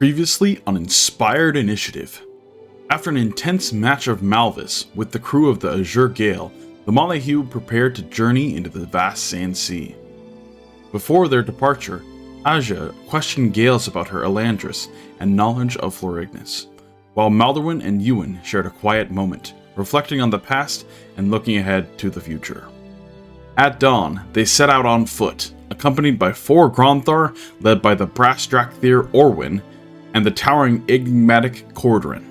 Previously on Inspired Initiative. After an intense match of Malvis with the crew of the Azure Gale, the Mallehu prepared to journey into the vast sand sea. Before their departure, Asja questioned Gales about her Elandris and knowledge of Florignis, while Maldorwen and Euan shared a quiet moment, reflecting on the past and looking ahead to the future. At dawn, they set out on foot, accompanied by 4 Gronthar, led by the brass Drakthir Orwin, and the towering enigmatic Cordrin.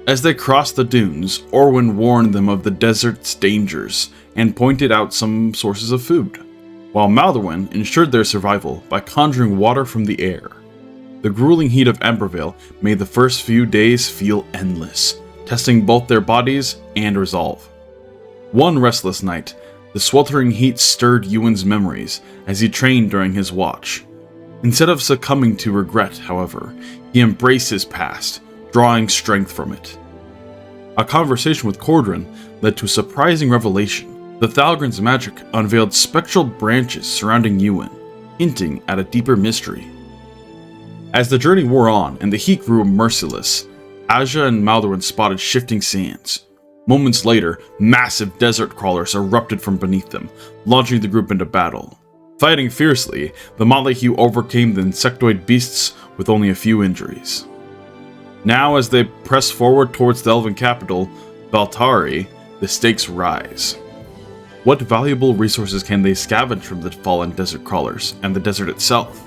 As they crossed the dunes, Orwin warned them of the desert's dangers and pointed out some sources of food, while Maldorwen ensured their survival by conjuring water from the air. The grueling heat of Ambervale made the first few days feel endless, testing both their bodies and resolve. One restless night, the sweltering heat stirred Euan's memories as he trained during his watch. Instead of succumbing to regret, however, he embraced his past, drawing strength from it. A conversation with Cordrin led to a surprising revelation. The Thalgren's magic unveiled spectral branches surrounding Euan, hinting at a deeper mystery. As the journey wore on and the heat grew merciless, Asja and Maldorwen spotted shifting sands. Moments later, massive desert crawlers erupted from beneath them, launching the group into battle. Fighting fiercely, the Mallehu overcame the insectoid beasts with only a few injuries. Now, as they press forward towards the elven capital, Valtari, the stakes rise. What valuable resources can they scavenge from the fallen desert crawlers and the desert itself?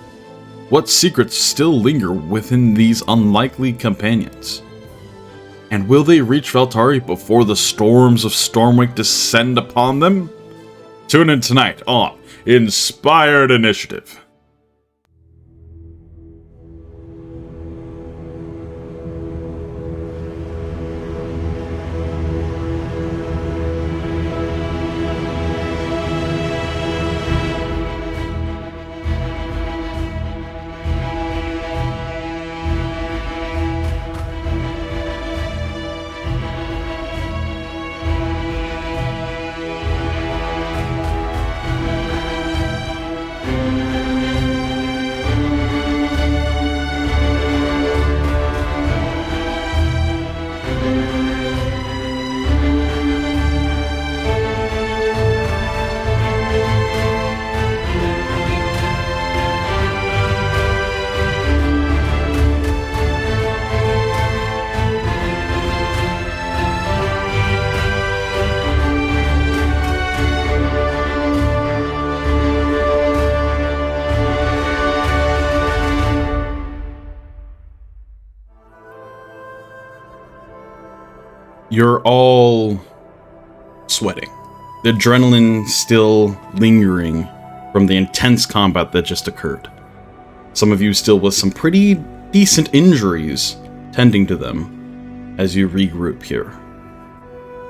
What secrets still linger within these unlikely companions? And will they reach Valtari before the storms of Stormwake descend upon them? Tune in tonight on Inspired Initiative. You're all sweating. The adrenaline still lingering from the intense combat that just occurred. Some of you still with some pretty decent injuries tending to them as you regroup here.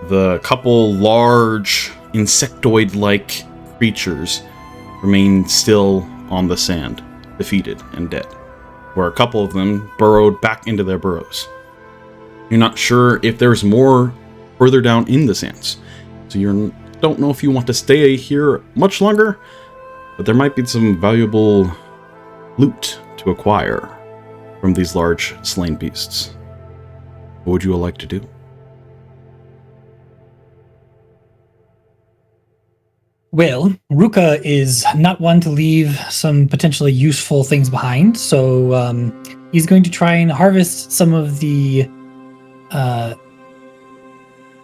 The couple large insectoid-like creatures remain still on the sand, defeated and dead, where a couple of them burrowed back into their burrows. You're not sure if there's more further down in the sands, so you don't know if you want to stay here much longer, but there might be some valuable loot to acquire from these large slain beasts. What would you all like to do? Well, Ruka is not one to leave some potentially useful things behind, so he's going to try and harvest some of the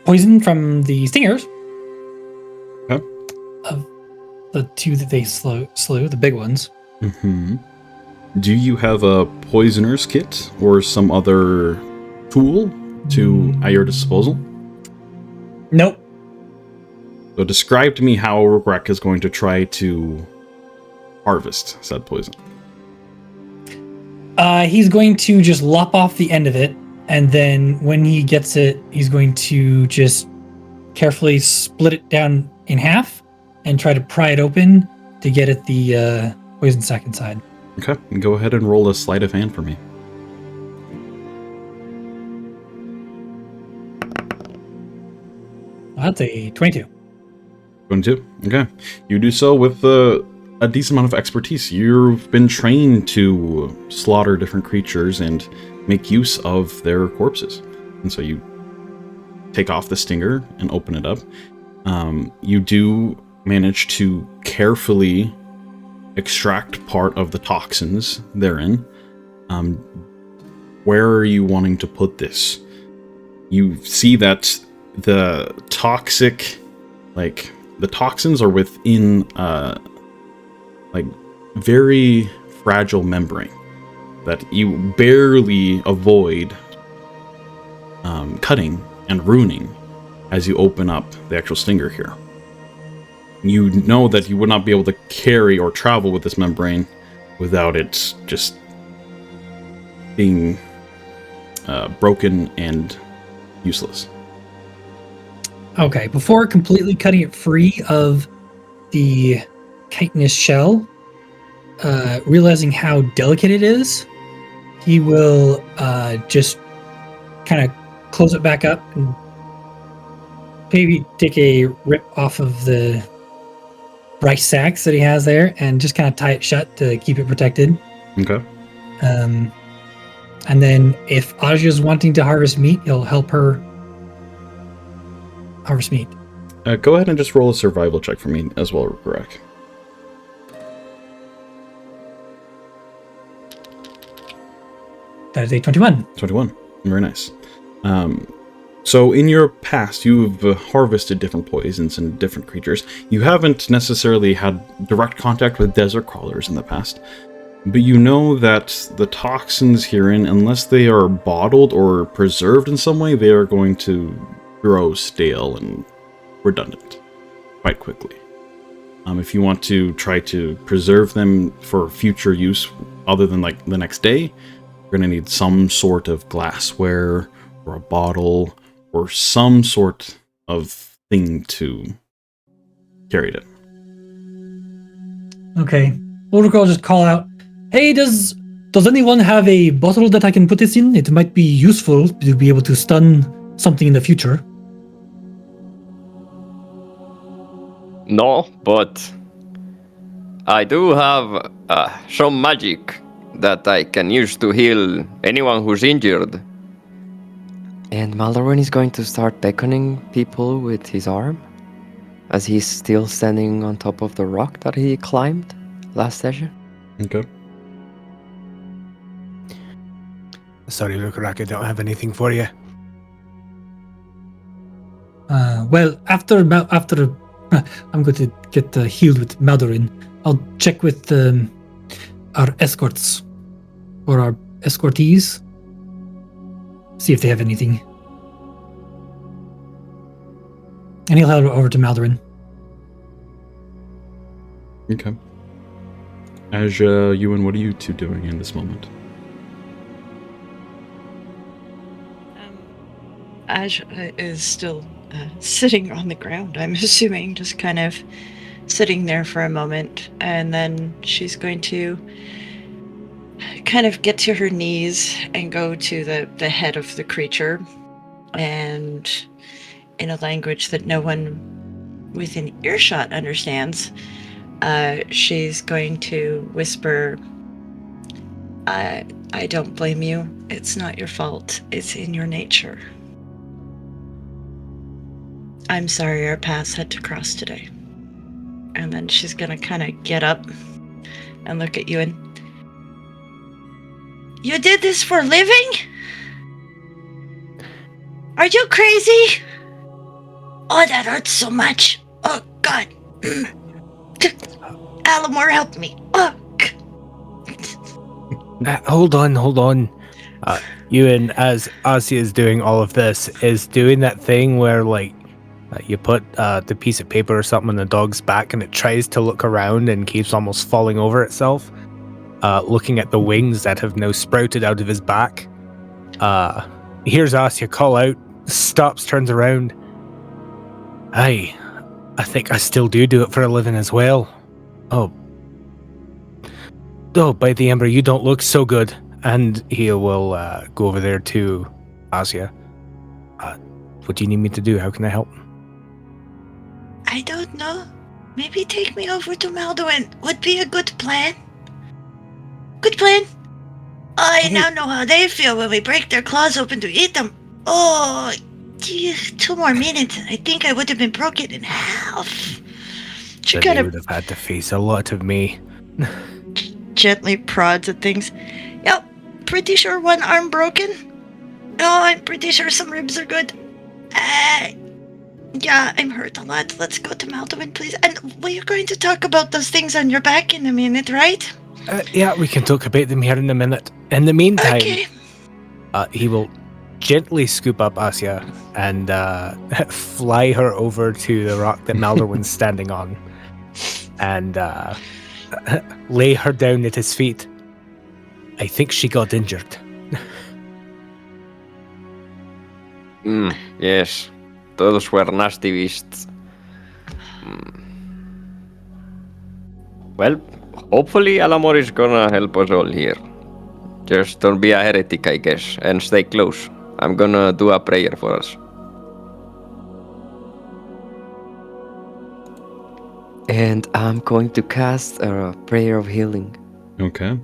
poison from the stingers. Okay. Of the 2 that they slew, the big ones. Mm-hmm. Do you have a poisoner's kit or some other tool at your disposal? Nope. So describe to me how Rhukkarrak is going to try to harvest said poison. He's going to just lop off the end of it, and then when he gets it, he's going to just carefully split it down in half and try to pry it open to get at the poison sac inside. Okay, go ahead and roll a sleight of hand for me. That's a 22. 22. Okay. You do so with a decent amount of expertise. You've been trained to slaughter different creatures and make use of their corpses. And so you take off the stinger and open it up. You do manage to carefully extract part of the toxins therein. Where are you wanting to put this? You see that the toxins are within very fragile membrane that you barely avoid cutting and ruining as you open up the actual stinger here. You know that you would not be able to carry or travel with this membrane without it just being broken and useless. Okay, before completely cutting it free of the chitinous shell, realizing how delicate it is, he will just kind of close it back up and maybe take a rip off of the rice sacks that he has there and just kind of tie it shut to keep it protected. Okay. And then if Asja's wanting to harvest meat, he'll help her harvest meat. Go ahead and just roll a survival check for me as well, Rhukkarrak. That is a 21. 21. Very nice. So in your past, you've harvested different poisons and different creatures. You haven't necessarily had direct contact with desert crawlers in the past, but you know that the toxins herein, unless they are bottled or preserved in some way, they are going to grow stale and redundant quite quickly. If you want to try to preserve them for future use other than like the next day, you're going to need some sort of glassware or a bottle or some sort of thing to carry it. Okay. Ulrika will just call out, "Hey, does anyone have a bottle that I can put this in? It might be useful to be able to stun something in the future." No, but I do have some magic that I can use to heal anyone who's injured. And Maldorwen is going to start beckoning people with his arm as he's still standing on top of the rock that he climbed last session. Okay. Sorry, Rhukkarrak, I don't have anything for you. Well, after I'm going to get healed with Maldorwen, I'll check with our escorts or our escortees, see if they have anything. And he'll head over to Maldorwen. Okay. Asja, Euan, what are you two doing in this moment? Asja is still sitting on the ground, I'm assuming, just kind of sitting there for a moment, and then she's going to kind of get to her knees and go to the head of the creature, and in a language that no one within earshot understands, she's going to whisper, I don't blame you. It's not your fault. It's in your nature. I'm sorry our paths had to cross today. And then she's gonna kind of get up and look at you and, "You did this for a living? Are you crazy? Oh, that hurts so much. Oh, God. Alamore, help me. Oh, Hold on. Euan, as Asja is doing all of this, is doing that thing where, like, you put the piece of paper or something on the dog's back and it tries to look around and keeps almost falling over itself, looking at the wings that have now sprouted out of his back. Hears Asja call out, stops, turns around. I think I still do it for a living as well. Oh, by the Ember, you don't look so good. And he will go over there to Asja. What do you need me to do? How can I help? I don't know. maybe take me over to Maldorwen would be a good plan. Good plan. I now know how they feel when we break their claws open to eat them. Oh, gee, 2 more minutes. I think I would have been broken in half. She Then kind they of would have had to face a lot of me. gently prods at things. Yep, pretty sure one arm broken. Oh, I'm pretty sure some ribs are good. Yeah, I'm hurt a lot. Let's go to Maldorwen, please. And we're going to talk about those things on your back in a minute, right? Yeah, we can talk about them here in a minute. In the meantime, Okay. he will gently scoop up Asja and fly her over to the rock that Maldorwen's standing on and lay her down at his feet. I think she got injured. Yes, those were nasty beasts. Well, hopefully Alamor is gonna help us all here. Just don't be a heretic, I guess, and stay close. I'm gonna do a prayer for us. And I'm going to cast a prayer of healing. Okay.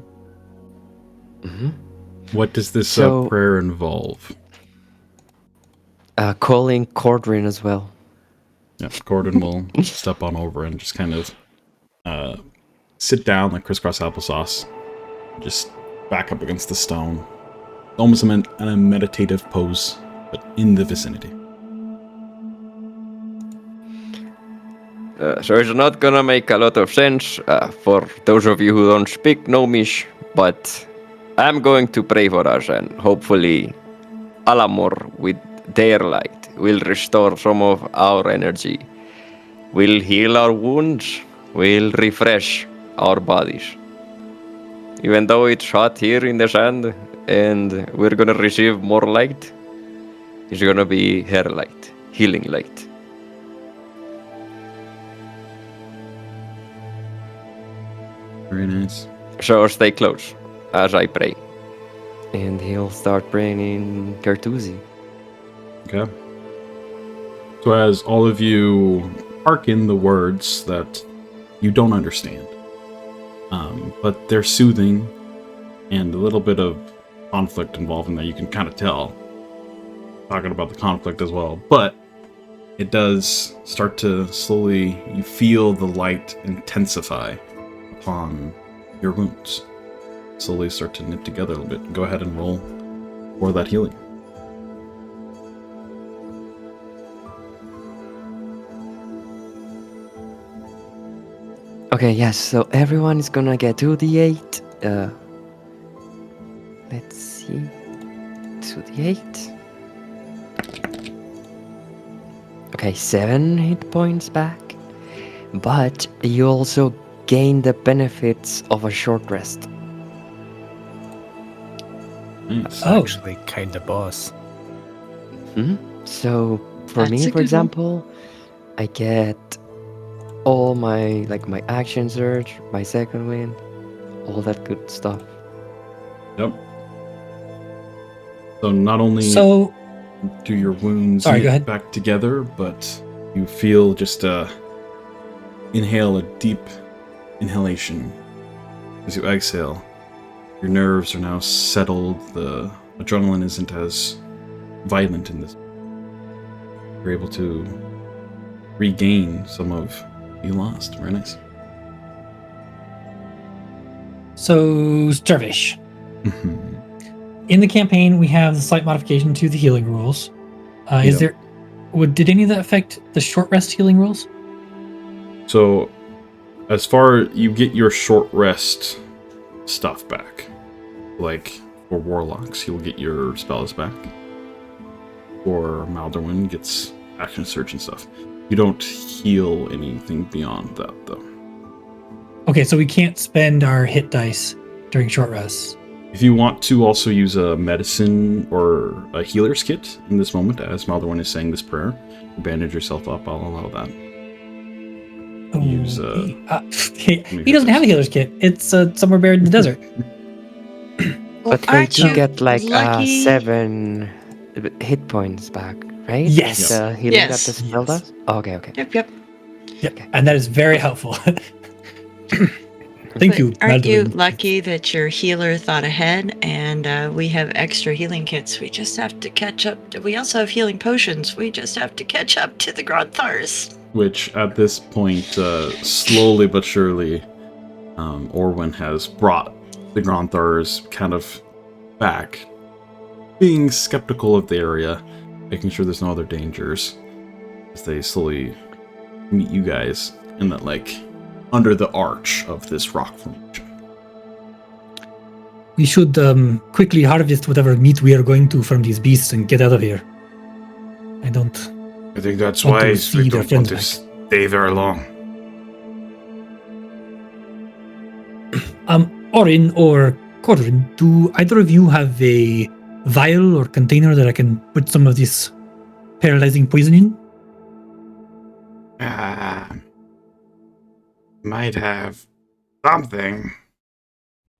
Mm-hmm. What does this So- prayer involve? Calling Cordrin as well. Yeah, Gordon will step on over and just kind of sit down like crisscross applesauce. Just back up against the stone. Almost in a meditative pose, but in the vicinity. So it's not gonna make a lot of sense for those of you who don't speak Gnomish, but I'm going to pray for us, and hopefully Alamor with their light will restore some of our energy, will heal our wounds, will refresh our bodies. Even though it's hot here in the sand and we're gonna receive more light, it's gonna be her light, healing light. Very nice. So stay close as I pray. And he'll start praying in Cartusi. Okay. So as all of you hearken the words that you don't understand, but they're soothing and a little bit of conflict involved in that, you can kind of tell. Talking about the conflict as well, but it does start to slowly, you feel the light intensify upon your wounds. Slowly start to knit together a little bit. Go ahead and roll for that healing. Okay, yes, so everyone is gonna get 2d8. Let's see. 2d8. Okay, 7 hit points back. But you also gain the benefits of a short rest. Nice. Oh. Actually, kind of boss. So for That's a me, good for one. example, I get all my my action surge, my second wind, all that good stuff. Yep. So not only So, do your wounds Sorry, knit go ahead. back together, but you feel just inhale a deep inhalation as you exhale. Your nerves are now settled. The adrenaline isn't as violent in this. You're able to regain some of you lost. Very nice. so Starvish. In the campaign, we have the slight modification to the healing rules. Is Yep. there? Did any of that affect the short rest healing rules? So, as far you get your short rest stuff back, like for warlocks, you'll get your spells back. For Maldorwen, gets action surge and stuff. You don't heal anything beyond that, though. Okay, so we can't spend our hit dice during short rests. If you want to also use a medicine or a healer's kit in this moment, as Maldorwen is saying this prayer, to bandage yourself up, I'll allow that. Use, he doesn't have a healer's kit. It's somewhere buried in the desert. But they aren't do you get like lucky? 7 hit points back, right? Yes. The healing Yes. that the spell Yes. does? Okay, okay. Yep. Yeah, and that is very helpful. Thank But you. aren't you Maldorwen. lucky that your healer thought ahead and we have extra healing kits? We just have to catch up. We also have healing potions. We just have to catch up to the Gronthars. Which, at this point, slowly but surely, Orwin has brought the Gronthars kind of back, being skeptical of the area, making sure there's no other dangers, as they slowly meet you guys in that, like, under the arch of this rock formation. We should quickly harvest whatever meat we are going to from these beasts and get out of here. I think that's want to wise. see We their don't want friends to stay very long. Orin or Codrin, do either of you have a vial or container that I can put some of this paralyzing poison in? Might have something.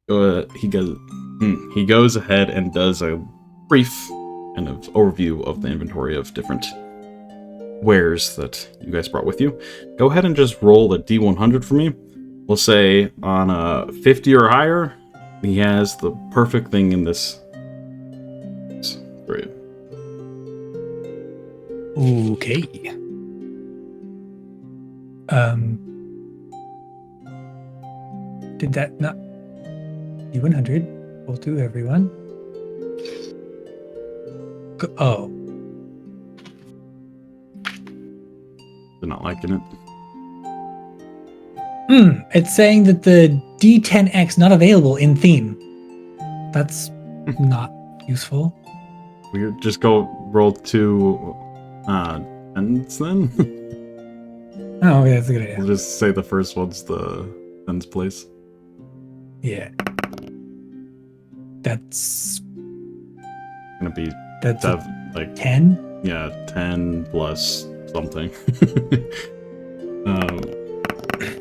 He goes ahead and does a brief kind of overview of the inventory of different wares that you guys brought with you. Go ahead and just roll a D100 for me. We'll say on a 50 or higher, he has the perfect thing in this. Great. Okay. Did that not D100? Will do, everyone. Oh. They're not liking it. It's saying that the D10X not available in theme. That's not useful. We just go roll 2 tens then? Oh, yeah, that's a good idea. We'll just say the first one's the tens place. Yeah. That's Gonna be like 10? yeah, 10 plus something.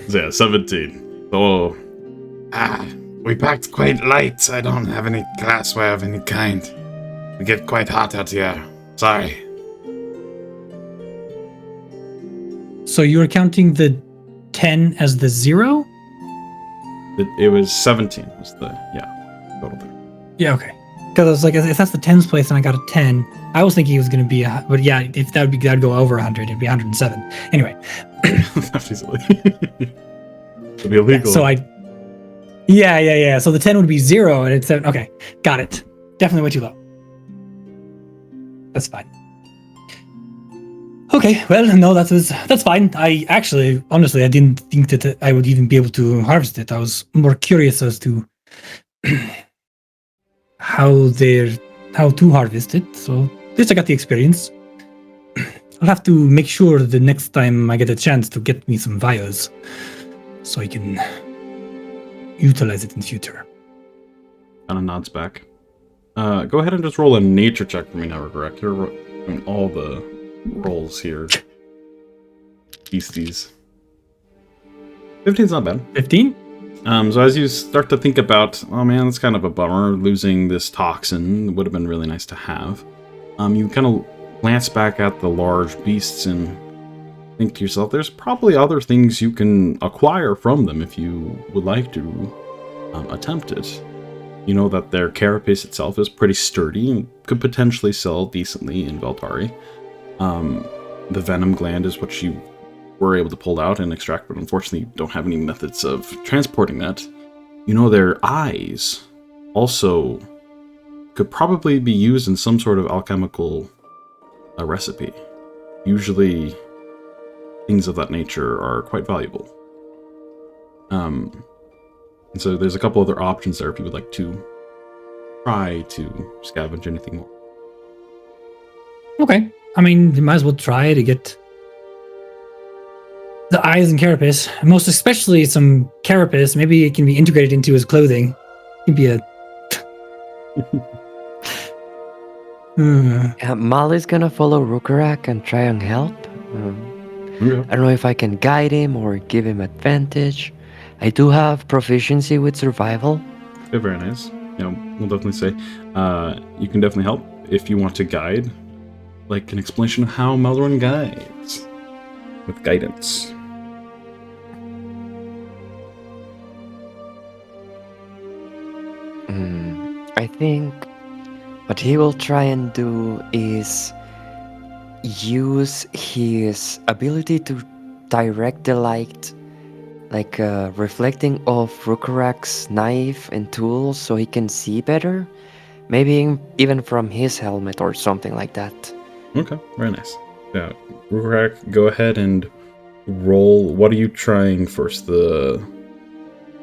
So yeah, 17. So We packed quite light. I don't have any glassware of any kind. We get quite hot out here. Sorry. So you're counting the 10 as the 0? it was 17 was the total there. Yeah, okay. Because I was like, if that's the tens place and I got a 10, I was thinking it was going to be but yeah, if that'd go over 100, it'd be 107. Anyway. That's easily. It'd be illegal. So yeah. So the 10 would be 0 and it's 7. Okay, got it. Definitely way too low. That's fine. Okay, well, no, that's fine. Honestly, I didn't think that I would even be able to harvest it. I was more curious as to how to harvest it. So at least I got the experience. I'll have to make sure the next time I get a chance to get me some vials so I can utilize it in the future. Kind of nods back. Go ahead and just roll a nature check for me now, Rhukkarrak. You're doing all the rolls here. Beasties. 15's not bad. 15? So as you start to think about, oh man, it's kind of a bummer losing this toxin. It would have been really nice to have. You kind of glance back at the large beasts and think to yourself, there's probably other things you can acquire from them if you would like to attempt it. You know that their carapace itself is pretty sturdy and could potentially sell decently in Veltari. The venom gland is what you were able to pull out and extract, but unfortunately you don't have any methods of transporting that. You know their eyes also could probably be used in some sort of alchemical recipe. Usually things of that nature are quite valuable. And so there's a couple other options there if you would like to try to scavenge anything more. Okay. I mean, you might as well try to get the eyes and carapace. Most especially some carapace. Maybe it can be integrated into his clothing. It can be a... Molly's gonna follow Rhukkarrak and try and help. I don't know if I can guide him or give him advantage. I do have proficiency with survival. Yeah, very nice. Yeah, we'll definitely say you can definitely help if you want to guide, like an explanation of how Maldorwen guides with guidance. I think what he will try and do is use his ability to direct the light, like reflecting off Rhukkarrak's knife and tools so he can see better. Maybe even from his helmet or something like that. Okay, very nice. Yeah, Rhukkarrak, go ahead and roll. What are you trying first, the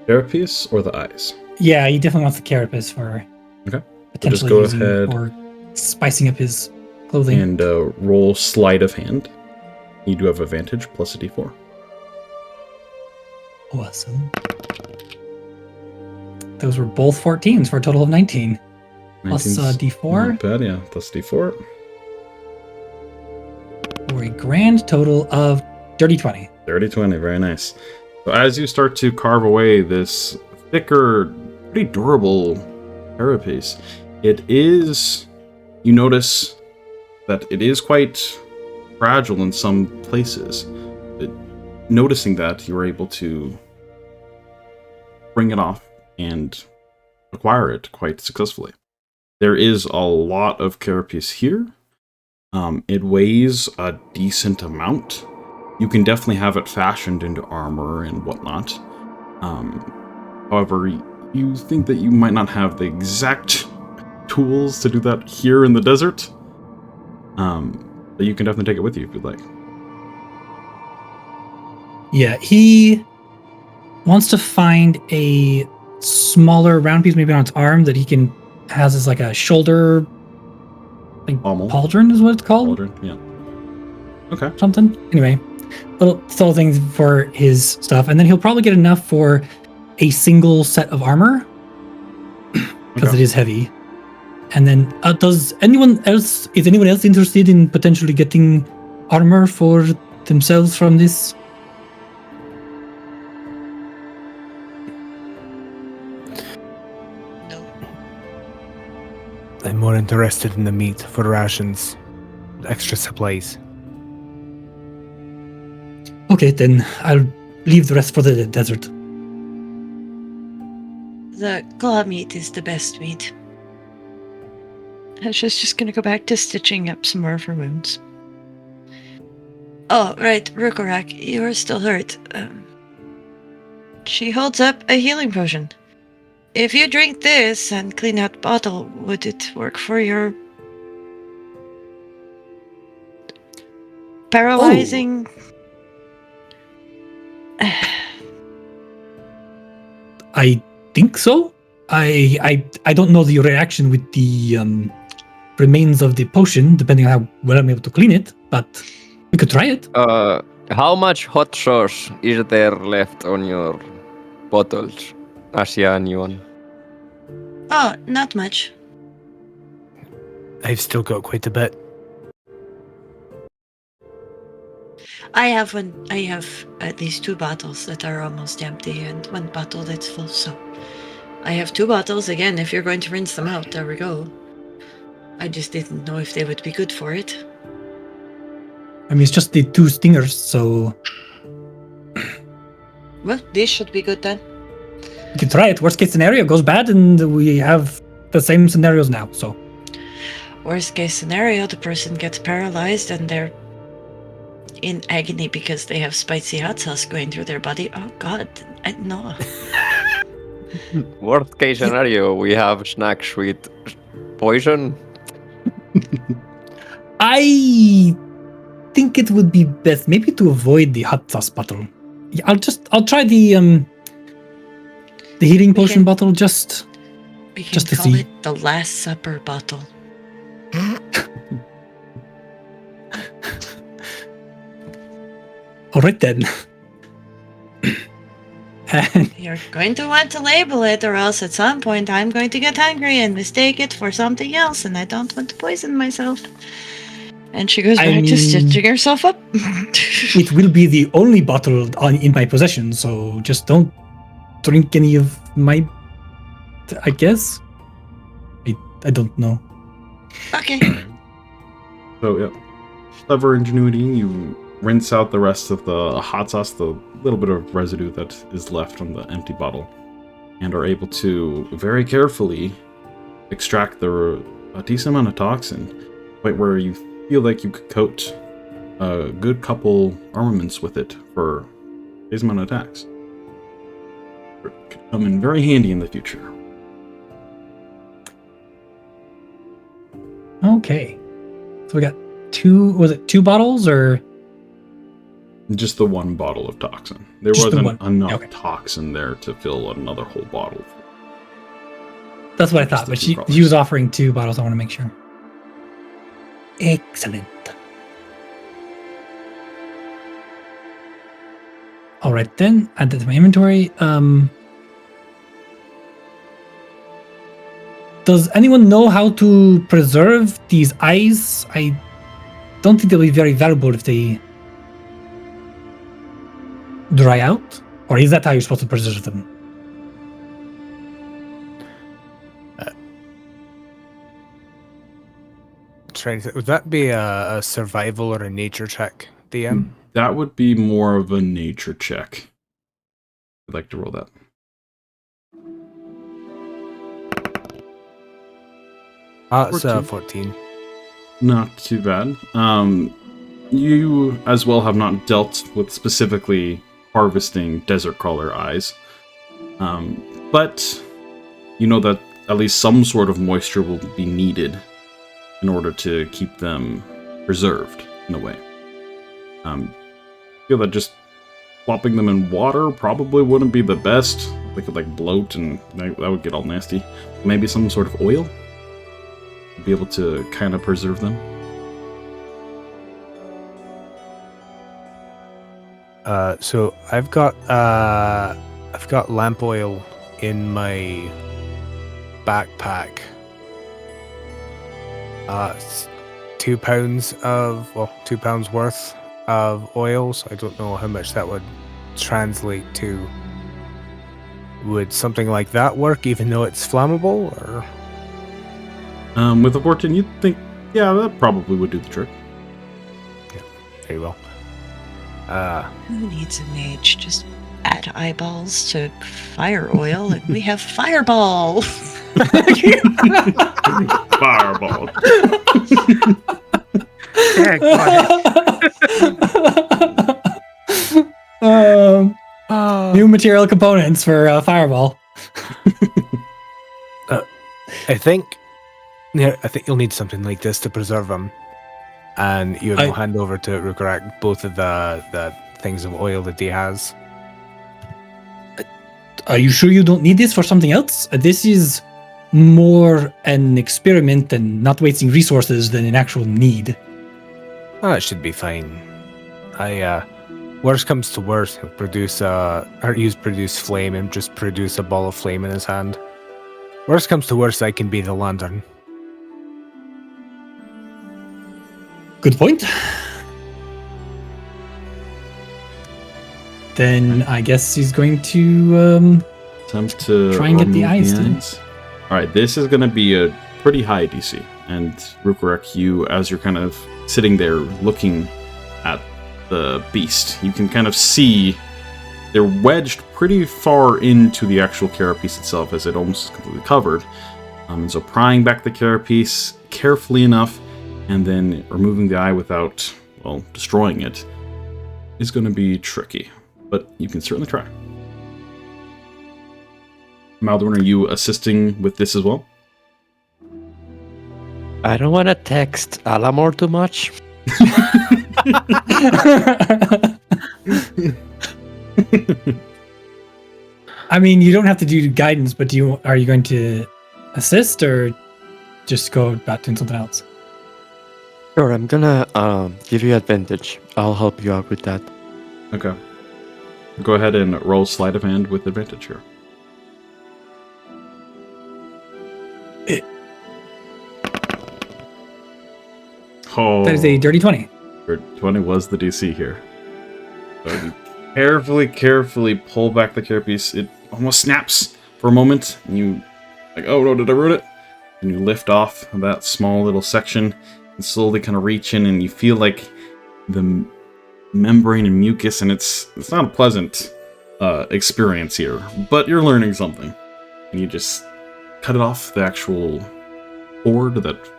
carapace or the eyes? Yeah, he definitely wants the carapace for Okay. potentially go using ahead or spicing up his clothing. And roll sleight of hand. You do have advantage plus a d4. Awesome. Those were both 14s for a total of 19. Plus 19's d4. Not bad, yeah. Plus d4. For a grand total of dirty 20. Dirty 20, very nice. So as you start to carve away this thicker, pretty durable carapace, you notice that it is quite fragile in some places. Noticing that, you were able to bring it off and acquire it quite successfully. There is a lot of carapace here. It weighs a decent amount. You can definitely have it fashioned into armor and whatnot. However, you think that you might not have the exact tools to do that here in the desert. But you can definitely take it with you if you'd like. Yeah, he wants to find a smaller round piece, maybe on its arm, that he can has as like a shoulder, like Pommel. pauldron is what it's called. Pauldron, yeah. Okay. Something. Anyway, little things for his stuff, and then he'll probably get enough for a single set of armor because Okay. it is heavy. And then, is anyone else interested in potentially getting armor for themselves from this? No. I'm more interested in the meat for rations, extra supplies. Okay, then I'll leave the rest for the desert. The claw meat is the best meat. Asja's just gonna go back to stitching up some more of her wounds. Oh, right, Rhukkarrak, you are still hurt. She holds up a healing potion. If you drink this and clean out the bottle, would it work for your paralyzing? I think so. I don't know the reaction with the remains of the potion, depending on how well I'm able to clean it, but we could try it. How much hot sauce is there left on your bottles, Asja and Yuan? Oh, not much. I've still got quite a bit. I have at least 2 bottles that are almost empty and 1 bottle that's full, so I have 2 bottles. Again, if you're going to rinse them out, there we go. I just didn't know if they would be good for it. I mean, it's just the 2 stingers, so Well, these should be good then. we can try it. Worst case scenario, it goes bad, and we have the same scenarios now, so. Worst case scenario, the person gets paralyzed and they're in agony because they have spicy hot sauce going through their body. Oh god, no. Worst case scenario, we have snacks with poison. I think it would be best maybe to avoid the hot sauce bottle. Yeah, I'll try the healing potion bottle We can just to call see. it the Last Supper bottle. All right then. And You're going to want to label it, or else at some point I'm going to get hungry and mistake it for something else, and I don't want to poison myself. And she goes I back to mean- stitching herself up. it will be the only bottle in my possession, so just don't drink any of my. I guess. I don't know. Okay. So, yeah. Clever ingenuity. You rinse out the rest of the hot sauce, the little bit of residue that is left from the empty bottle, and are able to very carefully extract a decent amount of toxin, right where you feel like you could coat a good couple armaments with it for a decent amount of attacks. It could come in very handy in the future. Okay. So we got two bottles or? Just the one bottle of toxin. There Just the wasn't one. enough Okay. toxin there to fill another whole bottle. That's what I Just thought, the but two she products. was offering 2 bottles. I want to make sure. Excellent. All right, then. Add that to my inventory. Does anyone know how to preserve these eyes? I don't think they'll be very valuable if they dry out. Or is that how you're supposed to preserve them? Would that be a survival or a nature check, DM? That would be more of a nature check. I'd like to roll that. It's 14. 14. Not too bad. You as well have not dealt with specifically harvesting desert crawler eyes. But you know that at least some sort of moisture will be needed in order to keep them preserved in a way. I feel that just plopping them in water probably wouldn't be the best. They could like bloat and that would get all nasty. Maybe some sort of oil? Be able to kind of preserve them. So I've got lamp oil in my backpack. It's 2 pounds of 2 pounds worth of oil. So I don't know how much that would translate to. Would something like that work, even though it's flammable, or? With a 14, you'd think, yeah, that probably would do the trick. Yeah, very well. Who needs a mage? Just add eyeballs to fire oil and we have fireball. Fireball. Yeah, New material components for Fireball. I think you'll need something like this to preserve them, and you will hand over to Rhukkarrak both of the things of oil that he has. Are you sure you don't need this for something else? This is more an experiment and not wasting resources than an actual need. Oh, it should be fine. Worst comes to worst, he'll produce flame and just produce a ball of flame in his hand. Worst comes to worst, I can be the lantern. Good point. Then I guess he's going to Attempt to try and get the remove eyes. Alright, this is going to be a pretty high DC. And Rhukkarrak, you, as you're kind of sitting there looking at the beast, you can kind of see they're wedged pretty far into the actual carapace itself, as it almost is completely covered. And so prying back the carapace carefully enough, and then removing the eye without, well, destroying it, is going to be tricky. But you can certainly try. Maldorwen, are you assisting with this as well? I don't want to text Alamor too much. I mean, you don't have to do guidance, but are you going to assist or just go about doing something else? Sure, I'm gonna give you advantage. I'll help you out with that. Okay. Go ahead and roll sleight of hand with advantage here. Oh, That is a dirty 20. 20 was the DC here. So you carefully pull back the carapace. It almost snaps for a moment, and you like, oh no, did I ruin it? And you lift off that small little section and slowly kind of reach in, and you feel like the membrane and mucus, and it's not a pleasant experience here, but you're learning something. And you just cut it off the actual cord that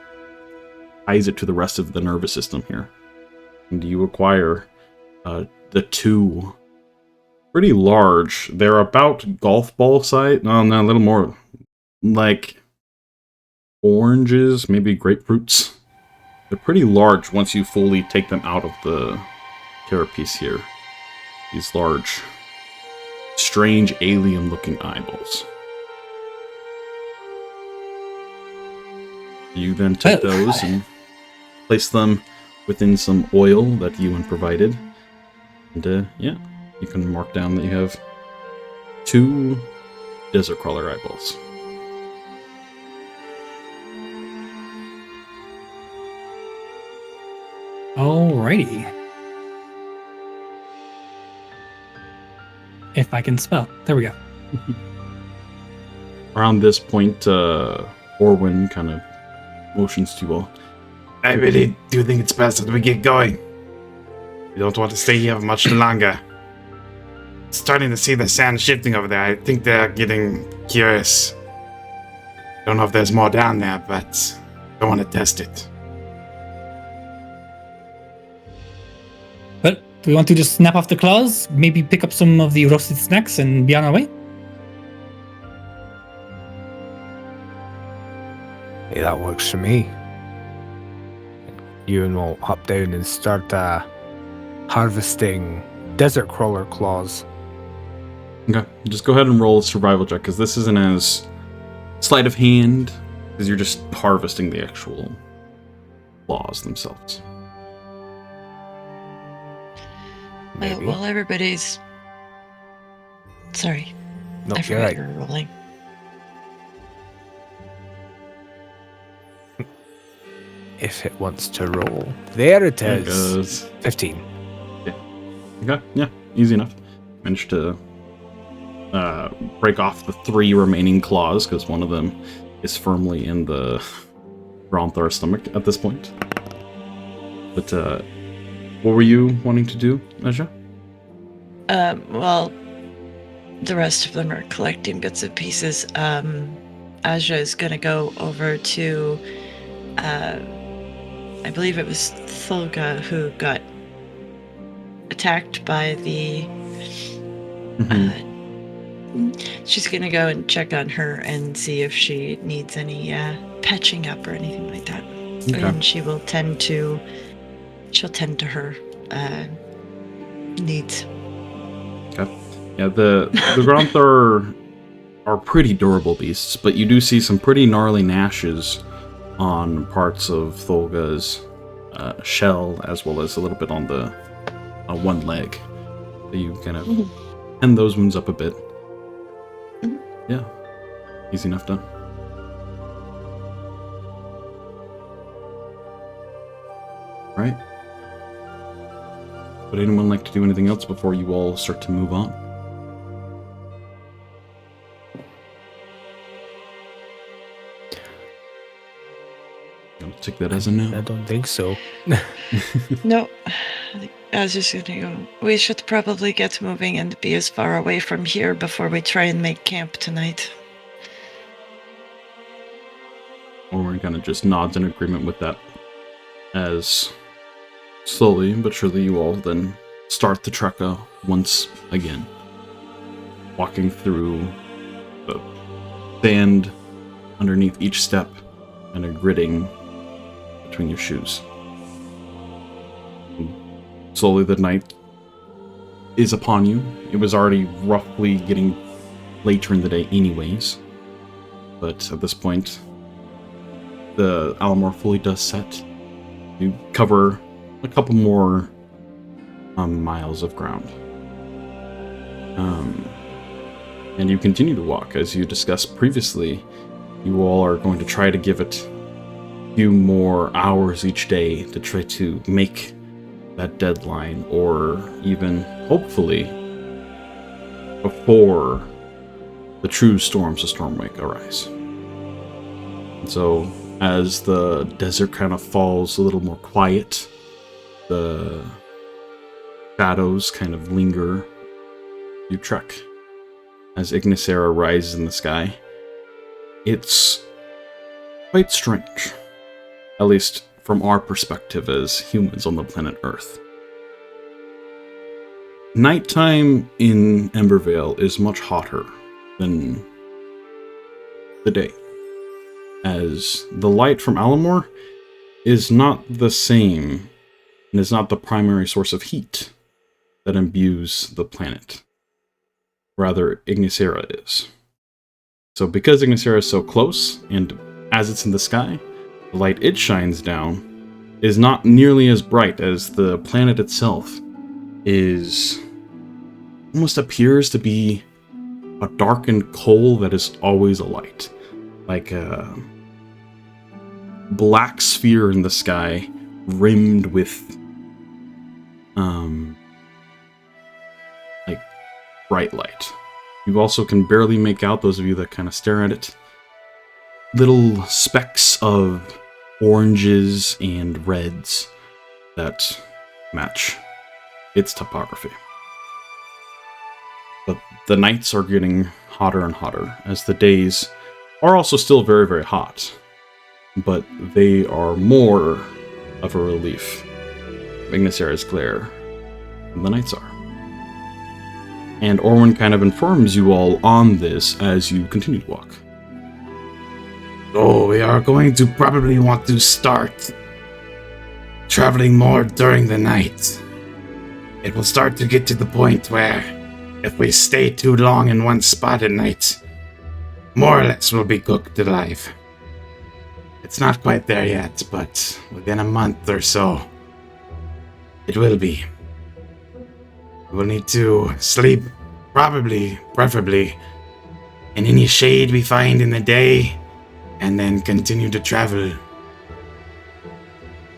ties it to the rest of the nervous system here. And you acquire the two pretty large. They're about golf ball size. No, a little more like oranges, maybe grapefruits. They're pretty large once you fully take them out of the carapace here. These large, strange alien-looking eyeballs. You then take those and place them within some oil that Euan provided. And yeah, you can mark down that you have 2 desert crawler eyeballs. Alrighty. If I can spell. There we go. Around this point, Orwin kind of motions to you all. I really do think it's best that we get going. We don't want to stay here much longer. Starting to see the sand shifting over there. I think they're getting curious. Don't know if there's more down there, but I want to test it. But do we want to just snap off the claws? Maybe pick up some of the roasted snacks and be on our way? Hey, that works for me. Euan will hop down and start harvesting desert crawler claws. Okay, just go ahead and roll a survival check, because this isn't as sleight of hand, because you're just harvesting the actual claws themselves. Maybe. Well, everybody's... Sorry. No, I you're forgot right. you were rolling. If it wants to roll. There it There it is. goes. 15. Okay, yeah, easy enough. Managed to break off the 3 remaining claws, because one of them is firmly in the Gronthar's stomach at this point. But what were you wanting to do, Asja? Well, the rest of them are collecting bits and pieces. Asja is going to go over to, I believe it was Thulga who got attacked by the... she's going to go and check on her and see if she needs any patching up or anything like that. Okay. And she'll tend to her needs. Okay. Yeah, the Gronthar are pretty durable beasts, but you do see some pretty gnarly gnashes on parts of Thulga's shell, as well as a little bit on the one leg. So you kind of end those wounds up a bit. Yeah, easy enough done. Right. Would anyone like to do anything else before you all start to move on? I'll take that as a no. I don't think so. No, I was just gonna go. We should probably get moving and be as far away from here before we try and make camp tonight. Orwin kind of just nods in agreement with that, as slowly but surely you all then start the trek once again, walking through the sand underneath each step and a gritting between your shoes. And slowly the night is upon you. It was already roughly getting later in the day anyways, but at this point the Alamore fully does set. You cover a couple more miles of ground. And you continue to walk. As you discussed previously, you all are going to try to give it a few more hours each day to try to make that deadline, or even, hopefully, before the true storms of Stormwake arise. And so, as the desert kind of falls a little more quiet, the shadows kind of linger. You trek as Ignisera rises in the sky. It's quite strange. At least from our perspective as humans on the planet Earth. Nighttime in Embervale is much hotter than the day, as the light from Alamor is not the same and is not the primary source of heat that imbues the planet. Rather, Ignisera is. So because Ignisera is so close, and as it's in the sky, the light it shines down is not nearly as bright as the planet itself is. Almost appears to be a darkened coal that is always alight. Like a black sphere in the sky rimmed with like bright light. You also can barely make out, those of you that kind of stare at it, little specks of oranges and reds that match its topography. But the nights are getting hotter and hotter, as the days are also still very, very hot. But they are more of a relief of Ignisera's glare than the nights are. And Orwin kind of informs you all on this as you continue to walk. Oh, we are going to probably want to start traveling more during the night. It will start to get to the point where if we stay too long in one spot at night, more or less we'll be cooked alive. It's not quite there yet, but within a month or so, it will be. We'll need to sleep, preferably, in any shade we find in the day, and then continue to travel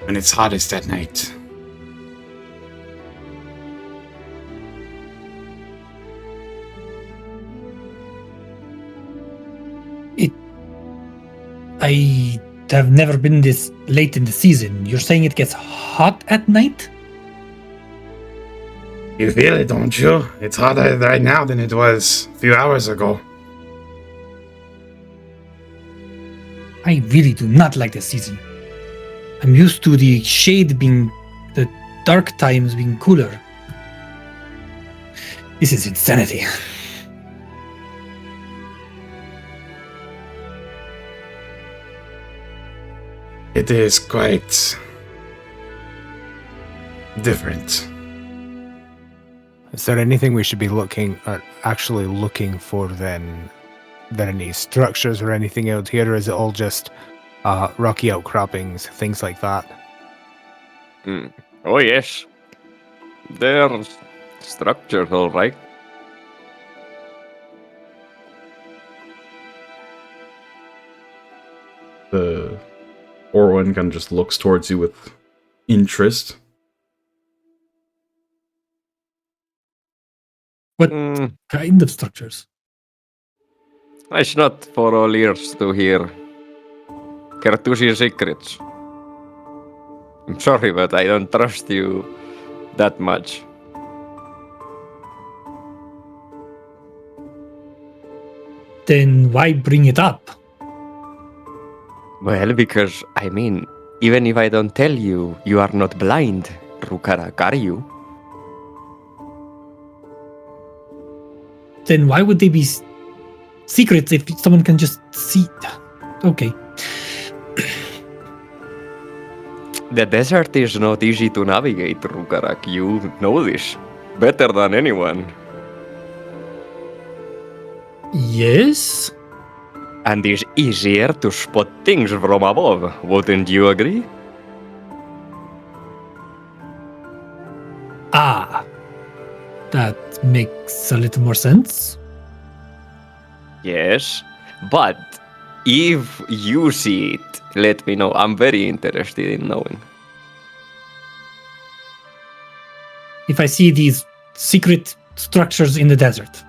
when it's hottest at night. I have never been this late in the season. You're saying it gets hot at night? You feel it, don't you? It's hotter right now than it was a few hours ago. I really do not like this season. I'm used to the dark times being cooler. This is insanity. It is quite different. Is there anything we should be actually looking for then? Are there any structures or anything out here, or is it all just rocky outcroppings, things like that? Oh yes, there's structures, all right. The Orwin kind of just looks towards you with interest. What kind of structures? It's not for all ears to hear. Carthusian secrets. I'm sorry, but I don't trust you that much. Then why bring it up? Well, because, I mean, even if I don't tell you, you are not blind, Rhukkarrak, are you? Then why would they be secrets if someone can just see? Okay. The desert is not easy to navigate, Rhukkarrak. You know this better than anyone. Yes? And it's easier to spot things from above, wouldn't you agree? Ah. That makes a little more sense. Yes, but if you see it, let me know. I'm very interested in knowing. If I see these secret structures in the desert.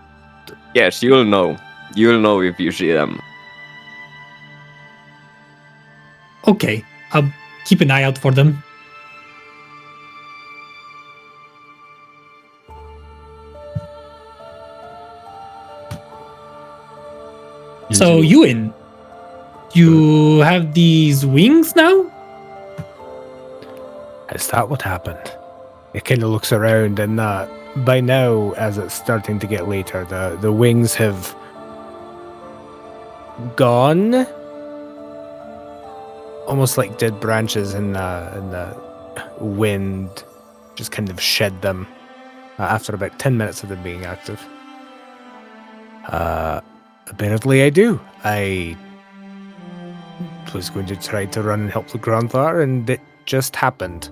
Yes, you'll know. You'll know if you see them. Okay, I'll keep an eye out for them. So, Euan, You have these wings now? Is that what happened? It kind of looks around, and by now, as it's starting to get later, the wings have gone, almost like dead branches in the wind, just kind of shed them after about 10 minutes of them being active. Apparently I do. I was going to try to run and help the Grandfather, and it just happened.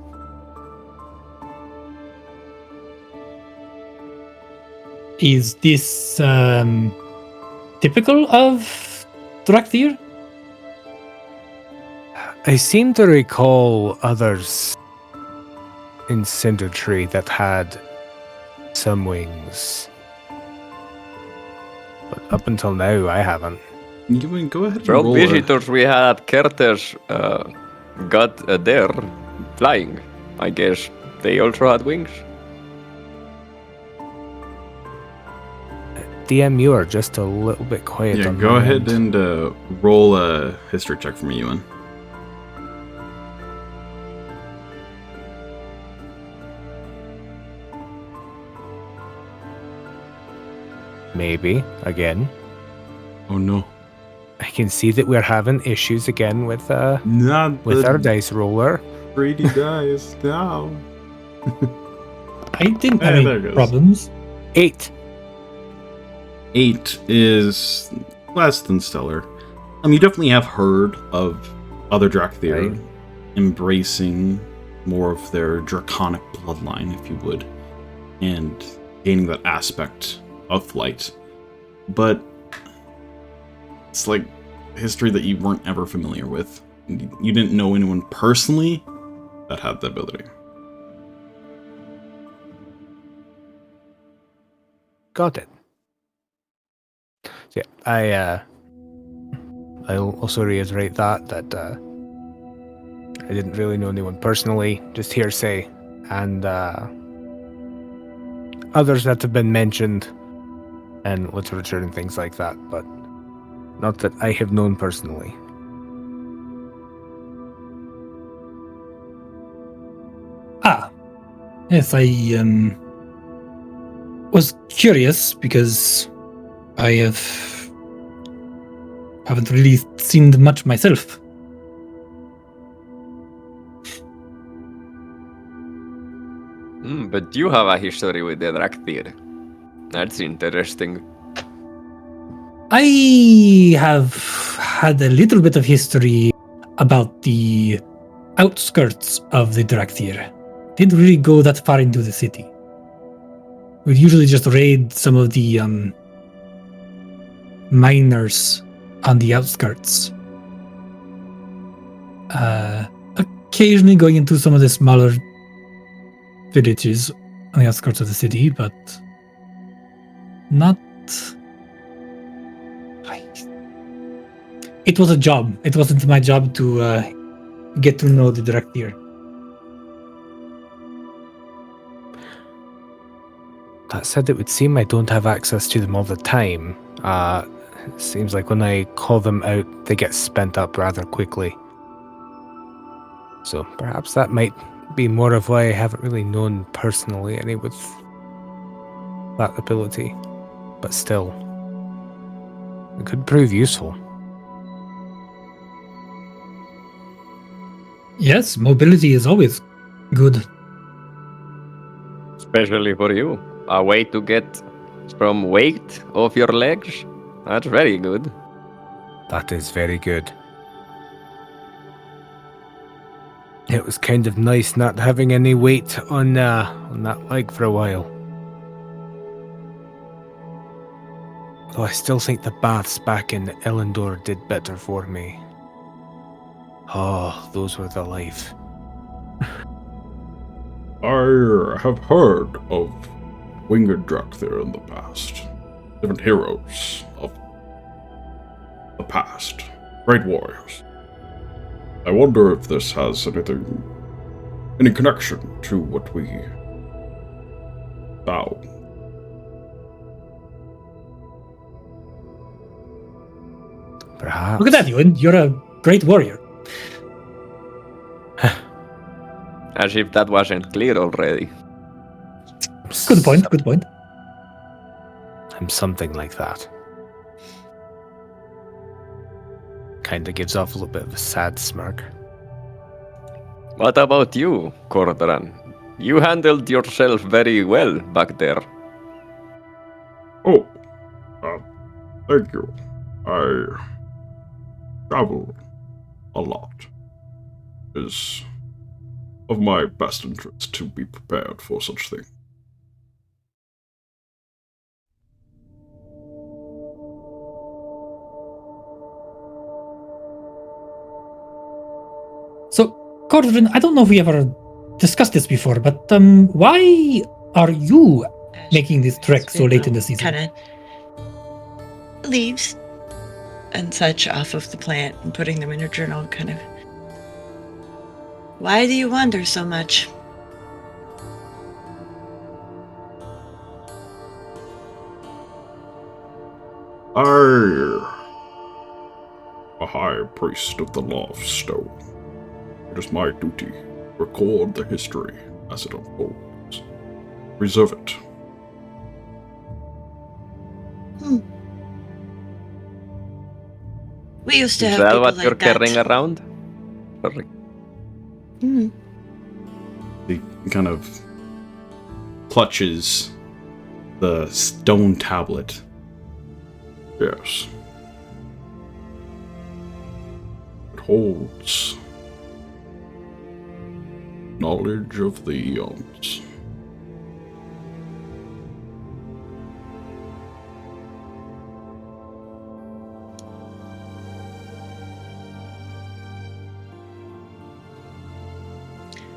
Is this typical of Drakthir? I seem to recall others in Cindertree that had some wings. But up until now, I haven't. You can go ahead and From roll visitors we had Kerters got there flying. I guess they also had wings. DM, you are just a little bit quiet. Yeah, on go my ahead end. and roll a history check for me, Euan. Maybe again. Oh no. I can see that we're having issues again with Not with our dice roller. Brady dice now. I didn't have there it any goes. problems. 8. 8 is less than stellar. You definitely have heard of other Drakthir Right. embracing more of their draconic bloodline, if you would, and gaining that aspect of flight. But it's like history that you weren't ever familiar with. You didn't know anyone personally that had the ability. Got it. So yeah, I'll also reiterate that I didn't really know anyone personally, just hearsay, and others that have been mentioned and literature and things like that, but not that I have known personally. Ah, yes, I was curious because I haven't really seen much myself. But you have a history with the Drakthir. That's interesting. I have had a little bit of history about the outskirts of the Drakthir. Didn't really go that far into the city. We'd usually just raid some of the miners on the outskirts. Occasionally going into some of the smaller villages on the outskirts of the city, but not. It was a job. It wasn't my job to get to know the Drakthir. That said, it would seem I don't have access to them all the time. It seems like when I call them out, they get spent up rather quickly. So perhaps that might be more of why I haven't really known personally any with that ability. But still, it could prove useful. Yes, mobility is always good. Especially for you. A way to get some weight off your legs. That's very good. That is very good. It was kind of nice not having any weight on that leg for a while. Though I still think the baths back in Elendor did better for me. Oh, those were the life. I have heard of winged Drakthir in the past. Different heroes of the past. Great warriors. I wonder if this has any connection to what we found. Perhaps. Look at that, Euan. You're a great warrior. As if that wasn't clear already. Good point. Good point. I'm something like that. Kinda gives off a little bit of a sad smirk. What about you, Cordran? You handled yourself very well back there. Oh, thank you. I travel a lot. It is of my best interest to be prepared for such things. So, Cordran, I don't know if we ever discussed this before, but why are you making this trek so late in the season? Kind of leaves and such off of the plant and putting them in her journal, kind of. Why do you wander so much? I, a high priest of the law of stone. It is my duty to record the history as it unfolds. Preserve it. We used to Is have that people what like you're that. carrying around? Sorry. He kind of clutches the stone tablet. Yes. It holds knowledge of the eons.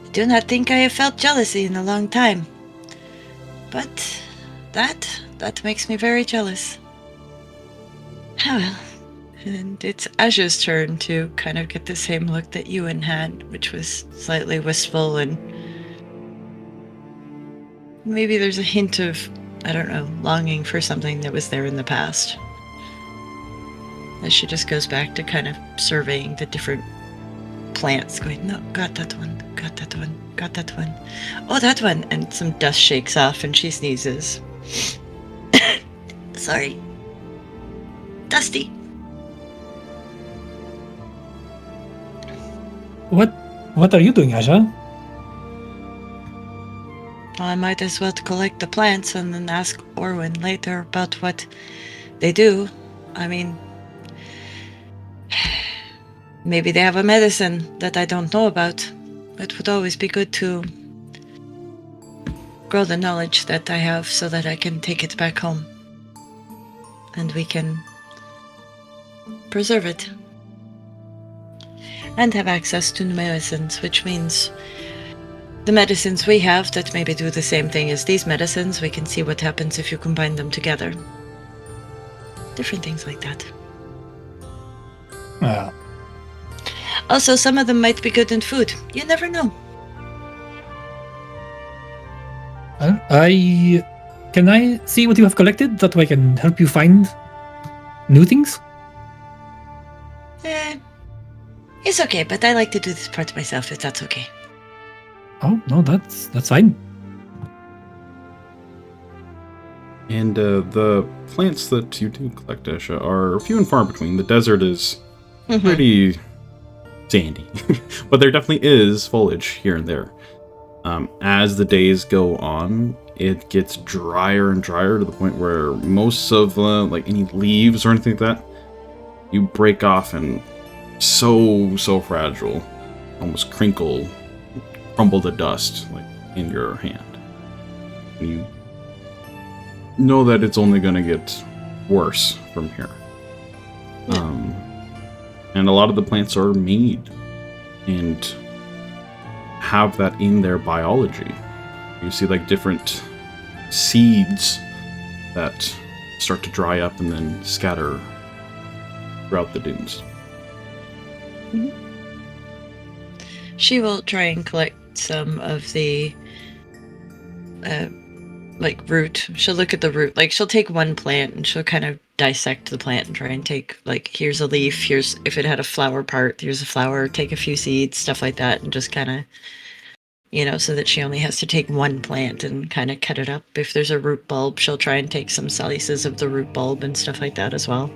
I do not think I have felt jealousy in a long time. But that makes me very jealous. Oh well. And it's Asja's turn to kind of get the same look that Euan had, which was slightly wistful, and maybe there's a hint of, I don't know, longing for something that was there in the past. As she just goes back to kind of surveying the different plants, going, no, got that one, got that one, got that one. Oh, that one. And some dust shakes off and she sneezes. Sorry. Dusty. What are you doing, Asja? Well, I might as well collect the plants and then ask Orwin later about what they do. I mean, maybe they have a medicine that I don't know about. It would always be good to grow the knowledge that I have so that I can take it back home. And we can preserve it. And have access to medicines, which means the medicines we have that maybe do the same thing as these medicines, we can see what happens if you combine them together. Different things like that. Well, Also, some of them might be good in food. You never know. Can I see what you have collected? That way I can help you find new things? It's okay, but I like to do this part myself, if that's okay. Oh, no, that's fine. And the plants that you do collect, Asja, are few and far between. The desert is pretty sandy, but there definitely is foliage here and there. As the days go on, it gets drier and drier to the point where most of like any leaves or anything like that, you break off and so fragile, almost crumble to dust like in your hand. And you know that it's only going to get worse from here. And a lot of the plants are made and have that in their biology. You see like different seeds that start to dry up and then scatter throughout the dunes. She will try and collect some of the like root. She'll look at the root. Like she'll take one plant and she'll kind of dissect the plant and try and take, like, here's a leaf, here's, if it had a flower part, here's a flower, take a few seeds, stuff like that, and just kind of, so that she only has to take one plant and kind of cut it up. If there's a root bulb, she'll try and take some slices of the root bulb and stuff like that as well.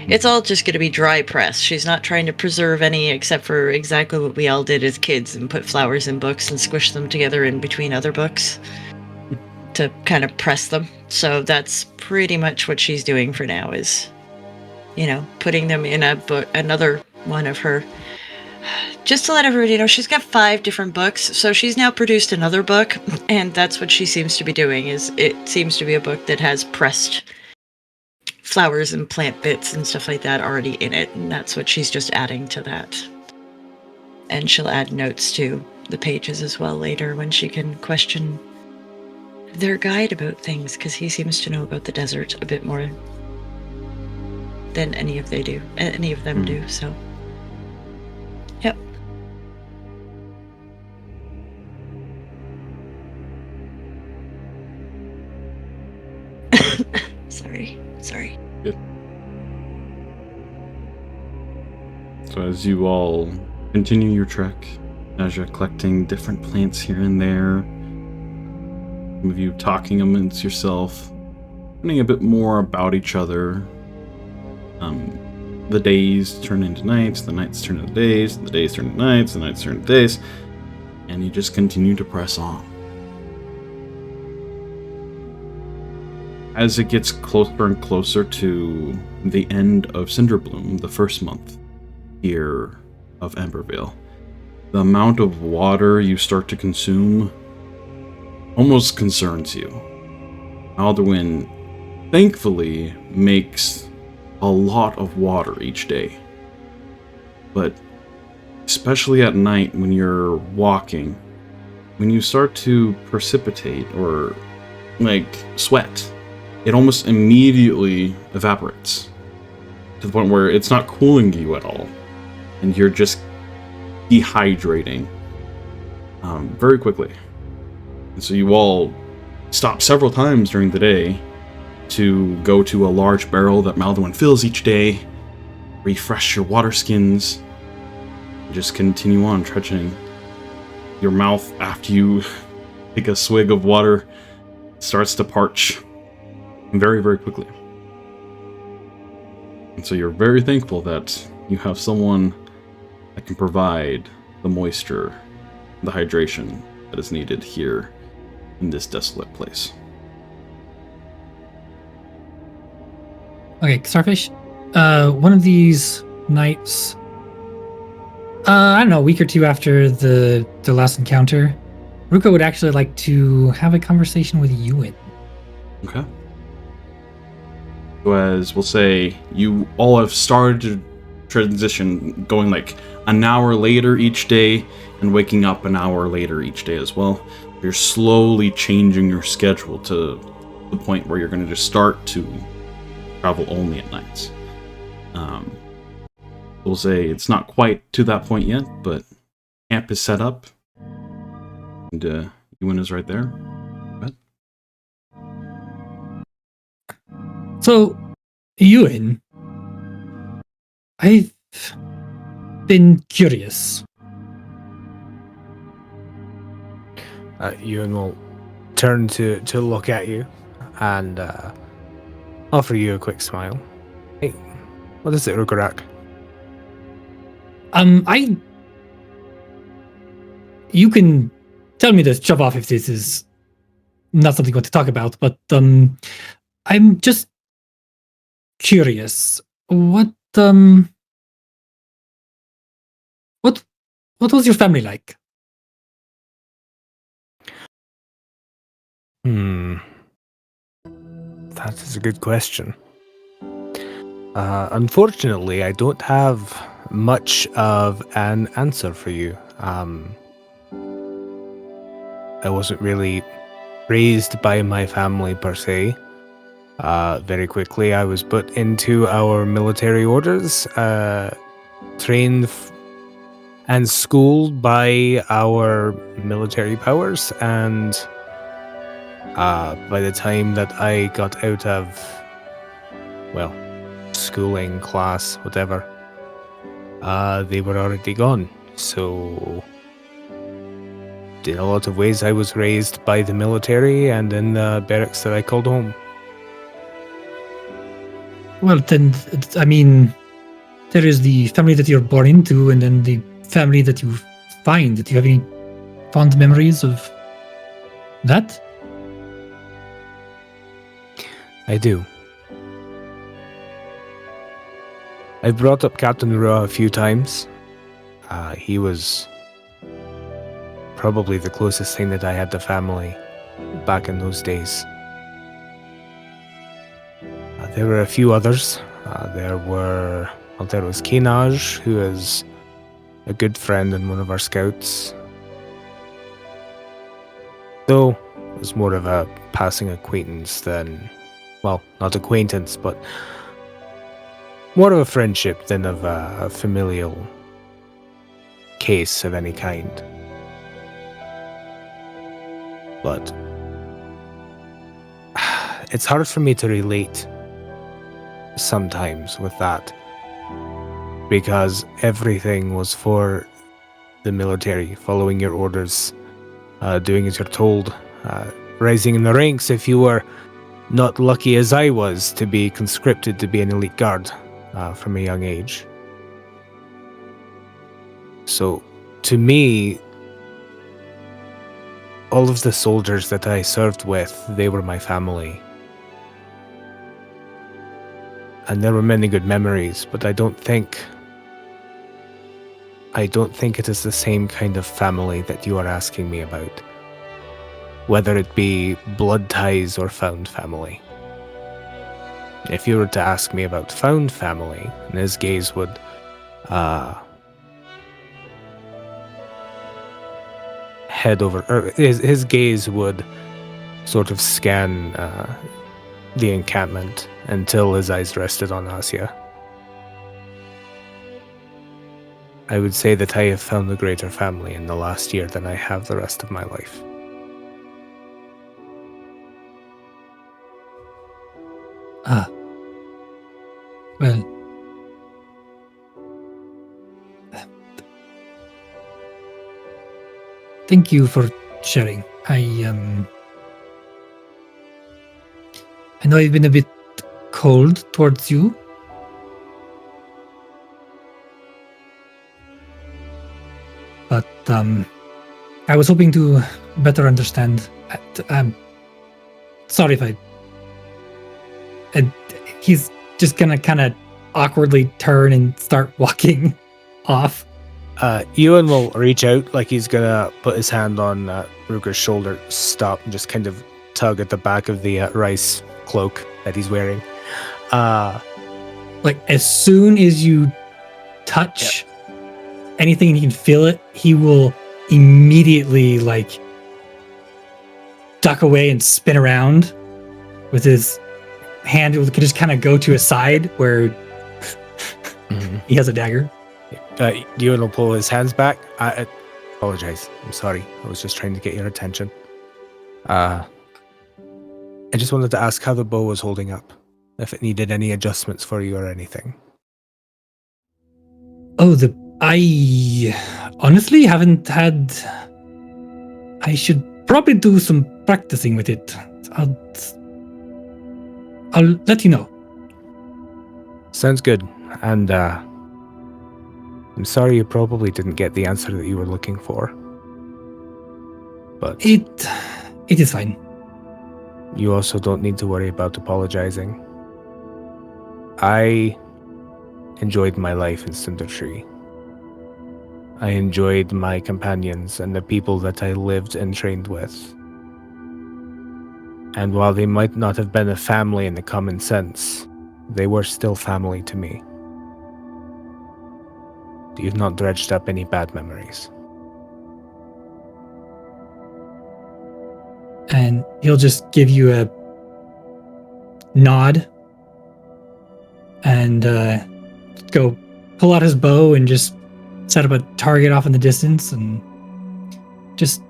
It's all just going to be dry press. She's not trying to preserve any, except for exactly what we all did as kids and put flowers in books and squish them together in between other books to kind of press them. So that's pretty much what she's doing for now, is, putting them in a book, another one of her. Just to let everybody know, she's got 5 different books, so she's now produced another book, and that's what she seems to be doing. Is it seems to be a book that has pressed flowers and plant bits and stuff like that already in it, and that's what she's just adding to that. And she'll add notes to the pages as well later when she can question their guide about things, because he seems to know about the desert a bit more than any of them do. So, yep. Sorry. Good. So as you all continue your trek, as you're collecting different plants here and there, some of you talking amongst yourself, learning a bit more about each other. The days turn into nights, the nights turn into days, the days turn into nights, the nights turn into days, and you just continue to press on. As it gets closer and closer to the end of Cinderbloom, the first month here of Ambervale, the amount of water you start to consume almost concerns you. Maldorwen thankfully makes a lot of water each day, but especially at night when you're walking, when you start to precipitate or sweat, it almost immediately evaporates to the point where it's not cooling you at all, and you're just dehydrating very quickly. And so you all stop several times during the day to go to a large barrel that Maldorwen fills each day, refresh your water skins, and just continue on trudging. Your mouth, after you take a swig of water, starts to parch very, very quickly. And so you're very thankful that you have someone that can provide the moisture, the hydration that is needed here in this desolate place. Okay, Starfish. One of these nights, I don't know, a week or two after the last encounter, Rhukkarrak would actually like to have a conversation with Euan. Okay. So as we'll say, you all have started to transition, going an hour later each day and waking up an hour later each day as well. You're slowly changing your schedule to the point where you're going to just start to travel only at nights. We'll say it's not quite to that point yet, but camp is set up, and Euan is right there. So, Euan, I've been curious. Euan will turn to look at you and offer you a quick smile. Hey, what is it, Rhukkarrak? You can tell me to shove off if this is not something you want to talk about, but I'm just curious. What was your family like? That is a good question. Unfortunately, I don't have much of an answer for you. I wasn't really raised by my family per se. Very quickly, I was put into our military orders, trained and schooled by our military powers, and by the time that I got out of well, schooling, class, whatever, they were already gone. So, in a lot of ways, I was raised by the military and in the barracks that I called home. Well, then, I mean, there is the family that you're born into, and then the family that you find. Do you have any fond memories of that? I do. I've brought up Captain Rua a few times. He was probably the closest thing that I had to family back in those days. There were a few others. There was Kinaj, who is a good friend and one of our scouts. Though it was more of a passing acquaintance than, well, not acquaintance, but more of a friendship than of a familial case of any kind. But it's hard for me to relate sometimes with that, because everything was for the military, following your orders, doing as you're told, rising in the ranks if you were not lucky as I was to be conscripted to be an elite guard from a young age. So, to me, all of the soldiers that I served with, they were my family. And there were many good memories, but I don't think it is the same kind of family that you are asking me about. Whether it be blood ties or found family. If you were to ask me about found family, and his gaze would his gaze would sort of scan the encampment until his eyes rested on Asja. I would say that I have found a greater family in the last year than I have the rest of my life. Well, thank you for sharing. I know I've been a bit cold towards you. But I was hoping to better understand. I'm sorry if and he's just gonna kind of awkwardly turn and start walking off. Euan will reach out, like he's gonna put his hand on Rhukkarrak's shoulder, stop, and just kind of tug at the back of the rice cloak that he's wearing. Like, as soon as you touch anything and he can feel it, he will immediately, like, duck away and spin around with his hand. It could just kind of go to his side where he has a dagger. Euan will pull his hands back. I apologize. I'm sorry. I was just trying to get your attention. I just wanted to ask how the bow was holding up. If it needed any adjustments for you or anything. Oh, I honestly haven't had... I should probably do some practicing with it. I'll let you know. Sounds good. And I'm sorry you probably didn't get the answer that you were looking for. But it is fine. You also don't need to worry about apologizing. I enjoyed my life in Cindertree. I enjoyed my companions and the people that I lived and trained with. And while they might not have been a family in the common sense, they were still family to me. You've not dredged up any bad memories. And he'll just give you a nod and go pull out his bow and just set up a target off in the distance and just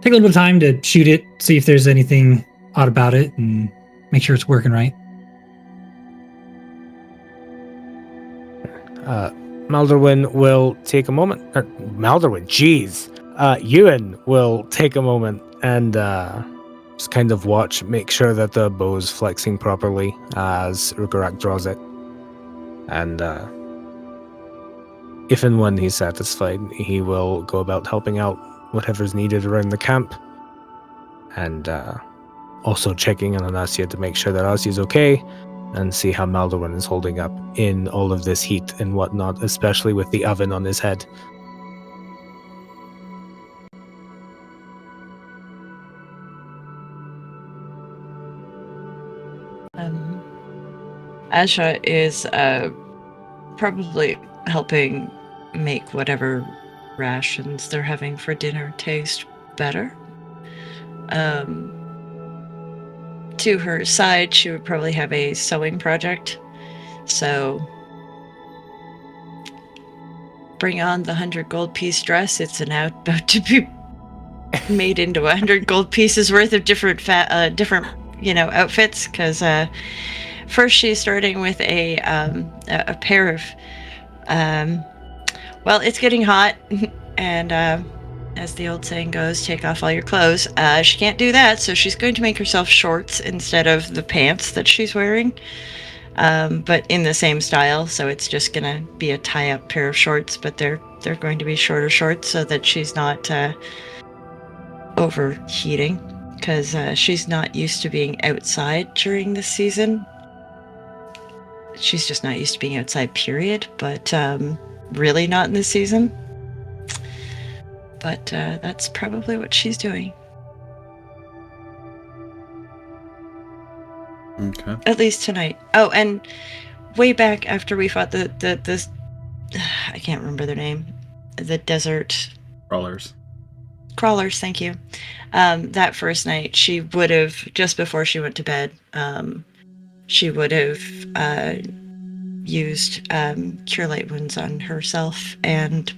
take a little bit of time to shoot it, see if there's anything odd about it, and make sure it's working right. Maldorwen will take a moment. Maldorwen, jeez. Euan will take a moment and just kind of watch, make sure that the bow's flexing properly as Rhukkarrak draws it. And if and when he's satisfied, he will go about helping out whatever's needed around the camp. And also checking in on Asja to make sure that Asja's okay, and see how Maldorwen is holding up in all of this heat and whatnot, especially with the oven on his head. Asja is probably helping make whatever rations they're having for dinner taste better. To her side, she would probably have a sewing project. So bring on the 100 gold piece dress. It's now about to be made into 100 gold pieces worth of different outfits. Because first she's starting with a pair of well, it's getting hot, and as the old saying goes, take off all your clothes. She can't do that, so she's going to make herself shorts instead of the pants that she's wearing, but in the same style. So it's just gonna be a tie-up pair of shorts, but they're going to be shorter shorts so that she's not overheating, because she's not used to being outside during this season. She's just not used to being outside, period, but really not in this season. But that's probably what she's doing. Okay. At least tonight. Oh, and way back after we fought the I can't remember their name. The desert Crawlers. crawlers, thank you. That first night, she would have, just before she went to bed, she would have used Cure Light Wounds on herself, and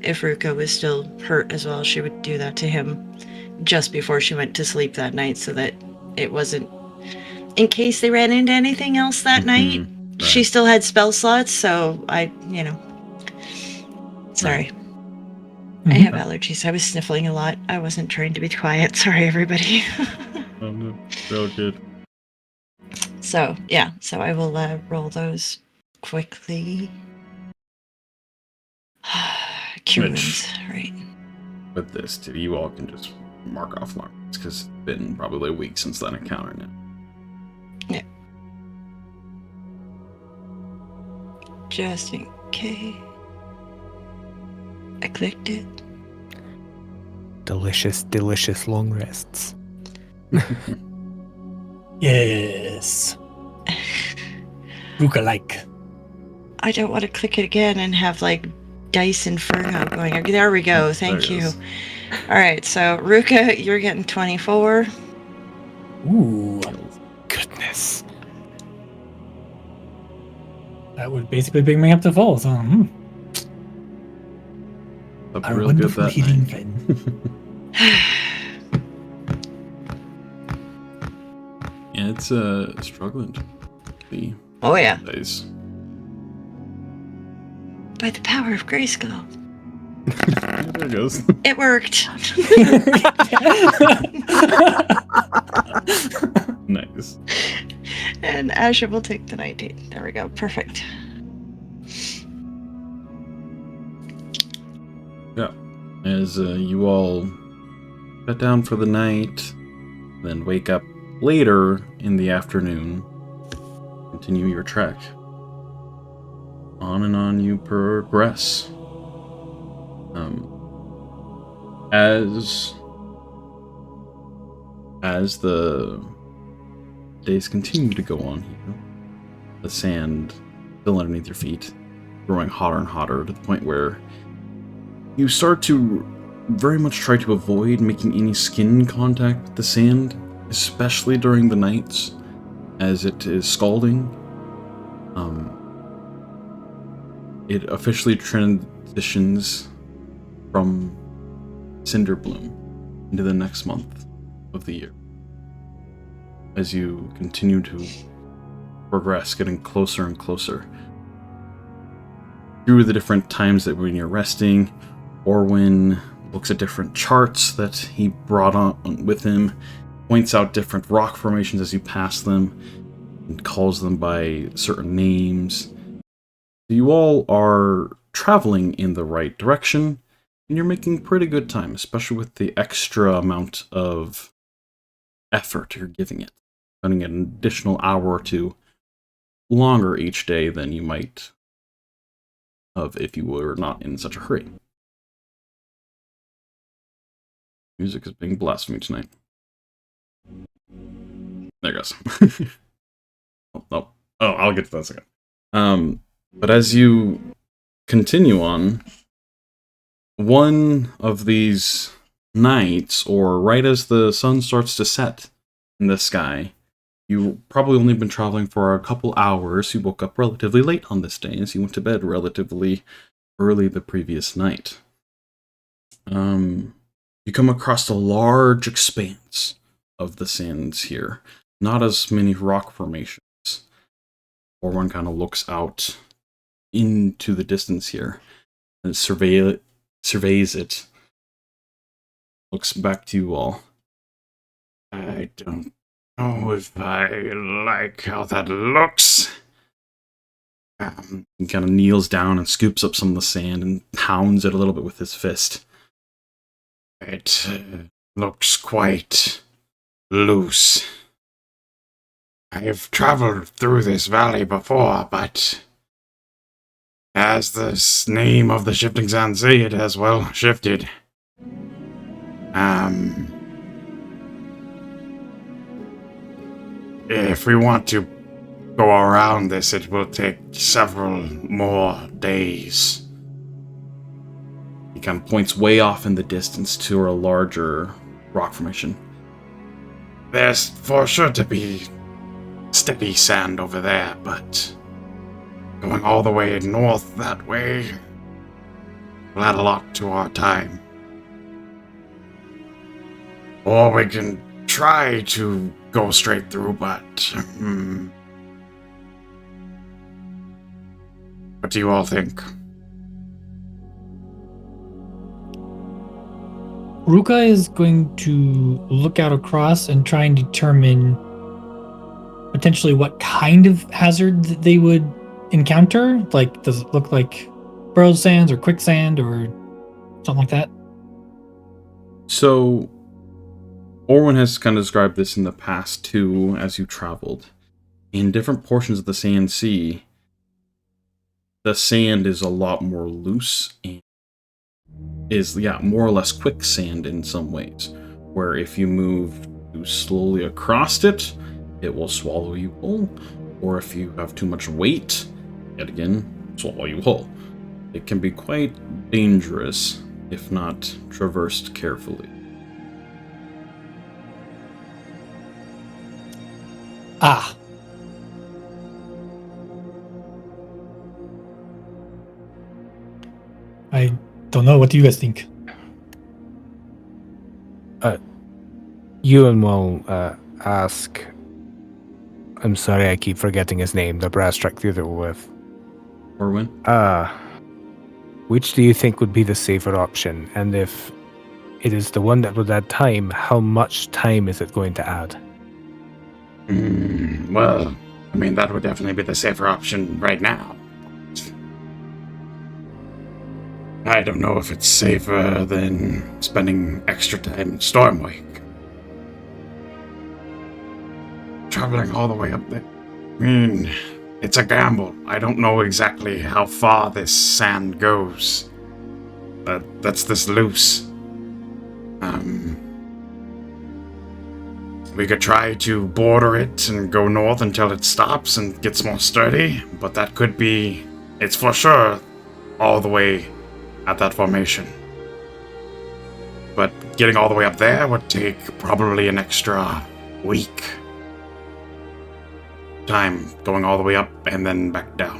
if Ruka was still hurt as well, she would do that to him just before she went to sleep that night, so that it wasn't, in case they ran into anything else that night, Right. she still had spell slots, so sorry. Right. I have allergies. I was sniffling a lot. I wasn't trying to be quiet. Sorry, everybody. Oh, no. Real good. So I will roll those quickly. Cure wounds, right. With this, too, you all can just mark off marks, because it's been probably a week since that encounter now. Yeah. Just in case. I clicked it. Delicious, delicious long rests. Yes. Rhukkarrak. I don't want to click it again and have like Dice Inferno going. There we go. Thank you. All right, so Ruka, you're getting 24. Ooh. Goodness. That would basically bring me up to full, so That'd be our real good wonderful that healing night. friend. Yeah, it's struggling to be Oh yeah. days. By the power of Grayskull. There it goes. It worked. Nice. And Asja will take the 19. There we go. Perfect. Yeah. As you all shut down for the night, then wake up later in the afternoon, continue your trek. On and on you progress. As the days continue to go on here, the sand still underneath your feet, growing hotter and hotter to the point where you start to very much try to avoid making any skin contact with the sand, especially during the nights as it is scalding. It officially transitions from Cinder Bloom into the next month of the year. As you continue to progress, getting closer and closer. through the different times that when you're resting, Orwin looks at different charts that he brought on with him, points out different rock formations as you pass them, and calls them by certain names. You all are traveling in the right direction, and you're making pretty good time, especially with the extra amount of effort you're giving it, spending an additional hour or two longer each day than you might have if you were not in such a hurry. Music is being blasphemy tonight. There it goes. Oh, I'll get to that in a second. But as you continue on, one of these nights, or right as the sun starts to set in the sky, you probably only been traveling for a couple hours. You woke up relatively late on this day, as you went to bed relatively early the previous night. You come across a large expanse of the sands here. Not as many rock formations. Orwin kind of looks out into the distance here and surveys it. Looks back to you all. I don't know if I like how that looks. He kind of kneels down and scoops up some of the sand and pounds it a little bit with his fist. It looks quite loose. I've traveled through this valley before, but as the name of the shifting sands say, it has well shifted. If we want to go around this, it will take several more days. He kind of points way off in the distance to a larger rock formation. There's for sure to be steady sand over there, but going all the way north that way will add a lot to our time. Or we can try to go straight through, but what do you all think? Ruka is going to look out across and try and determine potentially what kind of hazard that they would encounter. Like, does it look like burrowed sands or quicksand or something like that? So, Orwin has kind of described this in the past too, as you traveled. In different portions of the Sand Sea, the sand is a lot more loose and is, more or less quicksand in some ways. Where if you move too slowly across it, it will swallow you whole. Or if you have too much weight, yet again, swallow you whole. It can be quite dangerous if not traversed carefully. Ah. I don't know. What do you guys think? Euan will ask. I'm sorry, I keep forgetting his name. The brass track theater with. Orwin? Which do you think would be the safer option? And if it is the one that would add time, how much time is it going to add? Well, I mean, that would definitely be the safer option right now. I don't know if it's safer than spending extra time in Stormwake. Traveling all the way up there. I mean, it's a gamble. I don't know exactly how far this sand goes. That's this loose. We could try to border it and go north until it stops and gets more sturdy, but that could be, it's for sure, all the way at that formation. But getting all the way up there would take probably an extra week. Time going all the way up and then back down.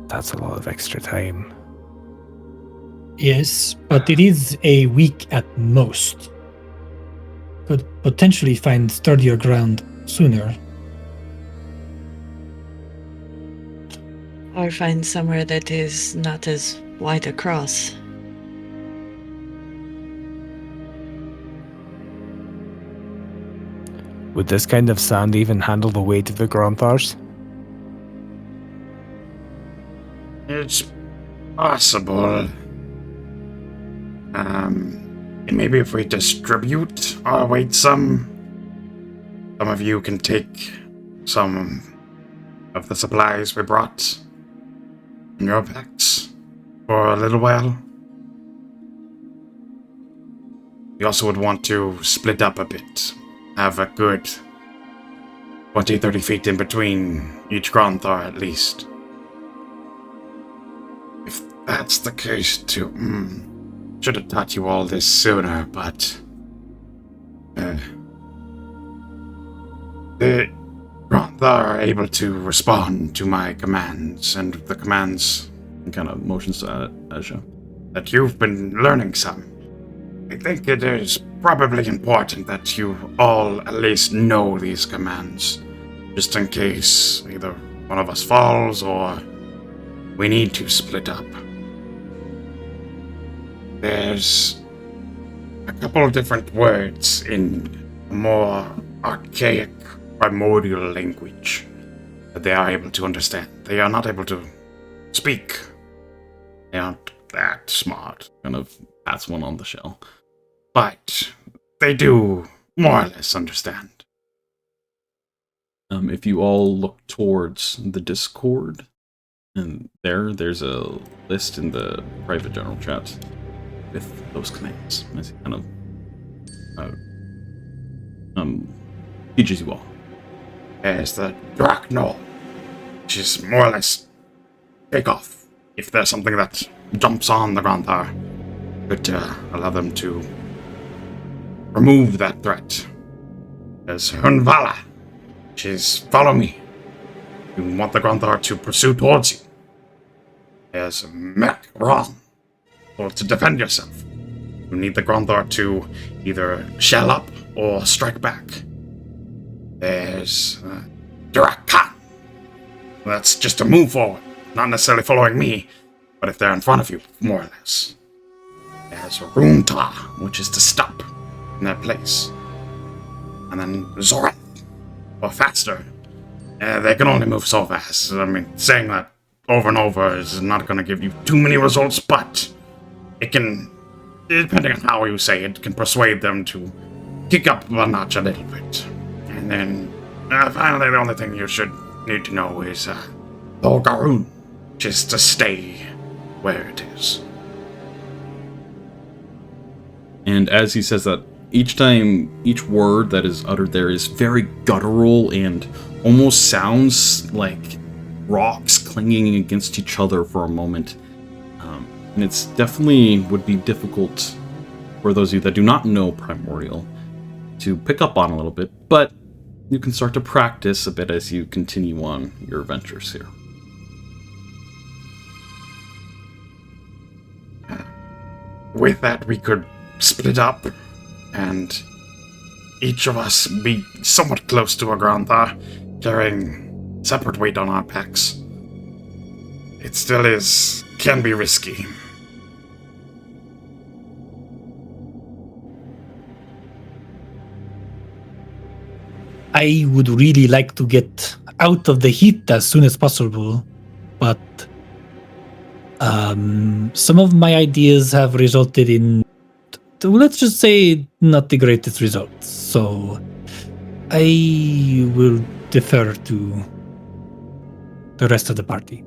That's a lot of extra time. Yes, but it is a week at most. Could potentially find sturdier ground sooner. Or find somewhere that is not as wide across. Would this kind of sand even handle the weight of the Gronthars? It's possible. Maybe if we distribute our weight some of you can take some of the supplies we brought in your packs for a little while. We also would want to split up a bit. Have a good 20-30 feet in between each Gronthar at least. If that's the case too, should have taught you all this sooner, but the Gronthar are able to respond to my commands, and the commands kind of motions to Asja. that you've been learning some. I think it is probably important that you all at least know these commands, just in case either one of us falls or we need to split up. There's a couple of different words in a more archaic primordial language that they are able to understand. They are not able to speak. They aren't that smart. Kind of pats one on the shell. But they do more or less understand. If you all look towards the Discord, and there's a list in the private general chat with those commands. As he kind of teaches you all. There's the Draknol, which is more or less take off. If there's something that jumps on the Gronthar, could allow them to remove that threat. There's Hunvala, which is follow me. You want the Gronthar to pursue towards you. There's Mek Ron, or to defend yourself. You need the Gronthar to either shell up or strike back. There's Durakan. That's just a move forward, not necessarily following me, but if they're in front of you, more or less. There's Runta, which is to stop in that place. And then Zorath, or faster. They can only move so fast. I mean, saying that over and over is not going to give you too many results, but it can, depending on how you say it, can persuade them to kick up a notch a little bit. And then, finally, the only thing you should need to know is Olgaroon, just to stay where it is. And as he says that, each time, each word that is uttered there is very guttural and almost sounds like rocks clinging against each other for a moment. And it's definitely would be difficult for those of you that do not know Primordial to pick up on a little bit, but you can start to practice a bit as you continue on your adventures here. With that, we could split up and each of us be somewhat close to a Gronthar, carrying separate weight on our packs. It still can be risky. I would really like to get out of the heat as soon as possible, but some of my ideas have resulted in, let's just say, not the greatest results. So I will defer to the rest of the party.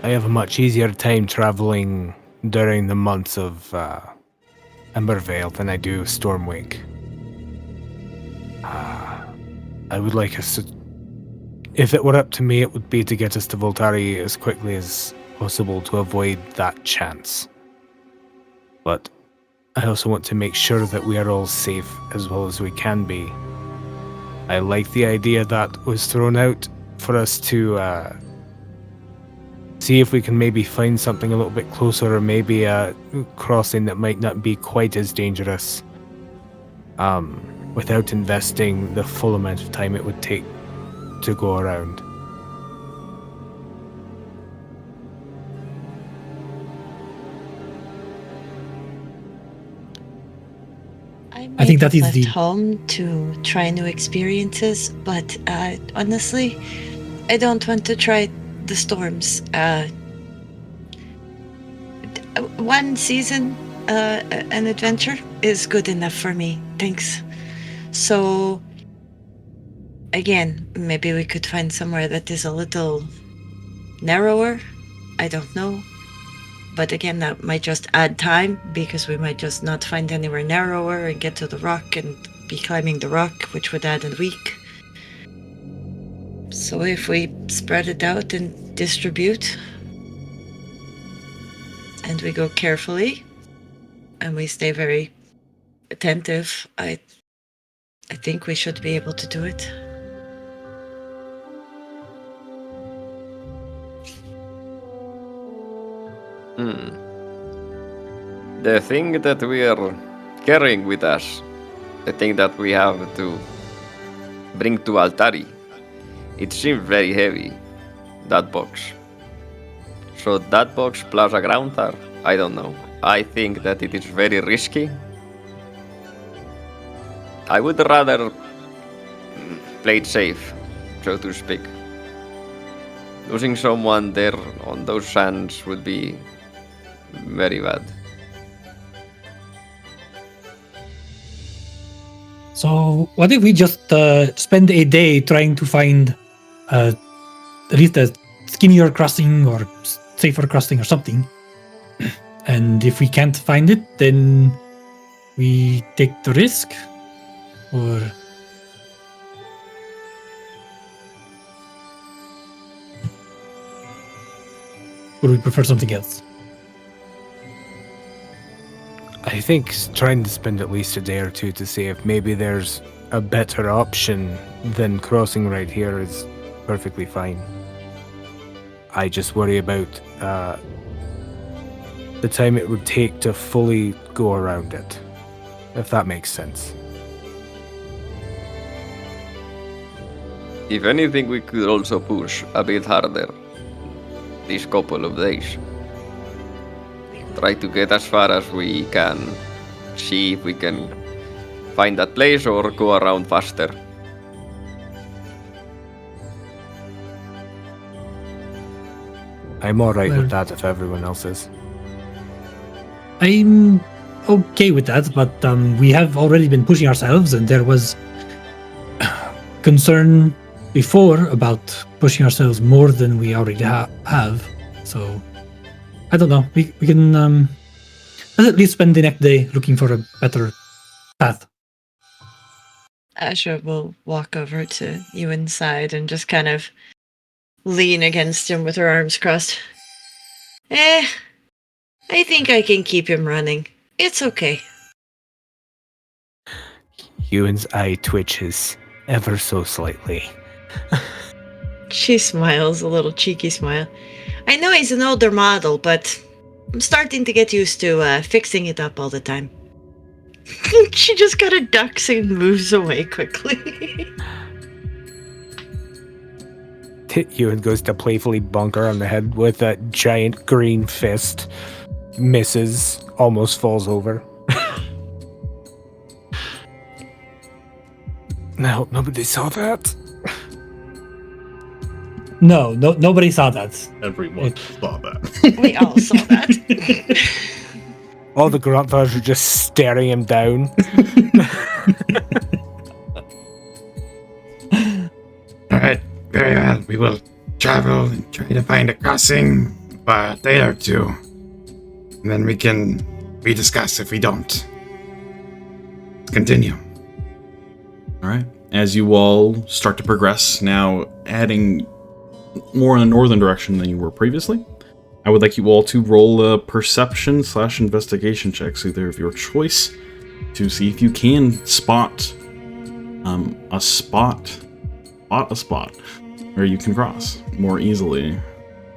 I have a much easier time traveling during the months of Embervale than I do Stormwake. I would like us to... If it were up to me, it would be to get us to Voltari as quickly as possible to avoid that chance. But I also want to make sure that we are all safe as well as we can be. I like the idea that was thrown out for us to see if we can maybe find something a little bit closer, or maybe a crossing that might not be quite as dangerous, without investing the full amount of time it would take to go around. I think that is left the- home to try new experiences, but honestly, I don't want to try the storms. One season, an adventure is good enough for me. Thanks. So, again, maybe we could find somewhere that is a little narrower. I don't know. But again, that might just add time because we might just not find anywhere narrower and get to the rock and be climbing the rock, which would add a week. So if we spread it out and distribute, and we go carefully, and we stay very attentive, I think we should be able to do it. The thing that we are carrying with us, the thing that we have to bring to Altari, it seems very heavy, that box. So that box plus a ground tar, I don't know. I think that it is very risky. I would rather play it safe, so to speak. Losing someone there on those sands would be very bad. So what if we just spend a day trying to find at least a skinnier crossing or safer crossing or something? And if we can't find it, then we take the risk? Or would we prefer something else? I think trying to spend at least a day or two to see if maybe there's a better option than crossing right here is perfectly fine. I just worry about the time it would take to fully go around it, if that makes sense. If anything, we could also push a bit harder these couple of days. Try to get as far as we can, see if we can find that place or go around faster. I'm alright Well- with that if everyone else is. I'm okay with that, but we have already been pushing ourselves, and there was concern before about pushing ourselves more than we already have. So I don't know. We can let's at least spend the next day looking for a better path. Asja will walk over to Euan's side and just kind of lean against him with her arms crossed. I think I can keep him running. It's okay. Ewan's eye twitches ever so slightly. She smiles, a little cheeky smile. I know he's an older model, but I'm starting to get used to fixing it up all the time. She just kind of ducks and moves away quickly. Ewan goes to playfully bonk her on the head with a giant green fist. Misses, almost falls over. No, nobody saw that. No, nobody saw that. Everyone saw that. We all saw that. All the grandfathers are just staring him down. Alright, very well. We will travel and try to find a crossing for a day or two. And then we can rediscuss if we don't. Let's continue. All right. As you all start to progress, now adding more in a northern direction than you were previously, I would like you all to roll a perception/investigation checks, either of your choice, to see if you can spot a spot where you can cross more easily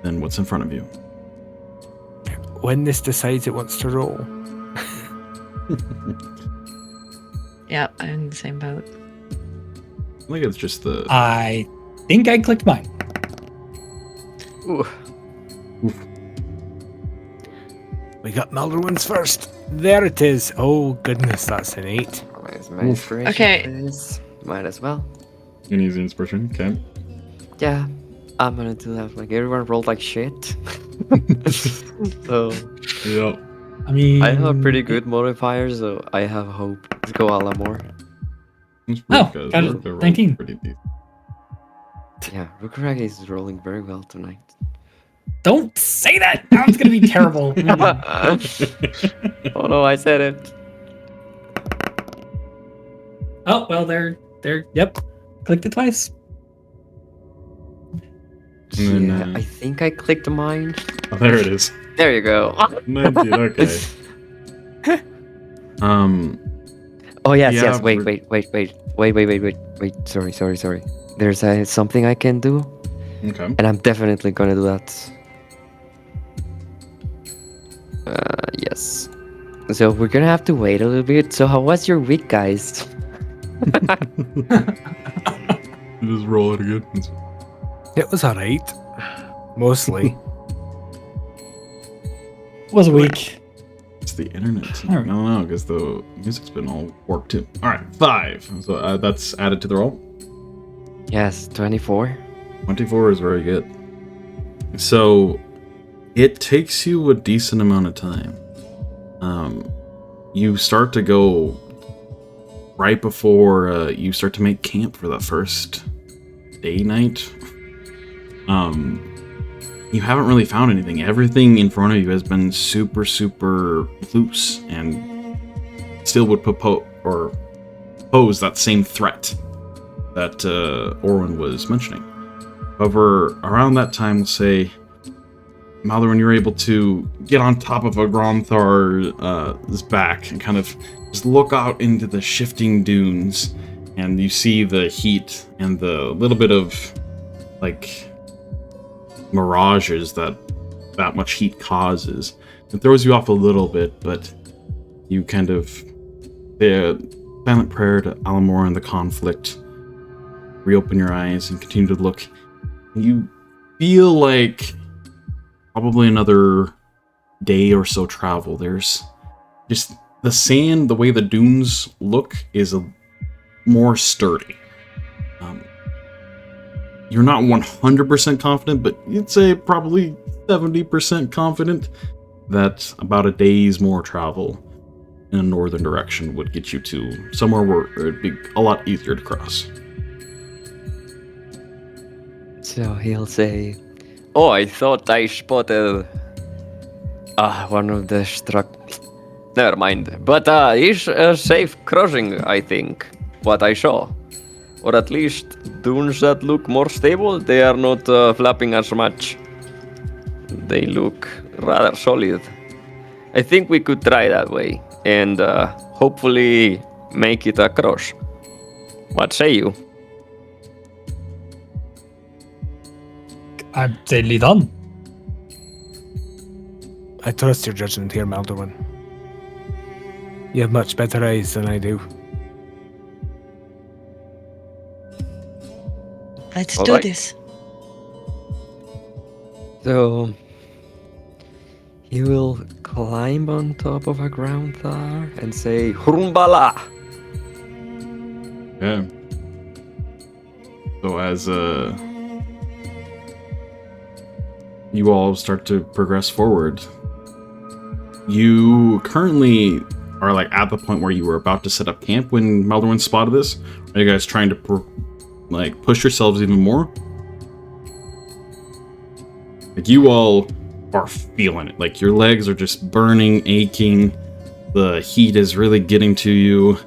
than what's in front of you. When this decides it wants to roll. Yep, I'm in the same boat. I think it's just the I think I clicked mine. Ooh. We got Maldorwen's first. There it is. Oh goodness, that's an 8. Where's my inspiration? Okay. Please? Might as well. You need the inspiration. Okay. Yeah, I'm gonna do that. Like everyone rolled like shit. So Yep. I mean, I have a pretty good modifier, so I have hope. Let's go Alamore. Oh, got it. 19. Pretty deep. Yeah, Rhukkarrak is rolling very well tonight. Don't say that. Now it's gonna be terrible. Oh no, I said it. Oh well, they're. Yep, clicked it twice. And then, Yeah, I think I clicked mine. Oh, there it is. There you go. 19. Okay. Oh yes, Yeah, yes. Wait. Sorry. There's something I can do, Okay. and I'm definitely gonna do that. Yes. So we're gonna have to wait a little bit. So how was your week, guys? Just roll it again. It was alright. Mostly. Was a week. It's the internet. All I right. don't know, because the music's been all warped too. Alright, 5. So that's added to the roll. Yes, 24. 24 is very good. So it takes you a decent amount of time. You start to go right before you start to make camp for the first night. You haven't really found anything. Everything in front of you has been super, super loose and still would pose that same threat that Orwin was mentioning. However, around that time, we'll say, Maldorwen, you're able to get on top of a Gromthar's back and kind of just look out into the shifting dunes, and you see the heat and the little bit of, like, mirages that much heat causes. It throws you off a little bit, but you kind of say a silent prayer to Alamor and the conflict, reopen your eyes and continue to look. You feel like probably another day or so travel. There's just the sand, the way the dunes look is more sturdy. You're not 100% confident, but you'd say probably 70% confident that about a day's more travel in a northern direction would get you to somewhere where it'd be a lot easier to cross. So he'll say, "Oh, I thought I spotted one of the struck. Never mind. But it's a safe crossing, I think. What I saw, or at least dunes that look more stable. They are not flapping as much. They look rather solid. I think we could try that way and hopefully make it across. What say you?" I'd say lead on. I trust your judgment here, Maldorwen. You have much better eyes than I do. Let's All do right. this. So he will climb on top of a ground thar and say, "Hrumbala!" Yeah. So as you all start to progress forward, you currently are like at the point where you were about to set up camp when Maldorwen spotted this. Are you guys trying to push yourselves even more? Like, you all are feeling it. Like, your legs are just burning, aching. The heat is really getting to you.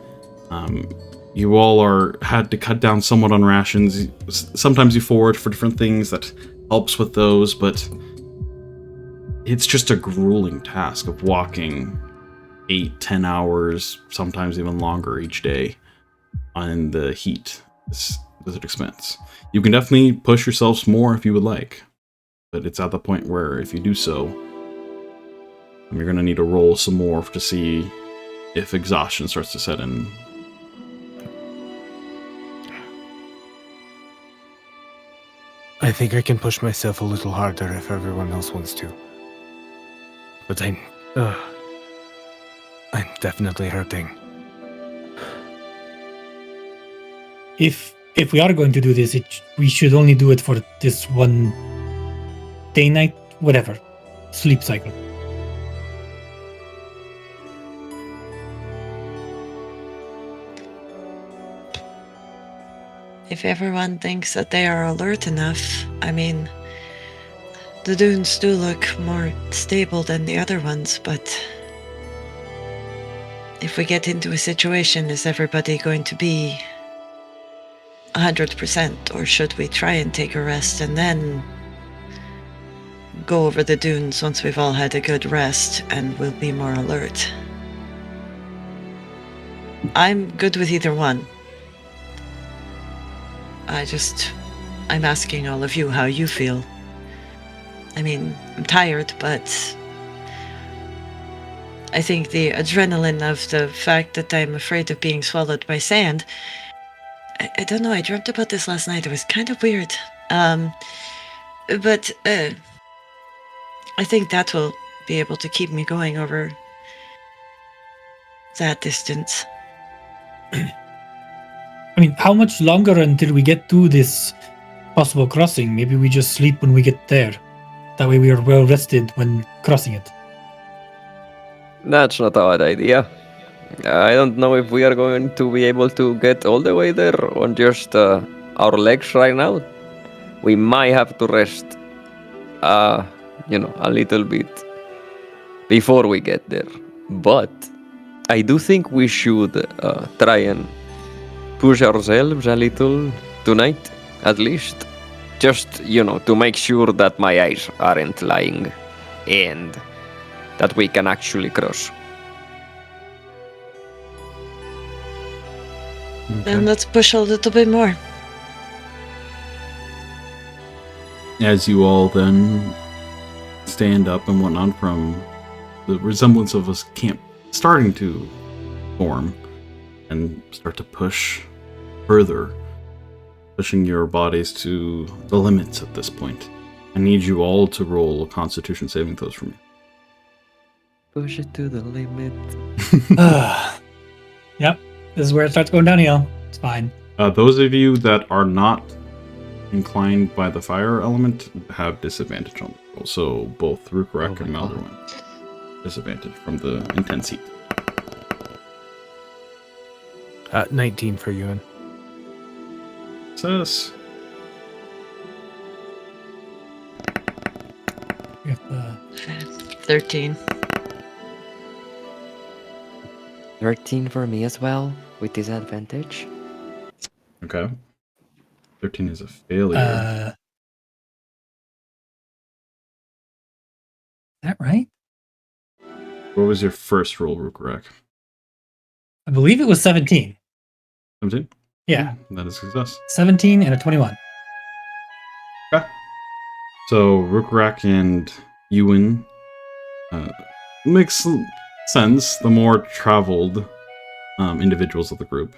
You all had to cut down somewhat on rations. Sometimes you forage for different things that helps with those, but it's just a grueling task of walking 8-10 hours, sometimes even longer each day on the heat. This desert expense. You can definitely push yourselves more if you would like, but it's at the point where if you do so, you're going to need to roll some more to see if exhaustion starts to set in. I think I can push myself a little harder if everyone else wants to. But I'm definitely hurting. If we are going to do this, we should only do it for this one day, night, whatever, sleep cycle. If everyone thinks that they are alert enough, I mean, the dunes do look more stable than the other ones, but if we get into a situation, is everybody going to be 100%, or should we try and take a rest and then go over the dunes once we've all had a good rest and we'll be more alert? I'm good with either one. I'm asking all of you how you feel. I mean, I'm tired, but I think the adrenaline of the fact that I'm afraid of being swallowed by sand, I don't know, I dreamt about this last night. It was kind of weird. But I think that will be able to keep me going over that distance. I mean, how much longer until we get to this possible crossing? Maybe we just sleep when we get there. That way we are well rested when crossing it. That's not a bad idea. I don't know if we are going to be able to get all the way there on just our legs right now. We might have to rest, a little bit before we get there. But I do think we should try and push ourselves a little tonight, at least. Just, to make sure that my eyes aren't lying and that we can actually cross. Then let's push a little bit more. As you all then stand up and whatnot from the resemblance of a camp starting to form and start to push further, pushing your bodies to the limits at this point. I need you all to roll a Constitution saving throws for me. Push it to the limit. Yep, this is where it starts going downhill. It's fine. Those of you that are not inclined by the fire element have disadvantage on the roll. So both Rhukkarrak and Maldorwen. Disadvantage from the intense heat. 19 for Euan. Success. We have the 13. 13 for me as well, with disadvantage. Okay. 13 is a failure. Is that right? What was your first roll, Rhukkarrak? I believe it was 17. 17? Yeah, That is success. 17 and a 21. Okay. So Rhukkarrak and Euan makes sense. The more traveled individuals of the group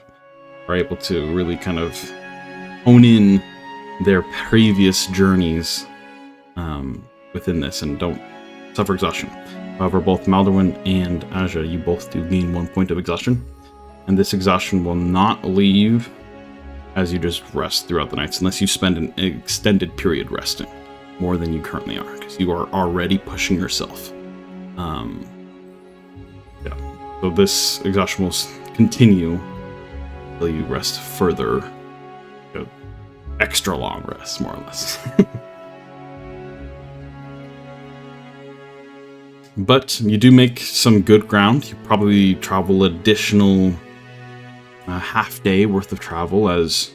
are able to really kind of hone in their previous journeys within this and don't suffer exhaustion. However, both Maldorwen and Asja, you both do gain 1 point of exhaustion, and this exhaustion will not leave as you just rest throughout the nights, unless you spend an extended period resting, more than you currently are, because you are already pushing yourself. So this exhaustion will continue until you rest further, extra long rest, more or less. But you do make some good ground. You probably travel additional half day worth of travel, as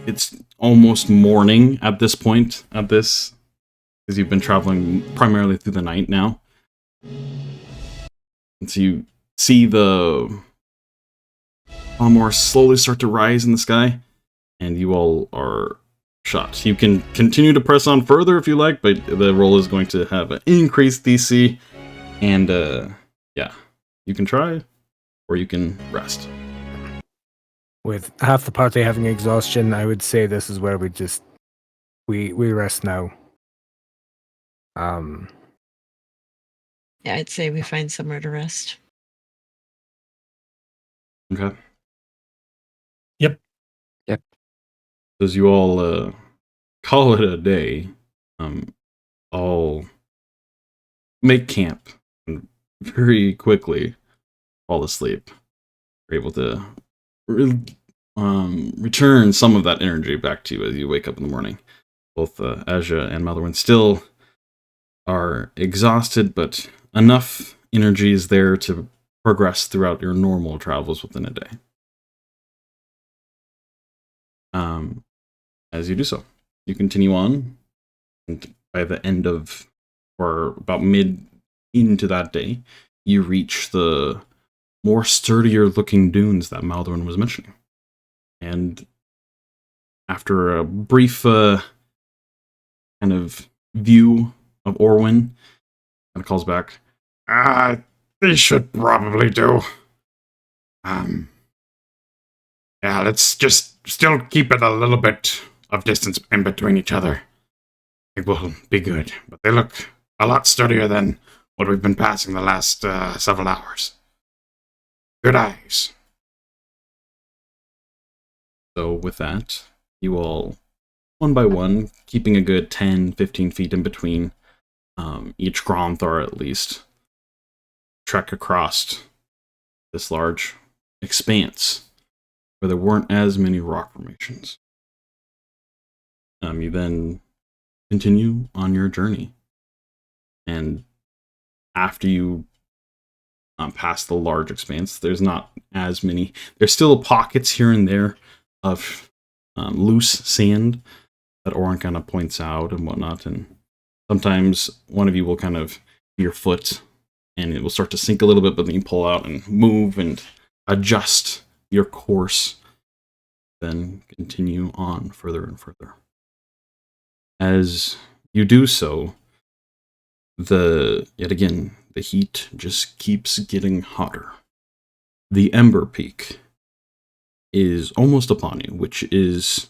it's almost morning at this point, because you've been traveling primarily through the night now. And so you see the more slowly start to rise in the sky, and you all are shot. You can continue to press on further if you like, but the roll is going to have an increased DC, and you can try, or you can rest. with half the party having exhaustion, I would say this is where we rest now. Yeah, I'd say we find somewhere to rest. Okay. Yep. As you all call it a day, all make camp and very quickly fall asleep. You're able to return some of that energy back to you as you wake up in the morning. Both Asja and Maldorwen still are exhausted, but enough energy is there to progress throughout your normal travels within a day. As you do so, you continue on, and by the end of, or about mid into that day, you reach the more sturdier looking dunes that Maldorwen was mentioning. And after a brief kind of view of Orwin, kind of calls back, This should probably do. Yeah, let's just still keep it a little bit of distance in between each other. I think we'll be good. But they look a lot sturdier than what we've been passing the last several hours. Good eyes. So with that, you all, one by one, keeping a good 10, 15 feet in between each Gronthar at least, trek across this large expanse where there weren't as many rock formations. You then continue on your journey. And after you pass the large expanse, there's not as many. There's still pockets here and there of loose sand that Oren kind of points out and whatnot. And sometimes one of you will kind of your foot and it will start to sink a little bit, but then you pull out and move and adjust your course. Then continue on further and further. As you do so, yet again, the heat just keeps getting hotter. The Ember Peak is almost upon you, which is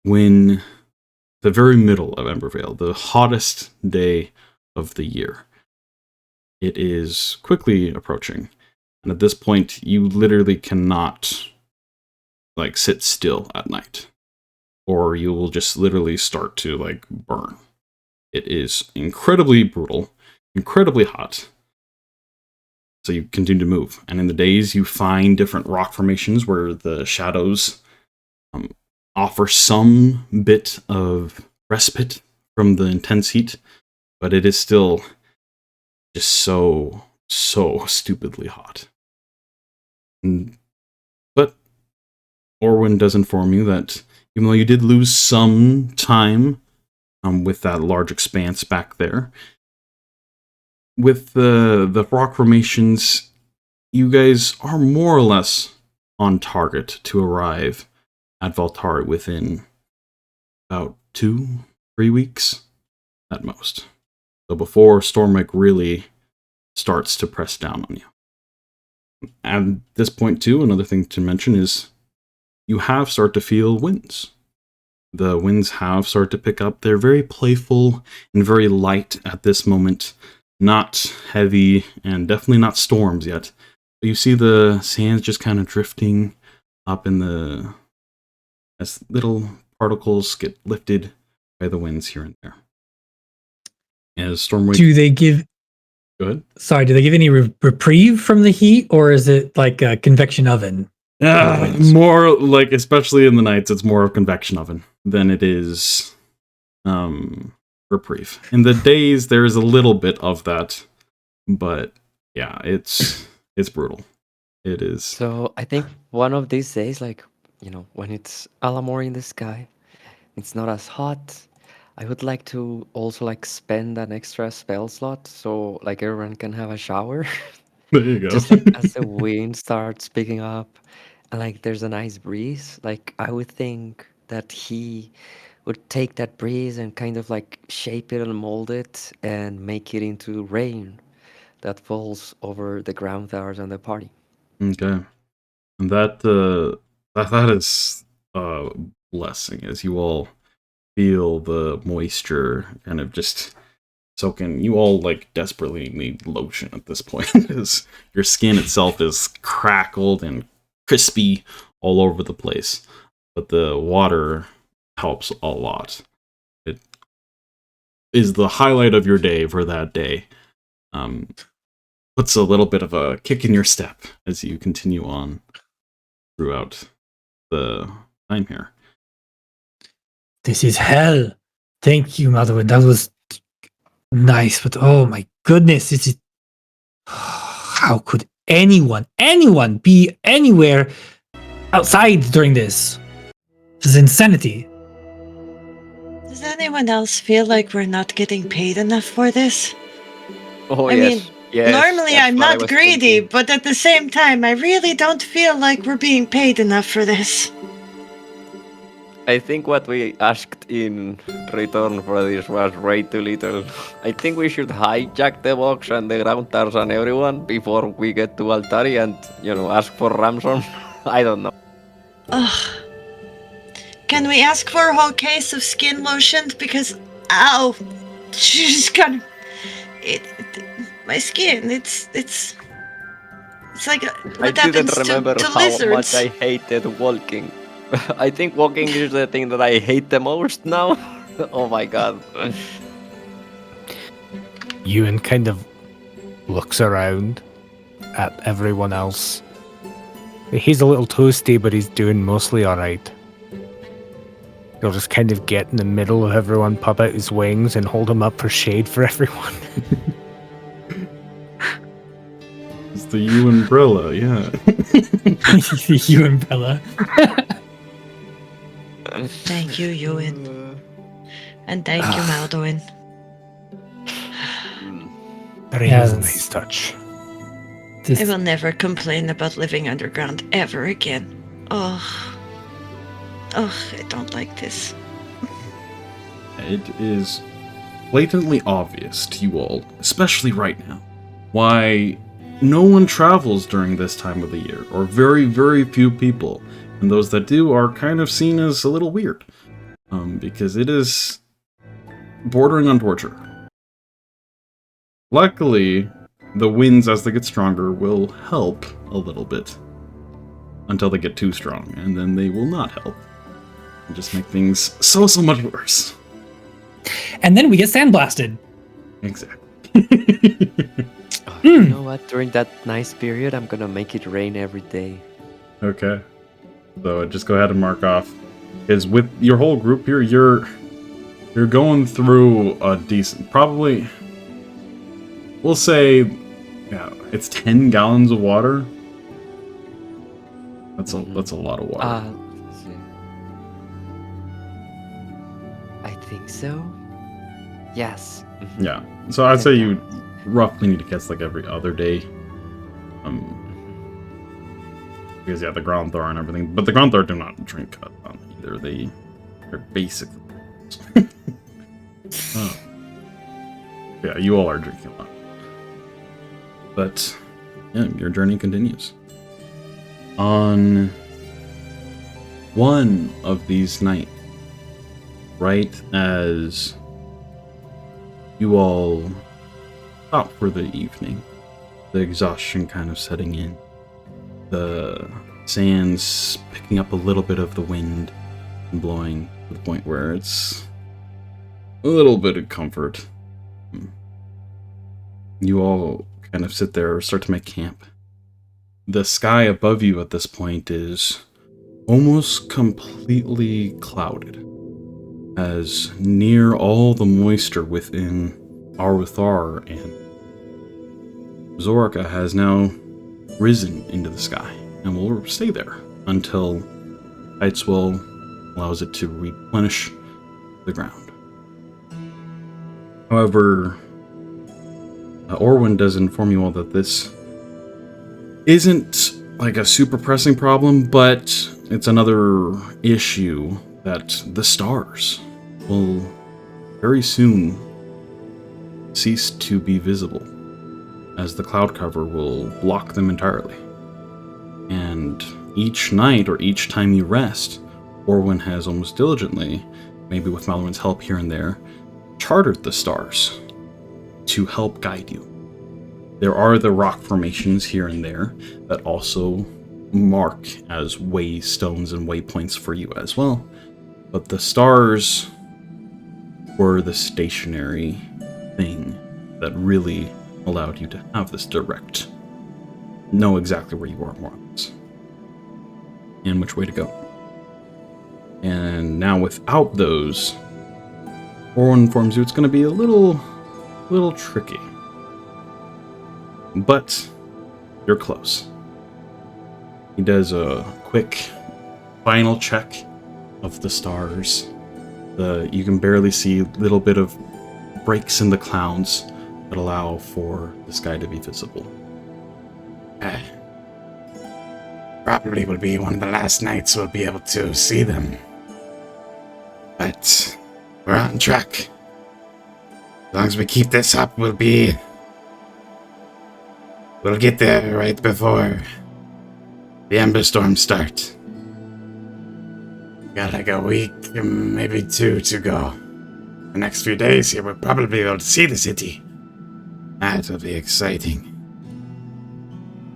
when the very middle of Embervale, the hottest day of the year. It is quickly approaching, and at this point, you literally cannot sit still at night, or you will just literally start to burn. It is incredibly brutal, incredibly hot. So you continue to move, and in the days you find different rock formations where the shadows offer some bit of respite from the intense heat, but it is still just so stupidly hot. But Orwin does inform you that even though you did lose some time with that large expanse back there, with the rock formations, you guys are more or less on target to arrive at Valtari within about 2-3 weeks at most. So before Stormwick really starts to press down on you. At this point too, another thing to mention is you have started to feel winds. The winds have started to pick up. They're very playful and very light at this moment. Not heavy and definitely not storms yet. But you see the sands just kind of drifting up as little particles get lifted by the winds here and there. As Stormwind... Do they give... Go ahead. Sorry, do they give any reprieve from the heat, or is it like a convection oven? More especially in the nights, it's more of convection oven than it is reprieve. In the days, there is a little bit of that, but yeah, it's brutal. It is. So I think one of these days, when it's a lot more in the sky, it's not as hot. I would like to also spend an extra spell slot so everyone can have a shower. There you go. Just as the wind starts picking up and there's a nice breeze, I would think that he would take that breeze and kind of shape it and mold it and make it into rain that falls over the ground towers and the party. Okay. And that That is a blessing as you all feel the moisture kind of just soak in. You all like desperately need lotion at this point because your skin itself is crackled and crispy all over the place. But the water helps a lot. It is the highlight of your day for that day. Puts a little bit of a kick in your step as you continue on throughout the time here. This is hell. Thank you, Maldorwen. That was nice, but oh my goodness, this is. How could anyone be anywhere outside during this? This is insanity. Does anyone else feel like we're not getting paid enough for this? Oh, I yes. mean, Yes, normally that's I'm what I not was greedy, thinking. but at the same time, I really don't feel like we're being paid enough for this. I think what we asked in return for this was way too little. I think we should hijack the box and the ground tars and everyone before we get to Altari and, ask for ransom. I don't know. Ugh. Can we ask for a whole case of skin lotion? Because, ow, she's kind of, my skin, it's like I what didn't happens remember to how lizards. much I hated walking. I think walking is the thing that I hate the most now. Oh my god. Euan kind of looks around at everyone else. He's a little toasty, but he's doing mostly alright. He'll just kind of get in the middle of everyone, pop out his wings, and hold him up for shade for everyone. It's the U umbrella, yeah. You umbrella. Thank you, Euan. And thank you, Maldorwen. Very Yeah, nice, nice touch. I will never complain about living underground ever again. Oh, I don't like this. It is blatantly obvious to you all, especially right now, why no one travels during this time of the year, or very, very few people, and those that do are kind of seen as a little weird, because it is bordering on torture. Luckily, the winds as they get stronger will help a little bit, until they get too strong, and then they will not help, and just make things so much worse. And then we get sandblasted. Exactly. You know what? During that nice period, I'm gonna make it rain every day. Okay. So just go ahead and mark off. Is with your whole group here, you're going through a decent, probably, we'll say, yeah, it's 10 gallons of water. That's a lot of water. Let's see. I think so. Yes. Yeah. So I'd say you roughly need to catch like every other day. Because yeah, the ground thor and everything. But the ground thor do not drink either. They're basically yeah, you all are drinking a lot. But yeah, your journey continues. On one of these nights, right as you all stop for the evening, the exhaustion kind of setting in, the sands picking up a little bit of the wind and blowing to the point where it's a little bit of comfort. You all kind of sit there, start to make camp. The sky above you at this point is almost completely clouded, as near all the moisture within Aruthar and Zorka has now risen into the sky and will stay there until Heightswell allows it to replenish the ground. However, Orwin does inform you all that this isn't like a super pressing problem, but it's another issue that the stars will very soon cease to be visible, as the cloud cover will block them entirely. And each night or each time you rest, Orwin has almost diligently, maybe with Maldorwen's help here and there, chartered the stars to help guide you. There are the rock formations here and there that also mark as waystones and waypoints for you as well. But the stars were the stationary thing that really allowed you to have this direct, know exactly where you are more or less, and which way to go. And now without those, Orwin informs you it's going to be a little tricky. But you're close. He does a quick final check of the stars. You can barely see a little bit of breaks in the clouds that allow for the sky to be visible. Probably will be one of the last nights we'll be able to see them. But we're on track. As long as we keep this up, we'll get there right before the Ember Storm start. Got like a week, maybe 2 to go. The next few days here, we'll probably be able to see the city. That will be exciting.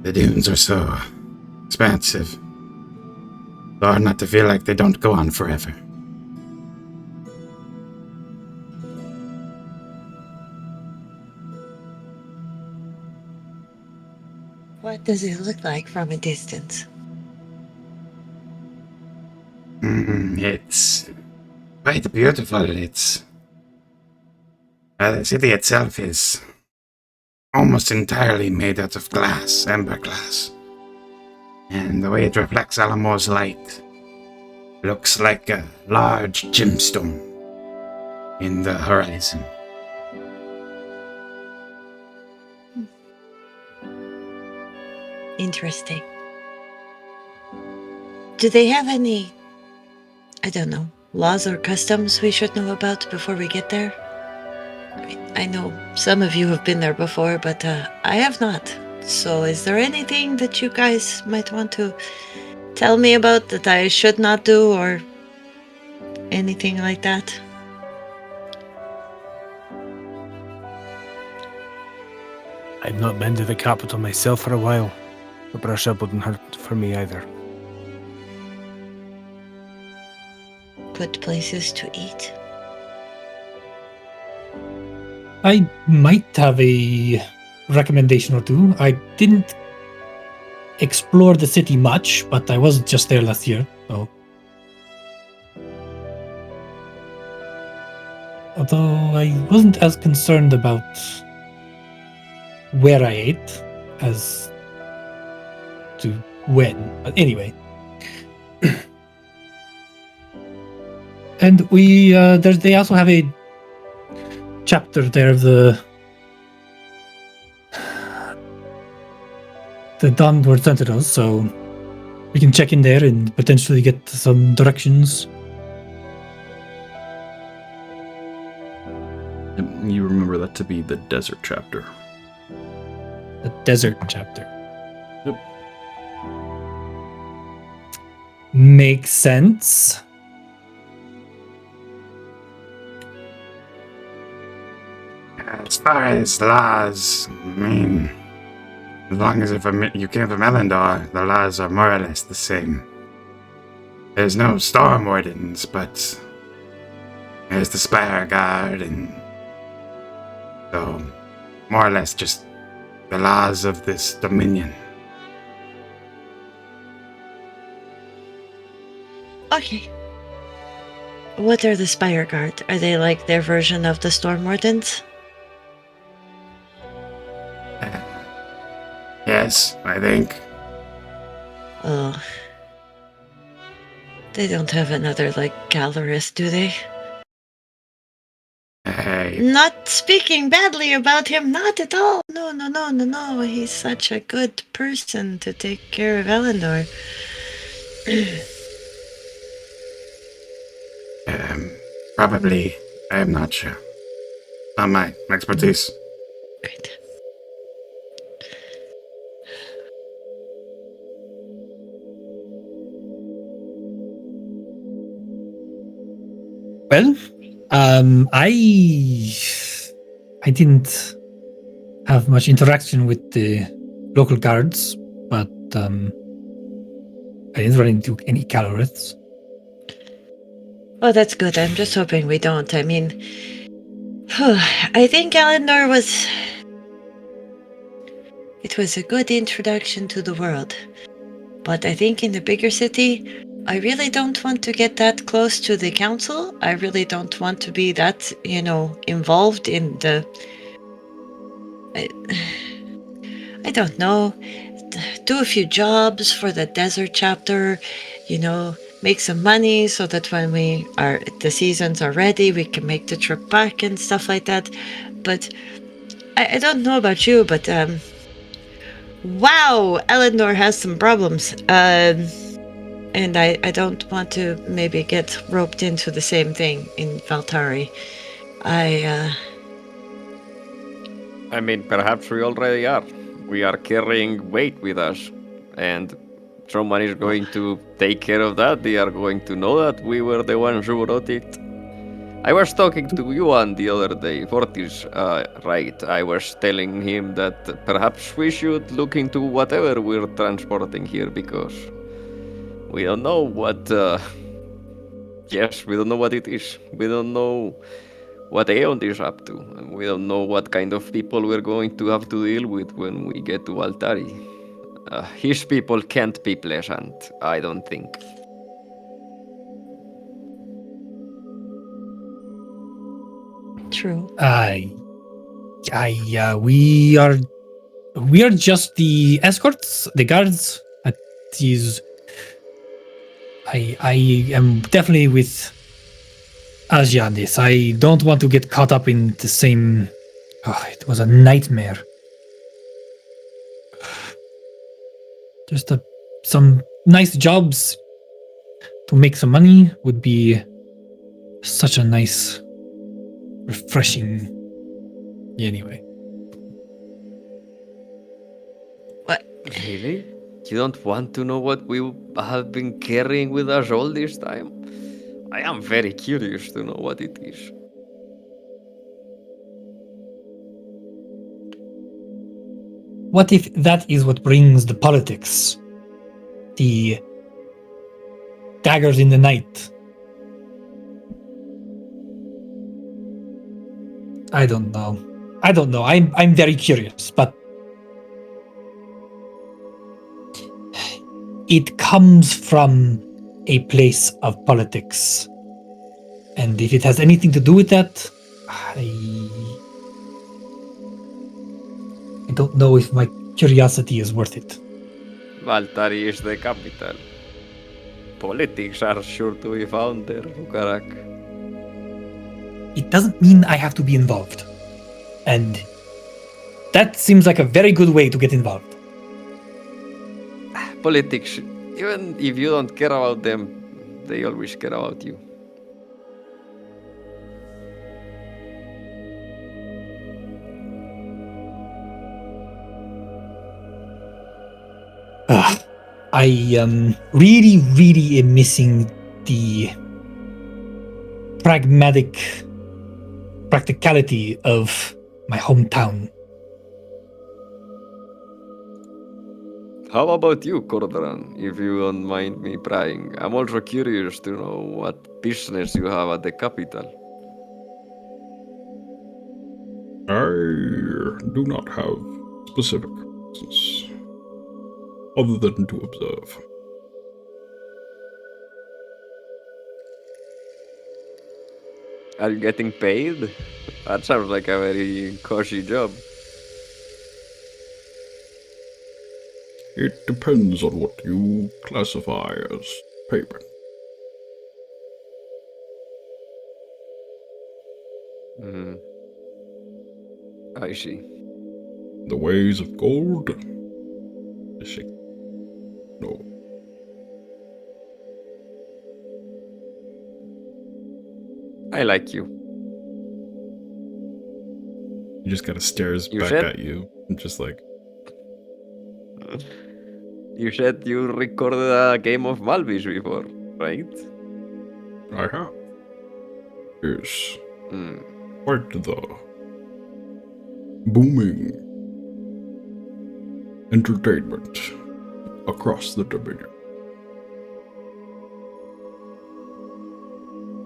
The dunes are so expansive. It's hard not to feel like they don't go on forever. What does it look like from a distance? It's quite beautiful. The city itself is almost entirely made out of glass, ember glass. And the way it reflects Alamore's light looks like a large gemstone in the horizon. Interesting. Do they have any, I don't know, laws or customs we should know about before we get there? I mean, I know some of you have been there before, but I have not. So is there anything that you guys might want to tell me about that I should not do or anything like that? I've not been to the capital myself for a while. A brush up wouldn't hurt for me either. Good places to eat. I might have a recommendation or two. I didn't explore the city much, but I was just there last year, so. Although I wasn't as concerned about where I ate as to when. But anyway. And they also have a chapter there of the Downward Sentinels, so we can check in there and potentially get some directions. You remember that to be the desert chapter. The desert chapter. Yep. Makes sense. As far as laws, I mean, as long as you came from Elendor, the laws are more or less the same. There's no storm wardens, but there's the Spire Guard, and so more or less just the laws of this dominion. Okay. What are the Spire Guard? Are they like their version of the Storm Wardens? Yes, I think. Oh. They don't have another, like, Gallerist, do they? Hey, Not speaking badly about him, not at all. No. He's such a good person to take care of Elendor. probably. I am not sure. Not my expertise. Great. Well, I didn't have much interaction with the local guards, but I didn't run into any Caloriths. Oh, that's good. I'm just hoping we don't. I mean, I think Eleanor was... It was a good introduction to the world. But I think in the bigger city, I really don't want to get that close to the council. I really don't want to be that, involved in the... I don't know. Do a few jobs for the desert chapter, make some money so that when the seasons are ready, we can make the trip back and stuff like that. But I don't know about you, but wow, Eleanor has some problems. And I don't want to maybe get roped into the same thing in Valtari. I mean, perhaps we already are. We are carrying weight with us, and someone is going to take care of that. They are going to know that we were the ones who wrote it. I was talking to Juan the other day. Fortis, right? I was telling him that perhaps we should look into whatever we're transporting here because we don't know what. Yes, we don't know what it is. We don't know what Aeon is up to, and we don't know what kind of people we're going to have to deal with when we get to Altari. His people can't be pleasant, I don't think. True. We are just the escorts, the guards. I am definitely with Asja on this. I don't want to get caught up in the same. Oh, it was a nightmare. Just some nice jobs to make some money would be such a nice, refreshing. Anyway. What? Really? You don't want to know what we have been carrying with us all this time? I am very curious to know what it is. What if that is what brings the politics? The daggers in the night? I don't know. I'm very curious, but it comes from a place of politics. And if it has anything to do with that, I don't know if my curiosity is worth it. Valtari is the capital. Politics are sure to be found there, Rhukkarrak. It doesn't mean I have to be involved. And that seems like a very good way to get involved. Politics, even if you don't care about them, they always care about you. I really, really am missing the practicality of my hometown. How about you, Cordran, if you don't mind me prying? I'm also curious to know what business you have at the capital. I do not have specific reasons other than to observe. Are you getting paid? That sounds like a very cushy job. It depends on what you classify as payment. I see. The ways of gold? No. I like you. He just kind of stares You back said- at you and just like, You said you recorded a game of Malvis before, right? I have. Yes. Hmm. Quite the booming entertainment across the Dominion.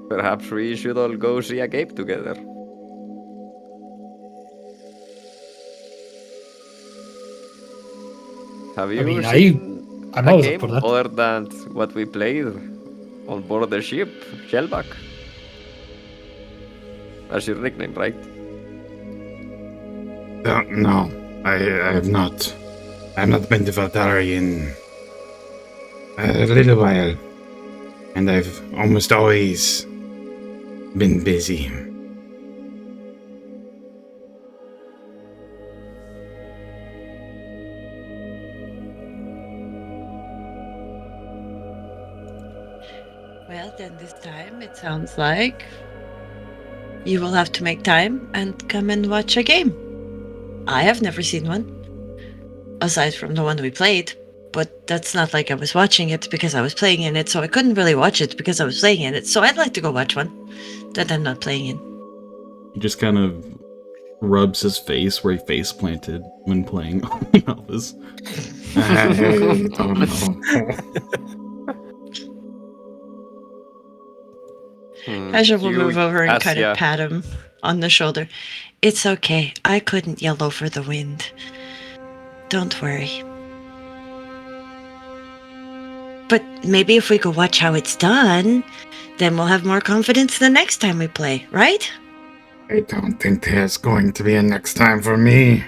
Perhaps we should all go see a game together. Have you mean, seen I'm a always up game for that. other than what we played on board the ship, Shellback? That's your nickname, right? No, I have not. I have not been to Valtari in a little while, and I've almost always been busy. Well, then this time it sounds like you will have to make time and come and watch a game. I have never seen one, aside from the one we played, but that's not like I was watching it because I was playing in it, so I couldn't really watch it because I was playing in it, so I'd like to go watch one that I'm not playing in. He just kind of rubs his face where he face planted when playing Elvis. I don't know. Asja will move over and kind Asja. of pat him on the shoulder. It's okay. I couldn't yell over the wind. Don't worry. But maybe if we go watch how it's done, then we'll have more confidence the next time we play, right? I don't think there's going to be a next time for me.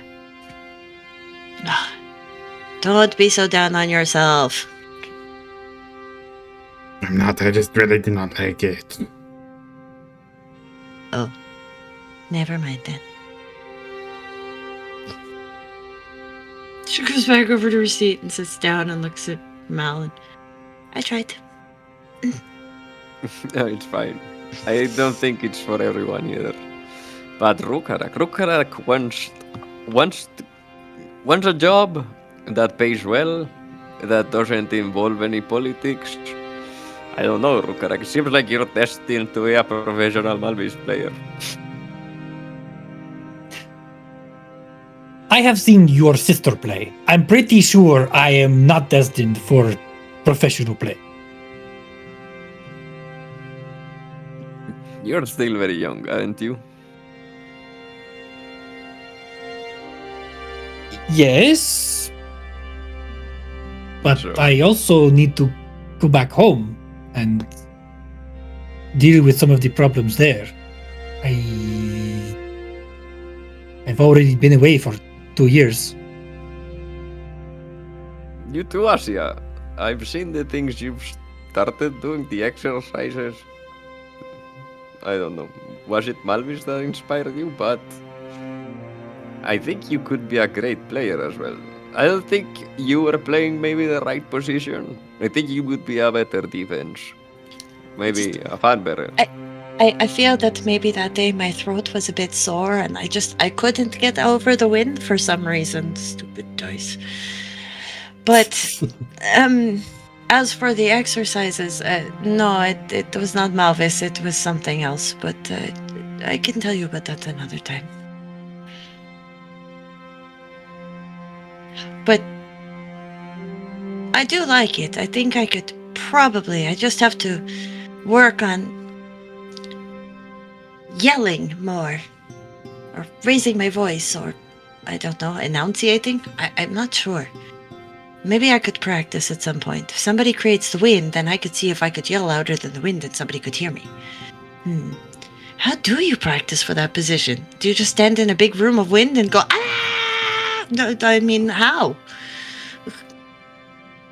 Don't be so down on yourself. I'm not. I just really do not like it. Oh, never mind then. She goes back over to her seat and sits down and looks at Mal. And I tried. No, it's fine. I don't think it's for everyone either. But Rhukkarrak wants a job that pays well, that doesn't involve any politics. I don't know, Rhukkarrak. It seems like you're destined to be a professional Malvis player. I have seen your sister play. I'm pretty sure I am not destined for professional play. You're still very young, aren't you? Yes. But Sure. I also need to go back home and deal with some of the problems there. I've already been away for 2 years. You too, Asja. I've seen the things you've started doing, the exercises. I don't know. Was it Malvis that inspired you? But I think you could be a great player as well. I don't think you were playing maybe the right position. I think you would be a better defense. Maybe a fan better. I feel that maybe that day my throat was a bit sore and I couldn't get over the wind for some reason. Stupid dice. But as for the exercises, no, it was not Malvis, it was something else. But I can tell you about that another time. But I do like it. I think I could probably, I just have to work on yelling more, or raising my voice, or I don't know, enunciating. I'm not sure. Maybe I could practice at some point. If somebody creates the wind, then I could see if I could yell louder than the wind and somebody could hear me. How do you practice for that position? Do you just stand in a big room of wind and go, ah? No, I mean, how?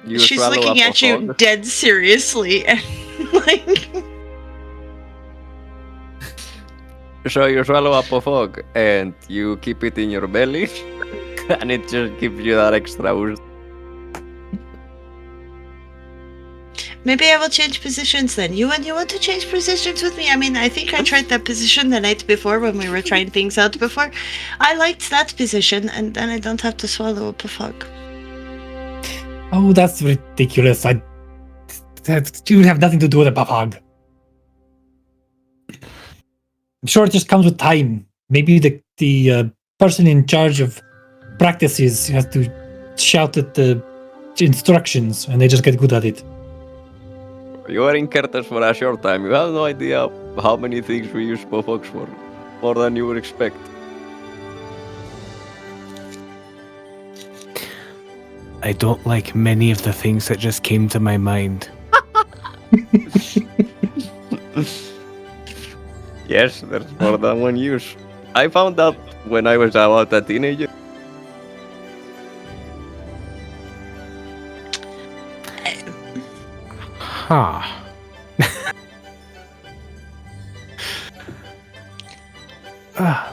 You She's swallow looking up a at you fog. dead seriously and like... So you swallow up a fog and you keep it in your belly, and it just gives you that extra boost. Maybe I will change positions then. Euan, you want to change positions with me? I mean, I think I tried that position the night before when we were trying things out before. I liked that position, and then I don't have to swallow up a fog. Oh, that's ridiculous. That you have nothing to do with a papag. I'm sure it just comes with time. Maybe the person in charge of practices has to shout at the instructions, and they just get good at it. You are in Kertes for a short time. You have no idea how many things we use Bofox for. More than you would expect. I don't like many of the things that just came to my mind. Yes, there's more than one use. I found out when I was about a teenager. Huh.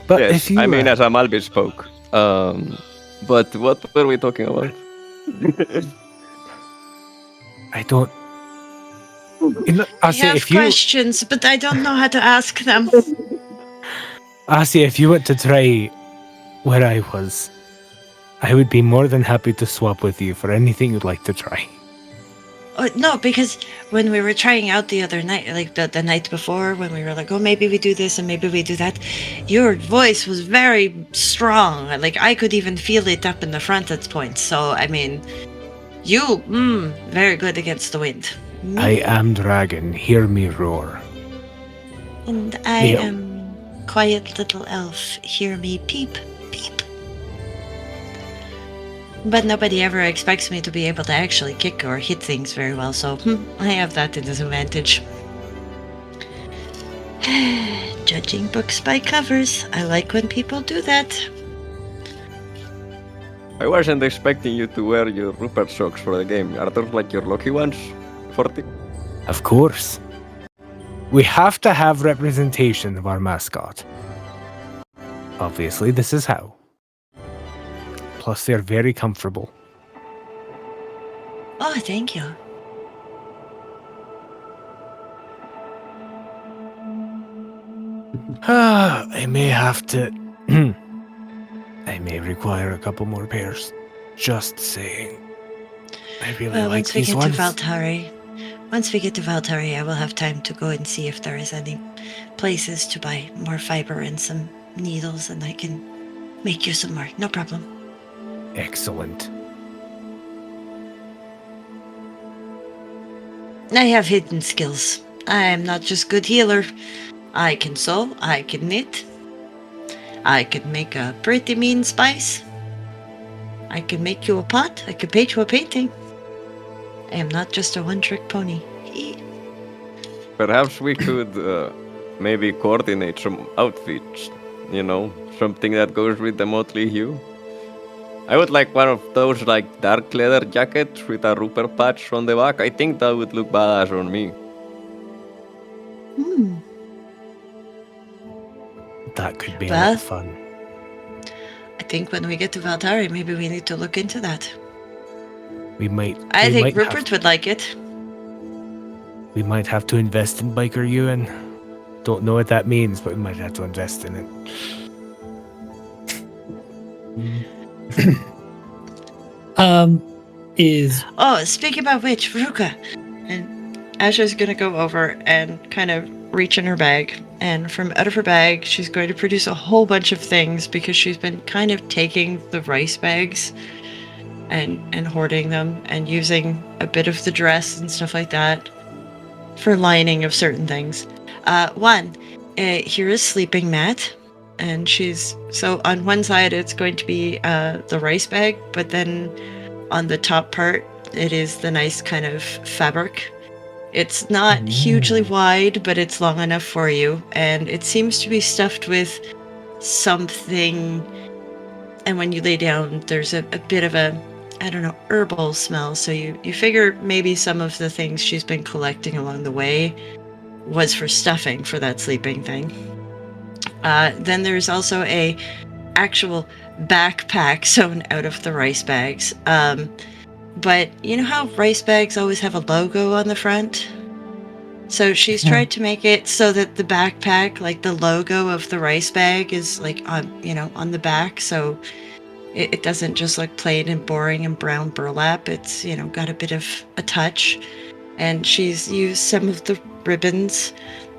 But Yes, if you, I mean as a Malvis spoke. But what were we talking about? I don't. I have questions, but I don't know how to ask them. Asja, if you want to try where I was, I would be more than happy to swap with you for anything you'd like to try. No, because when we were trying out the other night, like the night before, when we were like, oh, maybe we do this and maybe we do that, your voice was very strong. Like, I could even feel it up in the front at points. So, I mean, you, very good against the wind. I am dragon, hear me roar. And I am quiet little elf, hear me peep, peep. But nobody ever expects me to be able to actually kick or hit things very well, so I have that disadvantage. Judging books by covers. I like when people do that. I wasn't expecting you to wear your Rupert socks for the game. Are those like your lucky ones? 40? Of course. We have to have representation of our mascot. Obviously, this is how. Plus, they're very comfortable. Oh, thank you. I may have to... I may require a couple more pairs. Just saying. I really like these ones. Once we get to Valtari, I will have time to go and see if there is any places to buy more fiber and some needles, and I can make you some more. No problem. Excellent. I have hidden skills. I am not just good healer. I can sew, I can knit. I can make a pretty mean spice. I can make you a pot. I can paint you a painting. I am not just a one-trick pony. Perhaps we could maybe coordinate some outfits. You know, something that goes with the motley hue. I would like one of those like dark leather jackets with a Rupert patch on the back. I think that would look badass on me. That could be a lot of fun. I think when we get to Valtari, maybe we need to look into that. I think Rupert would like it. We might have to invest in Biker Euan. Don't know what that means, but we might have to invest in it. Speaking about which, Rhukka. And Asja's gonna go over and kind of reach in her bag, and from out of her bag she's going to produce a whole bunch of things because she's been kind of taking the rice bags and hoarding them and using a bit of the dress and stuff like that for lining of certain things. Juan, here is sleeping mat, and so on one side it's going to be the rice bag, but then on the top part it is the nice kind of fabric. It's not hugely wide, but it's long enough for you, and it seems to be stuffed with something, and when you lay down there's a bit of a, I don't know, herbal smell, so you figure maybe some of the things she's been collecting along the way was for stuffing for that sleeping thing. Then there's also a actual backpack sewn out of the rice bags. But you know how rice bags always have a logo on the front? So she's tried to make it so that the backpack, like the logo of the rice bag, is like on the back, so it doesn't just look plain and boring and brown burlap. It's got a bit of a touch. And she's used some of the ribbons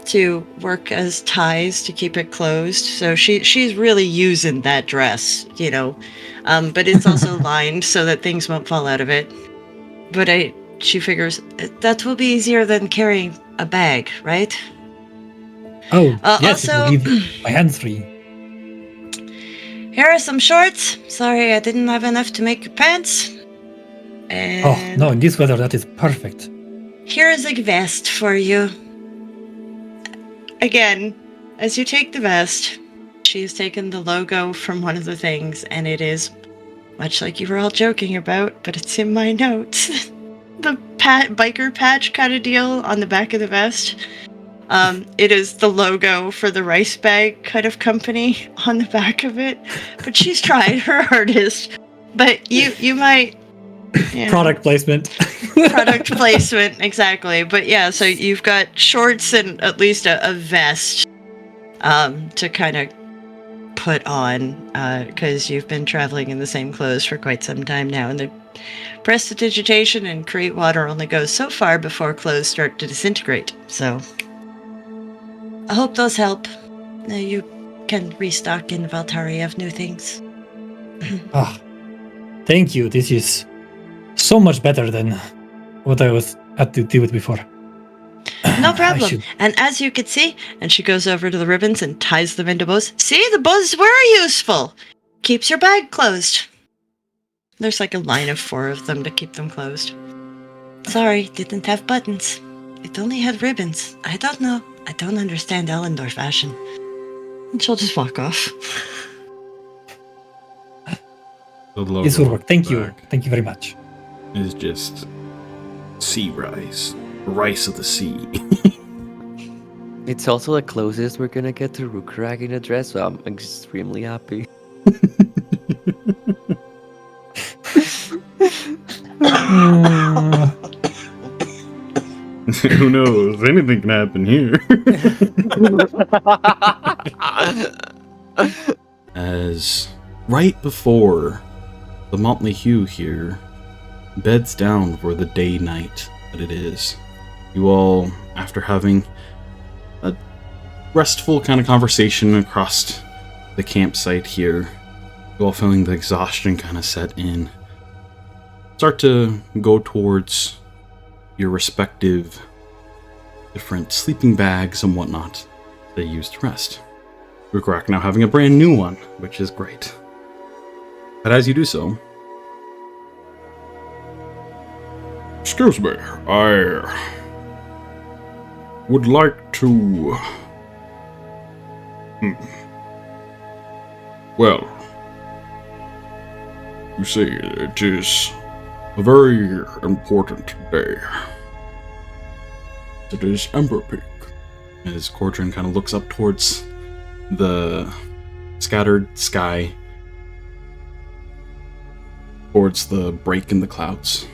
to work as ties to keep it closed. So she's really using that dress, but it's also lined so that things won't fall out of it. But she figures that will be easier than carrying a bag, right? Oh, yes, also, it will leave my hands free. Here are some shorts. Sorry, I didn't have enough to make your pants. And Oh, no, in this weather, that is perfect. Here is a vest for you. Again, as you take the vest, she's taken the logo from one of the things, and it is, much like you were all joking about, but it's in my notes, the biker patch kind of deal on the back of the vest. It is the logo for the rice bag kind of company on the back of it. But she's tried her hardest. But you might... Product placement. Product placement, exactly. But yeah, so you've got shorts and at least a vest to kind of put on because you've been traveling in the same clothes for quite some time now. And the prestidigitation and create water only goes so far before clothes start to disintegrate. So I hope those help. You can restock in Valtari of new things. Thank you. This is so much better than what I had to deal with before. No problem. And as you can see, and she goes over to the ribbons and ties them into bows. See, the bows were useful. Keeps your bag closed. There's like a line of 4 of them to keep them closed. Sorry, didn't have buttons. It only had ribbons. I don't know. I don't understand Ellendor fashion. And she'll just walk off. This will work. Thank you. Thank you very much. It's just sea rice. Rice of the sea. It's also the closest we're gonna get to Rhukkarrak in a dress, so I'm extremely happy. Who knows? Anything can happen here. As right before the Motley Hue here beds down for the day-night that it is, you all, after having a restful kind of conversation across the campsite here, you all feeling the exhaustion kind of set in, start to go towards your respective different sleeping bags and whatnot that you use to rest. Rhukkarrak now having a brand new one, which is great. But as you do so... Excuse me, I would like to... Well, you see, it is a very important day. It is Ember Peak. As Cordrin kind of looks up towards the scattered sky, towards the break in the clouds.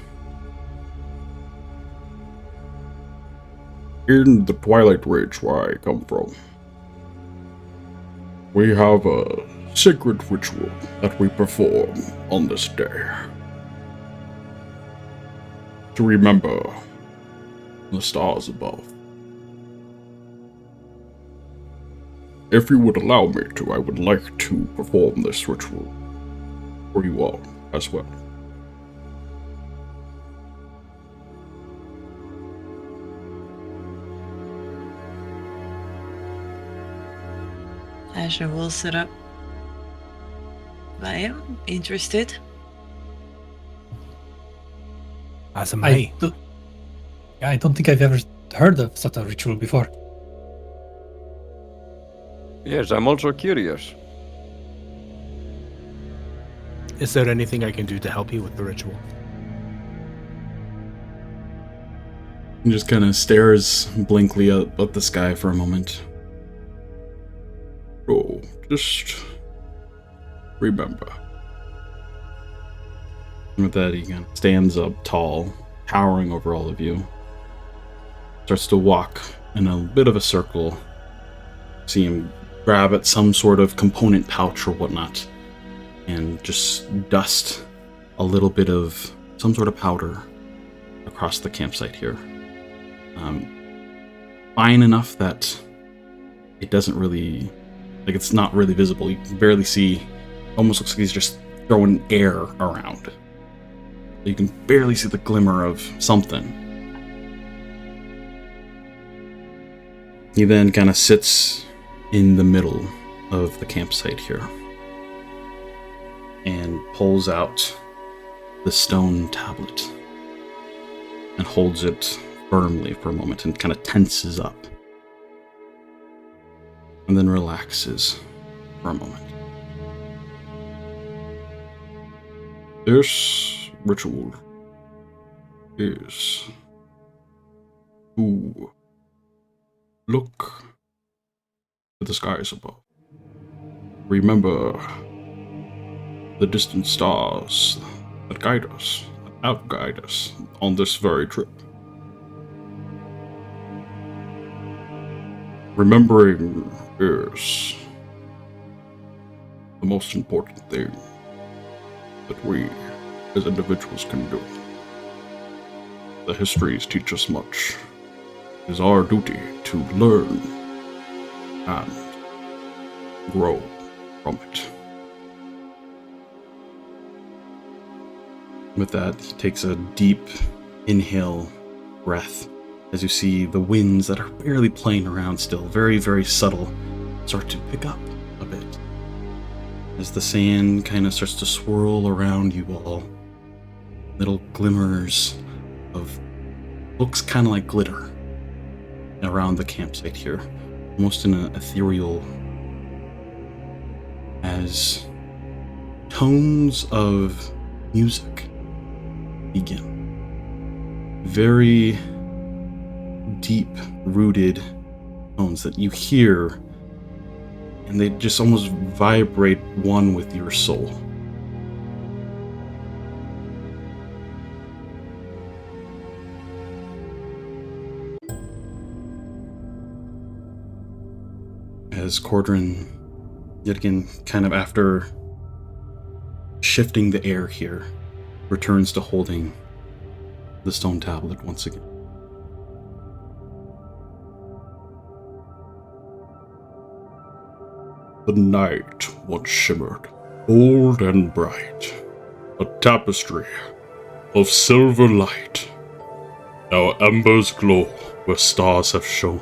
In the Twilight Ridge, where I come from, we have a sacred ritual that we perform on this day to remember the stars above. If you would allow me to, I would like to perform this ritual for you all as well. Asja will sit up. I am interested. As am I. I don't think I've ever heard of such a ritual before. Yes, I'm also curious. Is there anything I can do to help you with the ritual? He just kind of stares blankly up at the sky for a moment. Oh, just remember. And with that, he kind of stands up tall, towering over all of you. Starts to walk in a bit of a circle. See him grab at some sort of component pouch or whatnot, and just dust a little bit of some sort of powder across the campsite here. fine enough that it doesn't really, like, it's not really visible. You can barely see. Almost looks like he's just throwing air around. You can barely see the glimmer of something. He then kind of sits in the middle of the campsite here and pulls out the stone tablet and holds it firmly for a moment and kind of tenses up and then relaxes for a moment. This ritual is to look to the skies above. Remember the distant stars that guide us, that outguide us on this very trip. Remembering is the most important thing that we as individuals can do. The histories teach us much. It is our duty to learn and grow from it. With that, he takes a deep inhale breath as you see the winds that are barely playing around still, very, very subtle, start to pick up a bit. As the sand kind of starts to swirl around you all, little glimmers of looks kind of like glitter around the campsite here, almost in an ethereal, as tones of music begin. Very deep-rooted tones that you hear, and they just almost vibrate one with your soul. As Cordrin, yet again, kind of after shifting the air here, returns to holding the stone tablet once again. The night once shimmered, bold and bright, a tapestry of silver light. Now embers glow where stars have shone,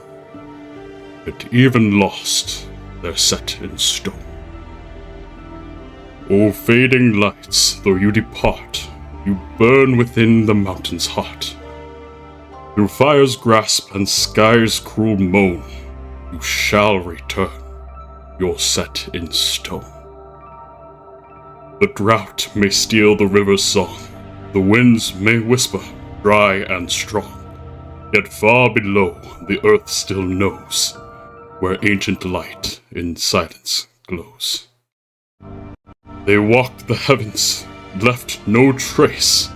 yet even lost, they're set in stone. O fading lights, though you depart, you burn within the mountain's heart. Through fire's grasp and sky's cruel moan, you shall return. You're set in stone. The drought may steal the river's song, the winds may whisper, dry and strong, yet far below the earth still knows, where ancient light in silence glows. They walked the heavens, left no trace,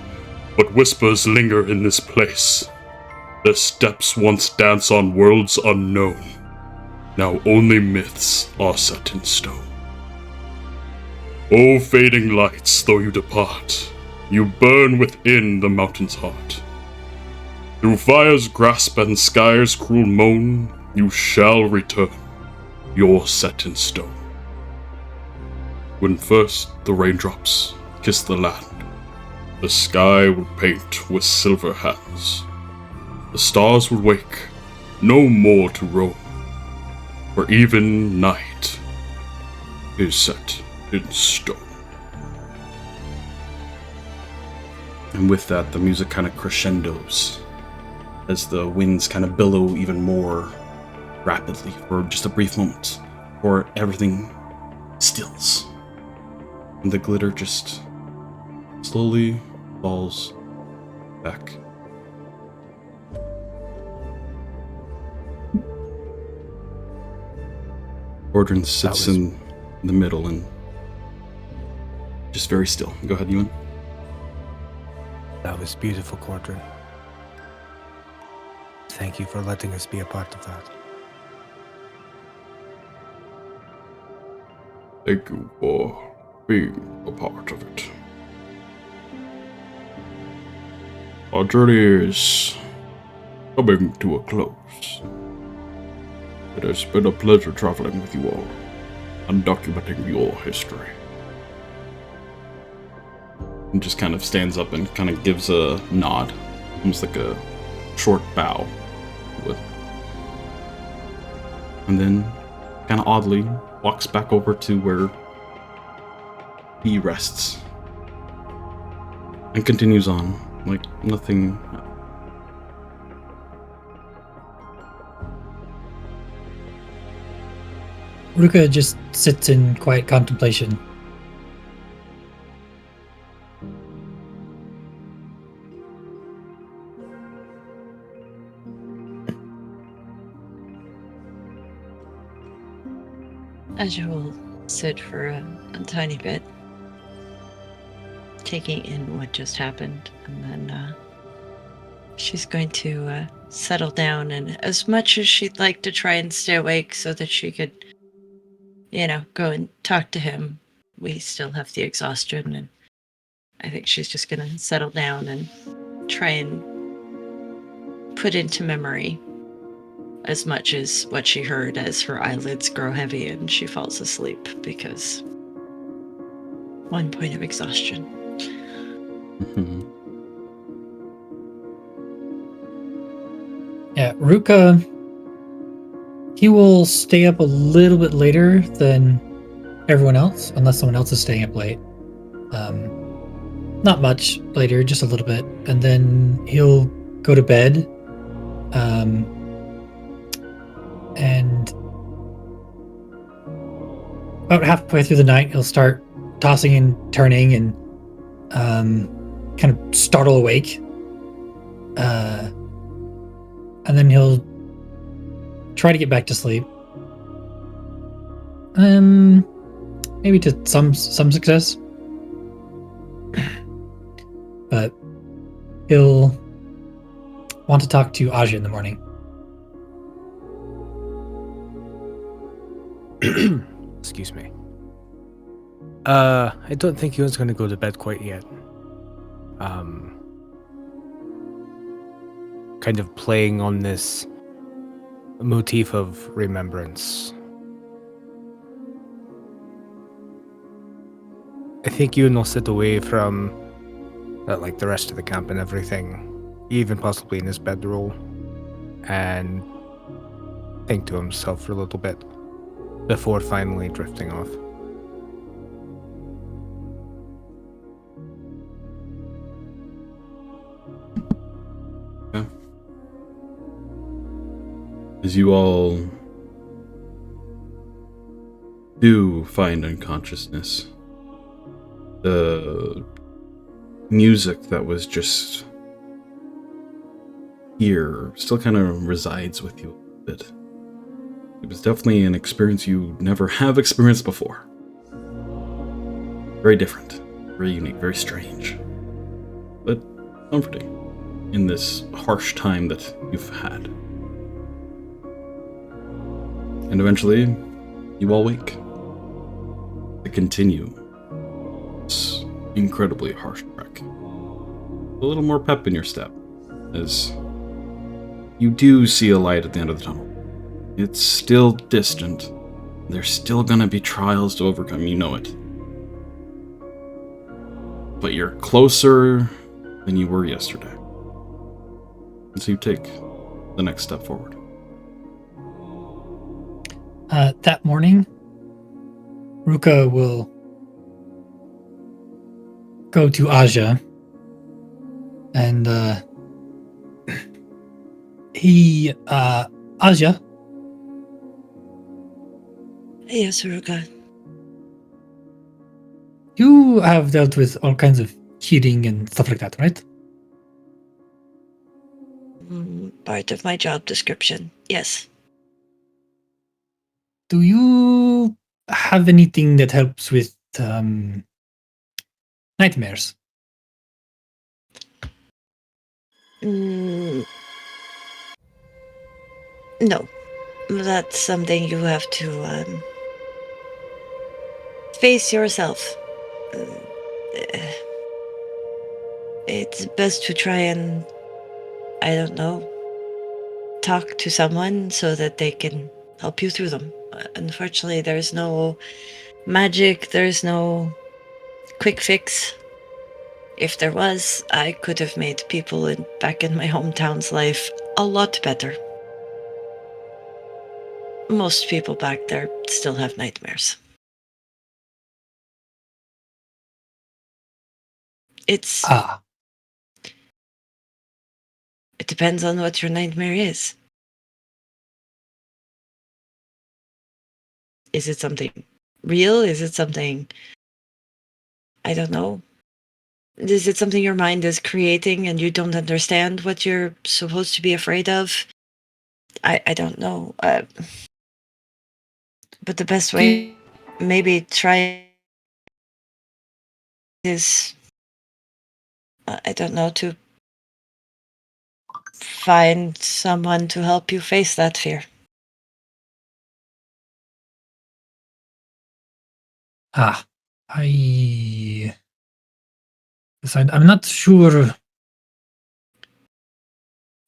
but whispers linger in this place. Their steps once dance on worlds unknown, now only myths are set in stone. O fading lights, though you depart, you burn within the mountain's heart. Through fire's grasp and sky's cruel moan, you shall return, you're set in stone. When first the raindrops kiss the land, the sky will paint with silver hands. The stars will wake, no more to roam, for even night is set in stone. And with that, the music kind of crescendos as the winds kind of billow even more rapidly for just a brief moment, before everything stills. And the glitter just slowly falls back. Cordrin sits in the middle and just very still. Go ahead, Euan. That was beautiful, Cordrin. Thank you for letting us be a part of that. Thank you for being a part of it. Our journey is coming to a close. It has been a pleasure traveling with you all and documenting your history. And just kind of stands up and kind of gives a nod, almost like a short bow. And then, kind of oddly, walks back over to where he rests. And continues on, like nothing. Rhukkarrak just sits in quiet contemplation. Asja will sit for a tiny bit, taking in what just happened, and then she's going to settle down. And as much as she'd like to try and stay awake so that she could, go and talk to him, we still have the exhaustion, and I think she's just going to settle down and try and put into memory as much as what she heard as her eyelids grow heavy and she falls asleep because one point of exhaustion. Yeah, Rhukkarrak, he will stay up a little bit later than everyone else, unless someone else is staying up late. Not much later, just a little bit. And then he'll go to bed. And about halfway through the night, he'll start tossing and turning and kind of startle awake. And then he'll try to get back to sleep. Maybe to some success. But he'll want to talk to Asja in the morning. Excuse me. I don't think Euan's going to go to bed quite yet. Kind of playing on this motif of remembrance. I think Euan will sit away from like the rest of the camp and everything, even possibly in his bedroll, and think to himself for a little bit before finally drifting off. Yeah. As you all do find unconsciousness, the music that was just here still kind of resides with you a bit. It was definitely an experience you never have experienced before. Very different, very unique, very strange, but comforting in this harsh time that you've had. And eventually, you all wake to continue this incredibly harsh trek. A little more pep in your step, as you do see a light at the end of the tunnel. It's still distant. There's still gonna be trials to overcome, you know it. But you're closer than you were yesterday. And so you take the next step forward. That morning, Rhukkarrak will go to Asja and Asja. Yes, Rhukkarrak. You have dealt with all kinds of cheating and stuff like that, right? Part of my job description, yes. Do you have anything that helps with nightmares? No. That's something you have to face yourself. It's best to try and, I don't know, talk to someone so that they can help you through them. Unfortunately, there's no magic, there's no quick fix. If there was, I could have made people back in my hometown's life a lot better. Most people back there still have nightmares. It depends on what your nightmare is. Is it something real? Is it something, I don't know. Is it something your mind is creating and you don't understand what you're supposed to be afraid of? I don't know. But the best way, maybe try is, I don't know, to find someone to help you face that fear. I'm not sure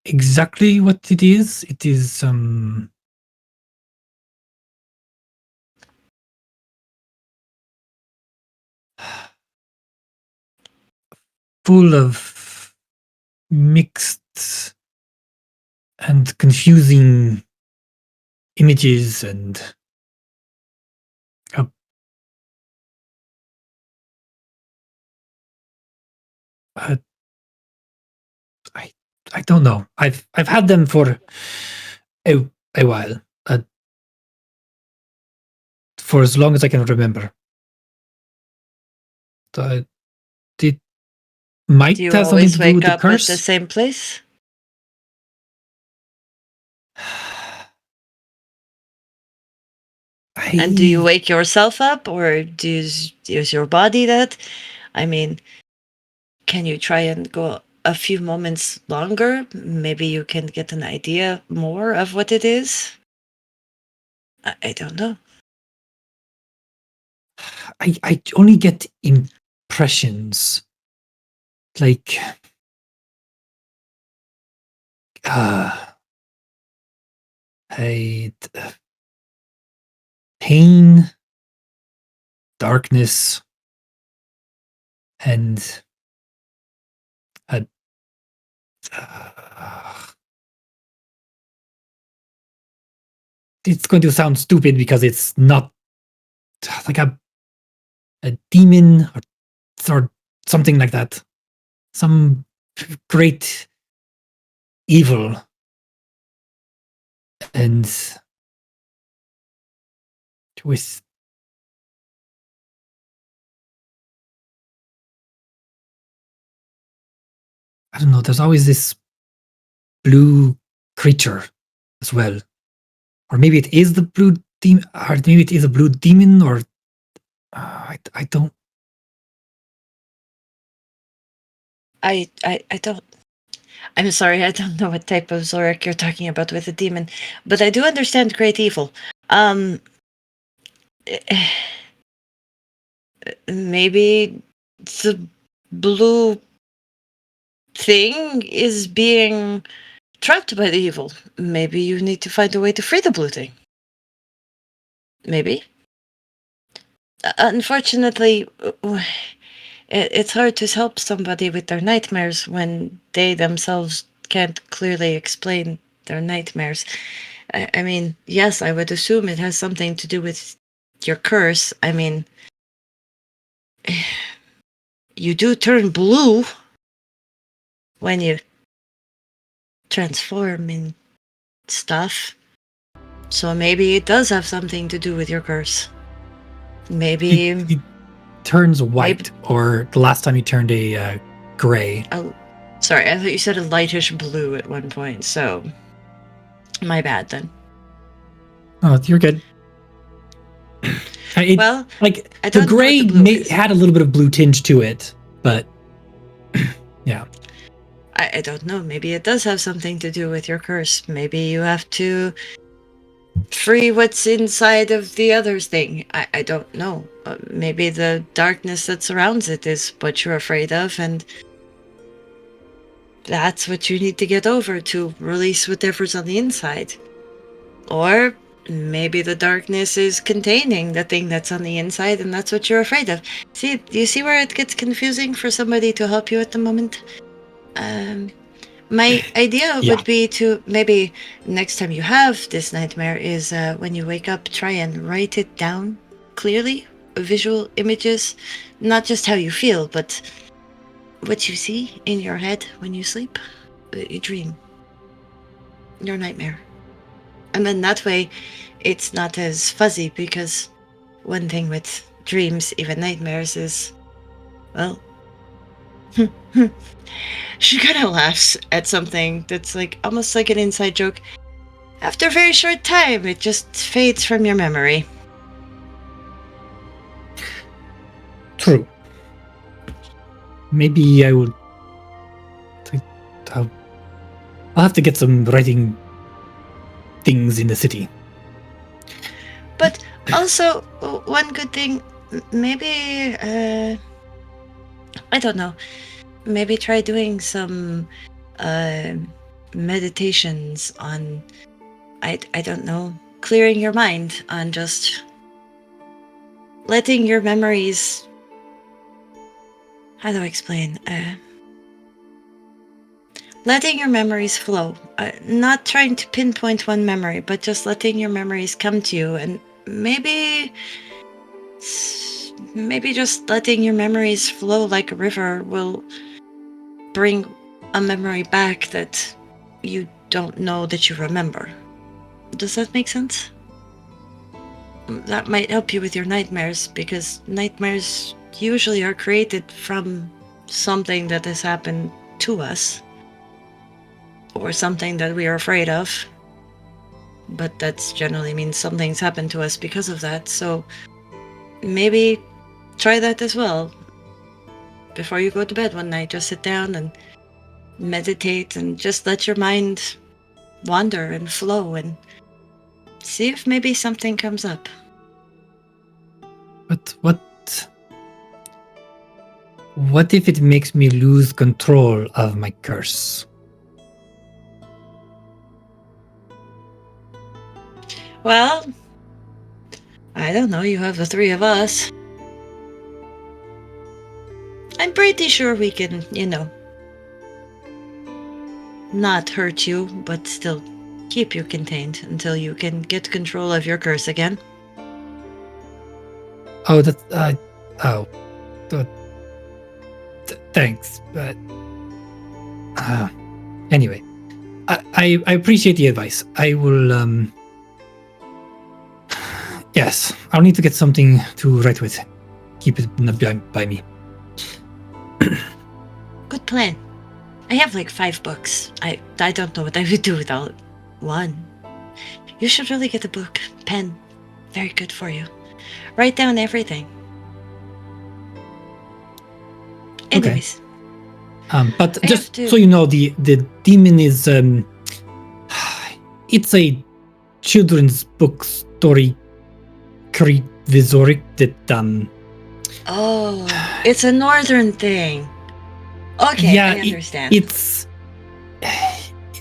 exactly what it is. It is full of mixed and confusing images and I don't know. I've had them for a while, for as long as I can remember. It might Do you have something always to do wake with the up at curse. the same place? And do you wake yourself up, or is your body that? I mean, can you try and go a few moments longer? Maybe you can get an idea more of what it is. I don't know. I only get impressions, like pain, darkness, and it's going to sound stupid because it's not like a demon or something like that. Some great evil. And with I don't know, there's always this blue creature as well. Or maybe it is the blue demon, or maybe it is a blue demon, or I don't. I don't. I'm sorry, I don't know what type of Zorak you're talking about with a demon, but I do understand great evil. Maybe the blue thing is being trapped by the evil. Maybe you need to find a way to free the blue thing. Maybe. Unfortunately, it's hard to help somebody with their nightmares when they themselves can't clearly explain their nightmares. I mean, yes, I would assume it has something to do with your curse. I mean, you do turn blue when you transform in stuff. So maybe it does have something to do with your curse. Maybe it turns white, or the last time he turned a gray. Oh, sorry, I thought you said a lightish blue at one point, so my bad then. Oh, you're good. Well, like I the don't know what gray the blue is. had a little bit of blue tinge to it, but yeah. I don't know. Maybe it does have something to do with your curse. Maybe you have to free what's inside of the other thing. I don't know. Maybe the darkness that surrounds it is what you're afraid of, and that's what you need to get over to release whatever's on the inside. Or maybe the darkness is containing the thing that's on the inside, and that's what you're afraid of. See, do you see where it gets confusing for somebody to help you at the moment? My idea Yeah. would be to maybe next time you have this nightmare is when you wake up, try and write it down clearly, visual images, not just how you feel, but what you see in your head when you sleep, you dream, your nightmare. And then that way it's not as fuzzy, because one thing with dreams, even nightmares, is, well, she kind of laughs at something that's like almost like an inside joke. After a very short time, it just fades from your memory. True. Maybe I would. I'll have to get some writing things in the city. But also, one good thing, maybe, I don't know, maybe try doing some meditations on, I don't know, clearing your mind, on just letting your memories, how do I explain? Letting your memories flow. Not trying to pinpoint one memory, but just letting your memories come to you. And maybe just letting your memories flow like a river will bring a memory back that you don't know that you remember. Does that make sense? That might help you with your nightmares, because nightmares usually are created from something that has happened to us, or something that we are afraid of. But that generally means something's happened to us because of that. So maybe try that as well. Before you go to bed one night, just sit down and meditate and just let your mind wander and flow and see if maybe something comes up. But what if it makes me lose control of my curse? Well, I don't know, you have the three of us. I'm pretty sure we can, not hurt you, but still keep you contained until you can get control of your curse again. Oh, thanks, but anyway, I appreciate the advice. I will, yes, I'll need to get something to write with. Keep it by me. Good plan. I have like 5 books. I don't know what I would do without one. You should really get a book. Pen. Very good for you. Write down everything. Anyways. Okay. But just so you know, the demon is it's a children's book story visoric that Oh, it's a northern thing. Okay, yeah, I understand. It's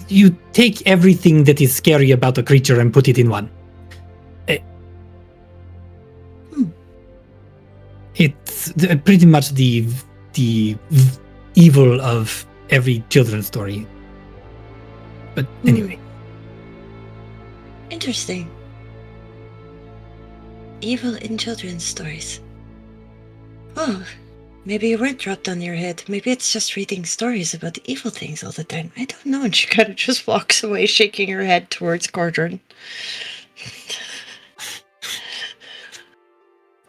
you take everything that is scary about a creature and put it in one. It's pretty much the evil of every children's story. But anyway. Interesting. Evil in children's stories. Oh, maybe you weren't dropped on your head. Maybe it's just reading stories about evil things all the time. I don't know. And she kind of just walks away, shaking her head towards Cordron.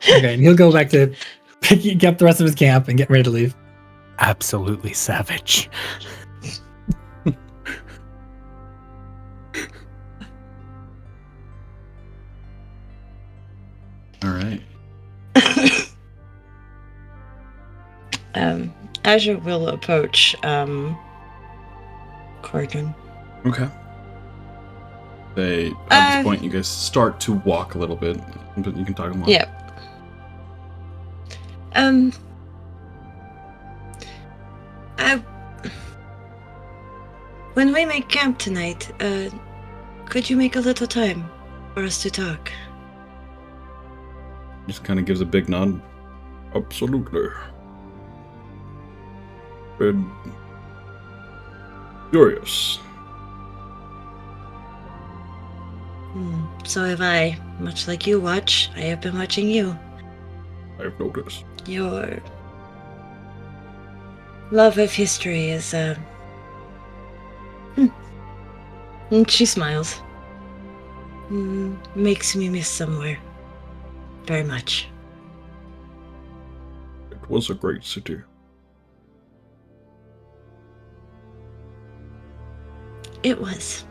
Okay, and he'll go back to picking up the rest of his camp and get ready to leave. Absolutely savage. All right. Asja will approach Cordron. Okay. At this point, you guys start to walk a little bit, but you can talk more. Yep. When we make camp tonight, could you make a little time for us to talk. Just kind of gives a big nod. Absolutely. And curious. So have I. Much like you watch, I have been watching you. I've noticed. Your love of history is, And she smiles. Makes me miss somewhere. Very much. It was a great city. It was.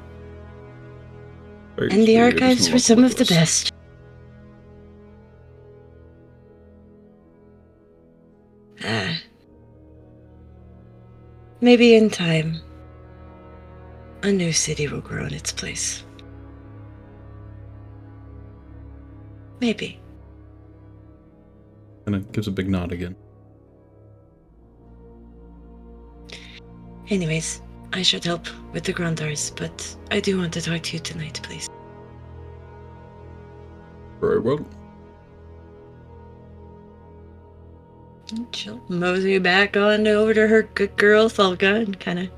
Very And the mysterious archives and were some of the lovely. best. Maybe in time, a new city will grow in its place. Maybe. And it gives a big nod again. Anyways, I should help with the Grandars, but I do want to talk to you tonight, please. Very well. She'll mosey back on over to her good girl Thulga and kind of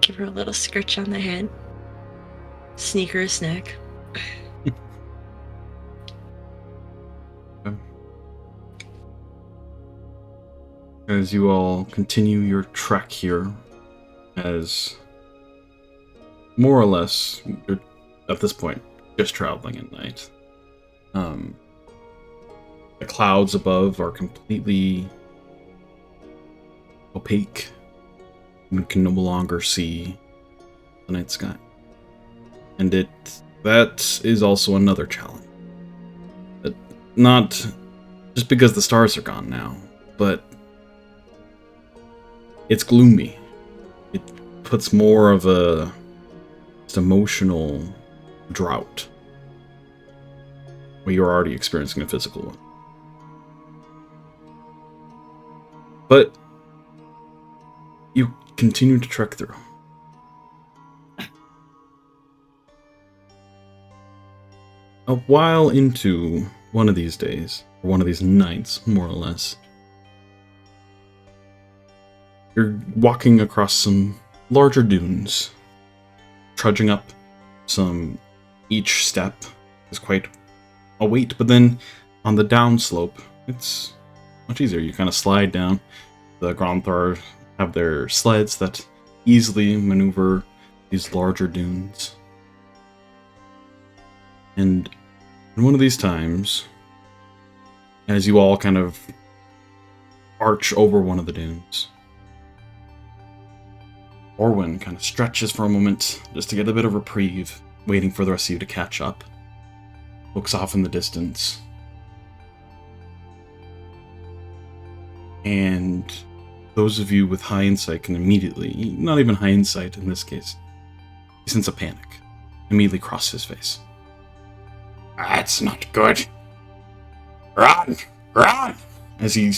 give her a little scritch on the head. Sneak her a snack. As you all continue your trek here, as more or less, you're at this point just traveling at night. The clouds above are completely opaque. You can no longer see the night sky. And that is also another challenge. Not just because the stars are gone now, but it's gloomy. It puts more of a just emotional drought where you're already experiencing a physical one. But you continue to trek through. A while into one of these days, or one of these nights, more or less, you're walking across some larger dunes, trudging up some. Each step is quite a weight, but then on the downslope, it's much easier. You kind of slide down. The Gromthar have their sleds that easily maneuver these larger dunes. And in one of these times, as you all kind of arch over one of the dunes, Orwin kind of stretches for a moment just to get a bit of reprieve, waiting for the rest of you to catch up. Looks off in the distance. And those of you with high insight can immediately, not even high insight in this case, you sense a panic immediately cross his face. That's not good. Run! Run! As he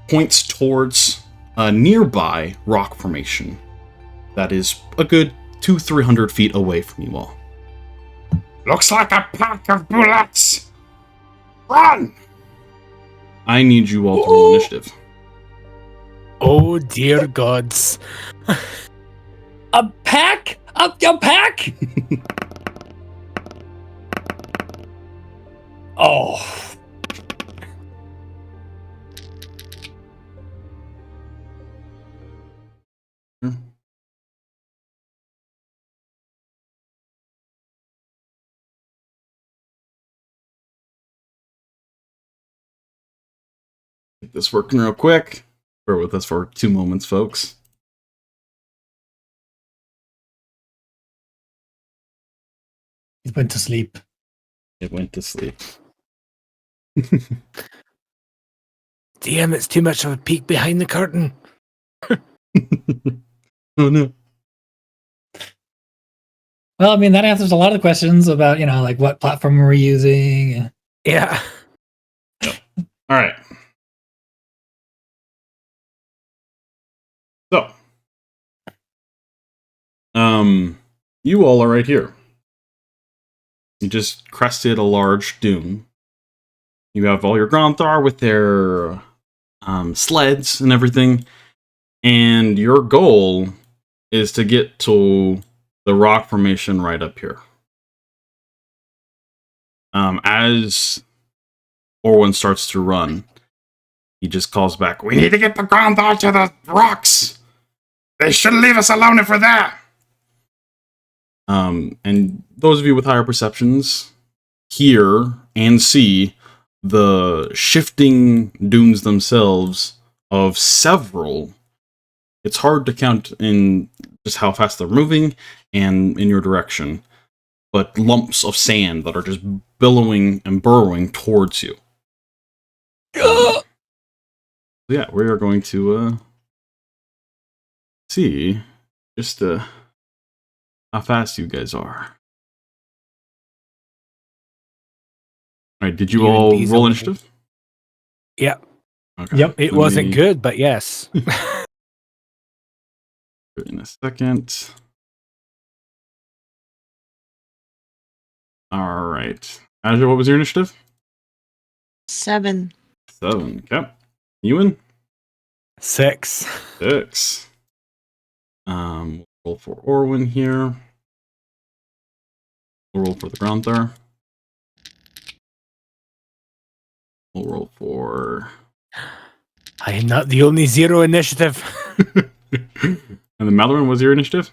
points towards a nearby rock formation that is a good 200-300 feet away from you all. Looks like a pack of bullets! Run! I need you all to roll initiative. Oh dear gods. A pack? A pack? Oh. Get this working real quick. Bear with us for 2 moments, folks. He went to sleep. It went to sleep. Damn, it's too much of a peek behind the curtain. Oh no. Well, I mean, that answers a lot of the questions about, like what platform we're using. Yeah. Alright. So. You all are right here. You just crested a large dune. You have all your Gronthar with their sleds and everything. And your goal is to get to the rock formation right up here. As Orwin starts to run, he just calls back, "We need to get the Gronthar to the rocks! They shouldn't leave us alone for that!" And those of you with higher perceptions hear and see the shifting dunes themselves of several. It's hard to count in just how fast they're moving and in your direction, but lumps of sand that are just billowing and burrowing towards you. Yeah, we are going to see just how fast you guys are. Alright, did you all roll initiative? Yep. Okay. Yep. It wasn't good, but yes. In a second. Alright. Asja, what was your initiative? 7. 7. Okay. Euan? 6. 6. We'll roll for Orwin here. We'll roll for the Gronthar. We'll roll for... I am not the only 0 initiative. And then Maldorwen, was your initiative?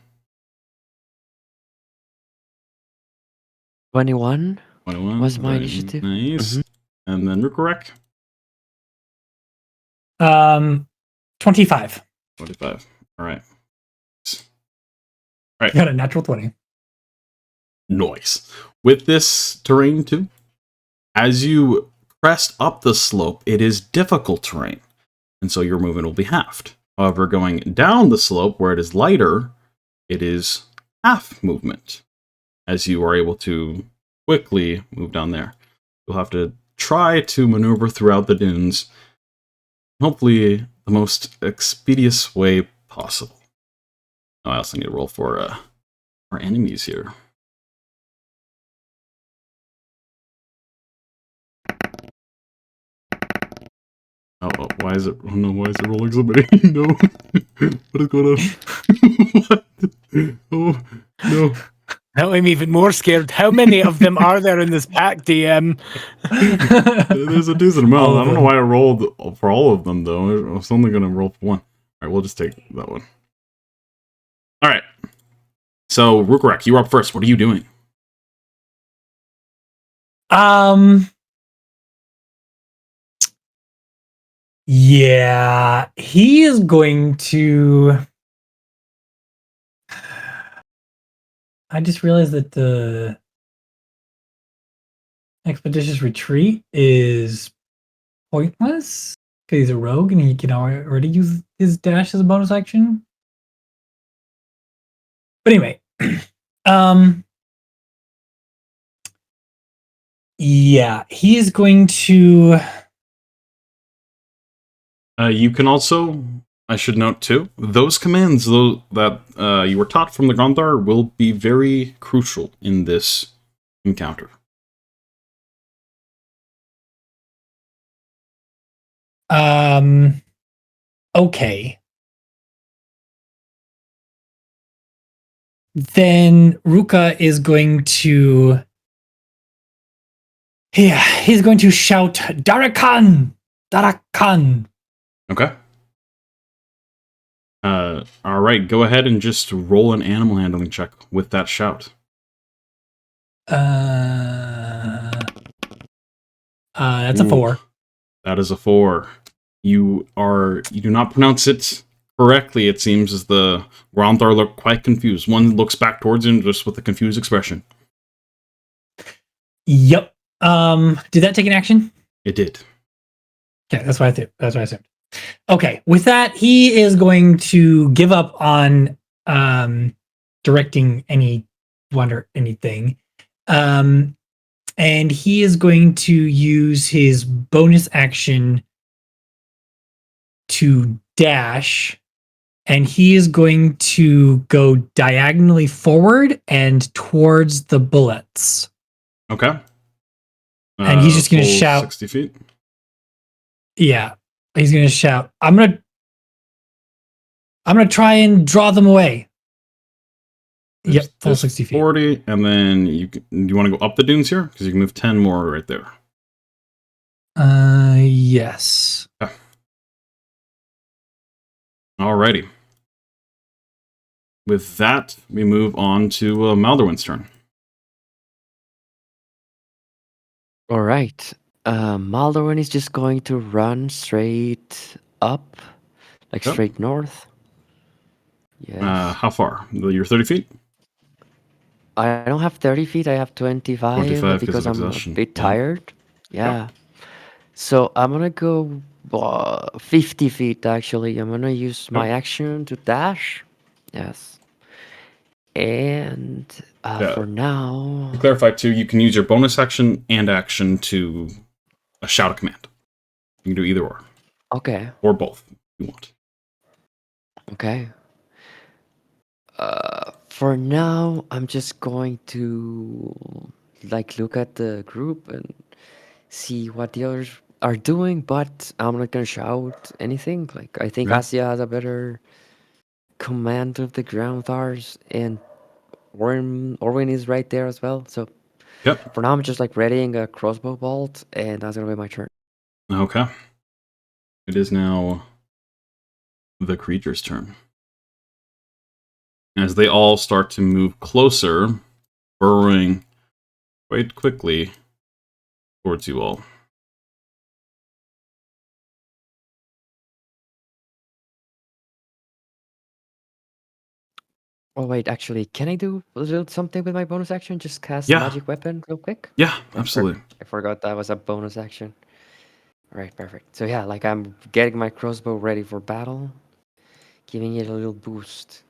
21 21 was my right, initiative. Nice. And then Rhukkarrak? 25. 25. Alright. Got a natural 20. Noise. With this terrain too, as you crest up the slope, it is difficult terrain, and so your movement will be halved. However, going down the slope where it is lighter, it is half movement, as you are able to quickly move down there. You'll have to try to maneuver throughout the dunes, hopefully the most expeditious way possible. Oh, I also need to roll for our enemies here. Oh, why is it? Oh no, why is it rolling so many? No. What is going on? What? Oh, no. Now I'm even more scared. How many of them are there in this pack, DM? There's a decent amount. I don't know why I rolled for all of them, though. I was only going to roll for one. Alright, we'll just take that one. Alright. So, Rhukkarrak, you're up first. What are you doing? Yeah, he is going to... I just realized that the expeditious retreat is pointless because he's a rogue and he can already use his dash as a bonus action. But anyway, yeah, he is going to... You can also, I should note too, those commands that you were taught from the Gronthar will be very crucial in this encounter. Okay. Then Ruka is going to... Yeah, he's going to shout, Darakan! Darakan! Okay. Alright, go ahead and just roll an animal handling check with that shout. That's a 4. That is a 4. You do not pronounce it correctly, it seems, as the Gronthar look quite confused. One looks back towards him just with a confused expression. Yep. Did that take an action? It did. Okay, that's what I think. That's what I assumed. Okay, with that, he is going to give up on directing anyone or anything. And he is going to use his bonus action to dash, and he is going to go diagonally forward and towards the bullets. Okay. And he's just gonna full shout. 60 feet. Yeah, he's gonna shout. I'm gonna try and draw them away. Yep, full 60 feet. 40, and then you want to go up the dunes here? Because you can move 10 more right there. Yes. Yeah. Alrighty. With that, we move on to Maldorwen's turn. All right. Maldorwen is just going to run straight up, like Yep. straight north. Yes. How far? You're 30 feet? I don't have 30 feet. I have 25, 25 because of I'm a exhaustion. bit Yeah. tired. Yeah. So I'm gonna go 50 feet actually. I'm gonna use my action to dash. Yes. And for now, To clarify too, you can use your bonus action and action to shout a command. You can do either or. okay. Or both, if you want. Okay. For now, I'm just going to like look at the group and see what the others are doing, but I'm not gonna shout anything. Like I think Yeah. Asja has a better command of the ground ours, and Orwin is right there as well. So Yep. for now, I'm just like readying a crossbow bolt, and that's gonna be my turn. Okay. It is now the creature's turn. As they all start to move closer, burrowing quite quickly towards you all. Oh wait, actually, can I do a little something with my bonus action? Just cast Yeah. magic weapon real quick. Yeah, absolutely. I forgot that was a bonus action. All right, perfect. So yeah, like I'm getting my crossbow ready for battle, giving it a little boost.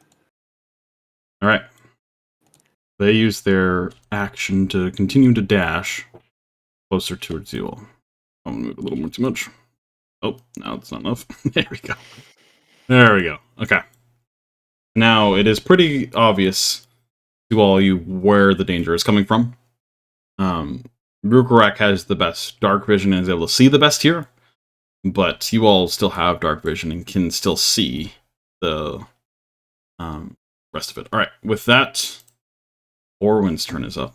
All right. They use their action to continue to dash closer towards you all. I'm going to move a little more too much. Oh, no, that's not enough. There we go. There we go. Okay. Now, it is pretty obvious to all you where the danger is coming from. Rhukkarrak has the best dark vision and is able to see the best here, but you all still have dark vision and can still see the rest of it. All right, with that, Orwin's turn is up.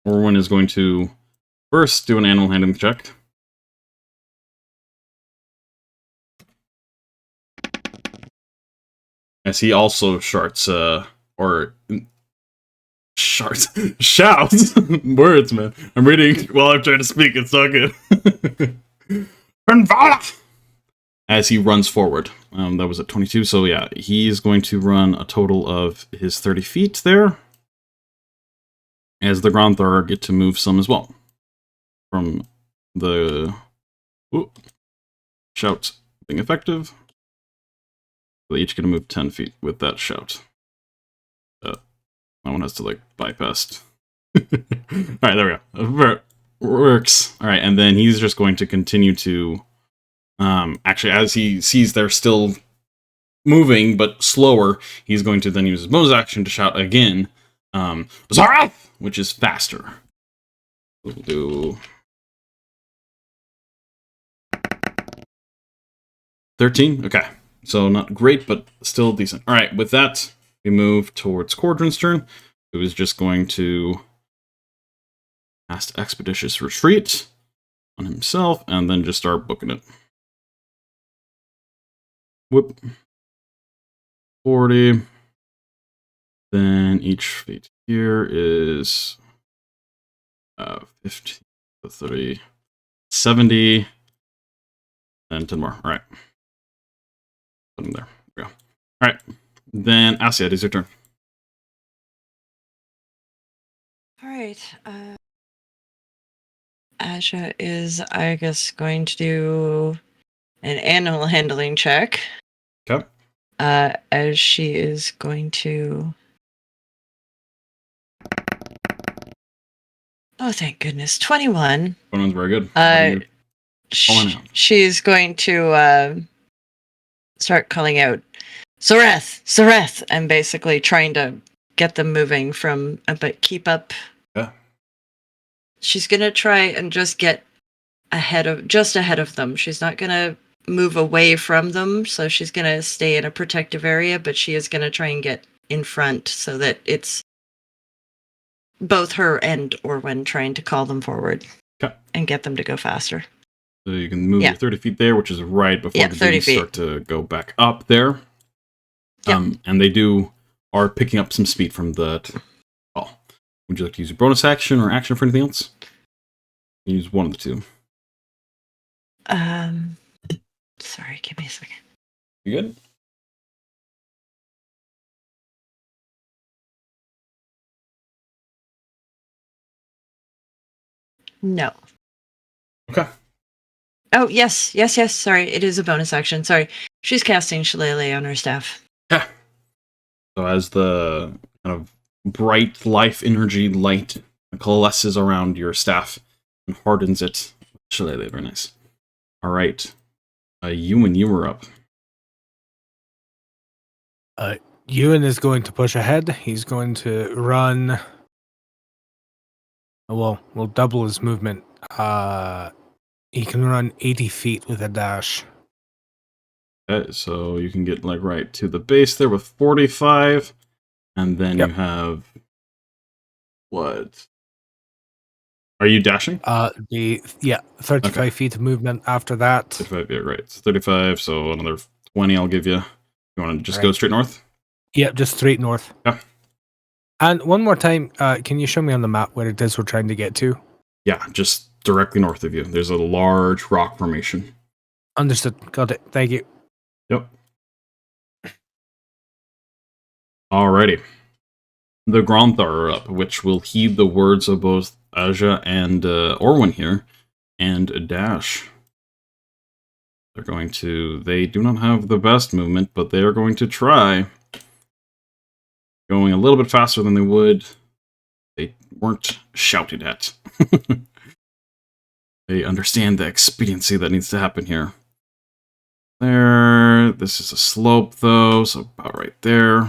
Orwin is going to first do an animal handling check. As he also shouts, shouts words, man. I'm reading while I'm trying to speak. It's not good. As he runs forward. That was at 22, so yeah, he's going to run a total of his 30 feet there. As the Granther get to move some as well. From the shout being effective. So they each get to move 10 feet with that shout. That one has to, like, bypass. Alright, there we go. Works. Alright, and then he's just going to continue to... actually, as he sees they're still moving, but slower, he's going to then use his bonus action to shout again. Zarath! Which is faster. We'll do... 13? Okay. So not great, but still decent. Alright, with that, we move towards Cordrin's turn, who is just going to cast Expeditious Retreat on himself, and then just start booking it. Whoop. 40. Then each feat here is 15, 30, 70, and 10 more. Alright. Put him there. There we go. Alright. Then Asja, it is your turn. All right. Asja is, I guess, going to do an animal handling check. Okay. As she is going to... Oh, thank goodness. 21. 21's very good. She's going to start calling out, Zareth! Zareth! And basically trying to get them moving from, but keep up. Yeah. she's gonna try and just get ahead of them. She's not gonna move away from them, so she's gonna stay in a protective area, but she is gonna try and get in front so that it's both her and Orwen trying to call them forward and get them to go faster. So you can move your 30 feet there, which is right before the dunes start to go back up there. And they are picking up some speed from that. Oh, would you like to use your bonus action or action for anything else? You use one of the two. Sorry, give me a second. You good? No. Okay. Oh, yes. Sorry, it is a bonus action. Sorry. She's casting Shillelagh on her staff. Yeah. So as the kind of bright life energy light coalesces around your staff and hardens it, Shillelagh, very nice. All right. Euan, you were up. Euan is going to push ahead. He's going to run. Well, we'll double his movement. He can run 80 feet with a dash. Okay, so you can get like right to the base there with 45, and then you have what? Are you dashing? 35 feet of movement after that. 35, yeah, right. So 35, so another 20 I'll give you. You want to just go straight north? Yeah, just straight north. Yeah. And one more time, can you show me on the map where it is we're trying to get to? Yeah, just directly north of you. There's a large rock formation. Understood. Got it. Thank you. Yep. Alrighty. The Gronthar are up, which will heed the words of both Asja and Orwen here, and dash. They do not have the best movement, but they are going to try. Going a little bit faster than they would. They weren't shouted at. They understand the expediency that needs to happen here. There. This is a slope, though, so about right there.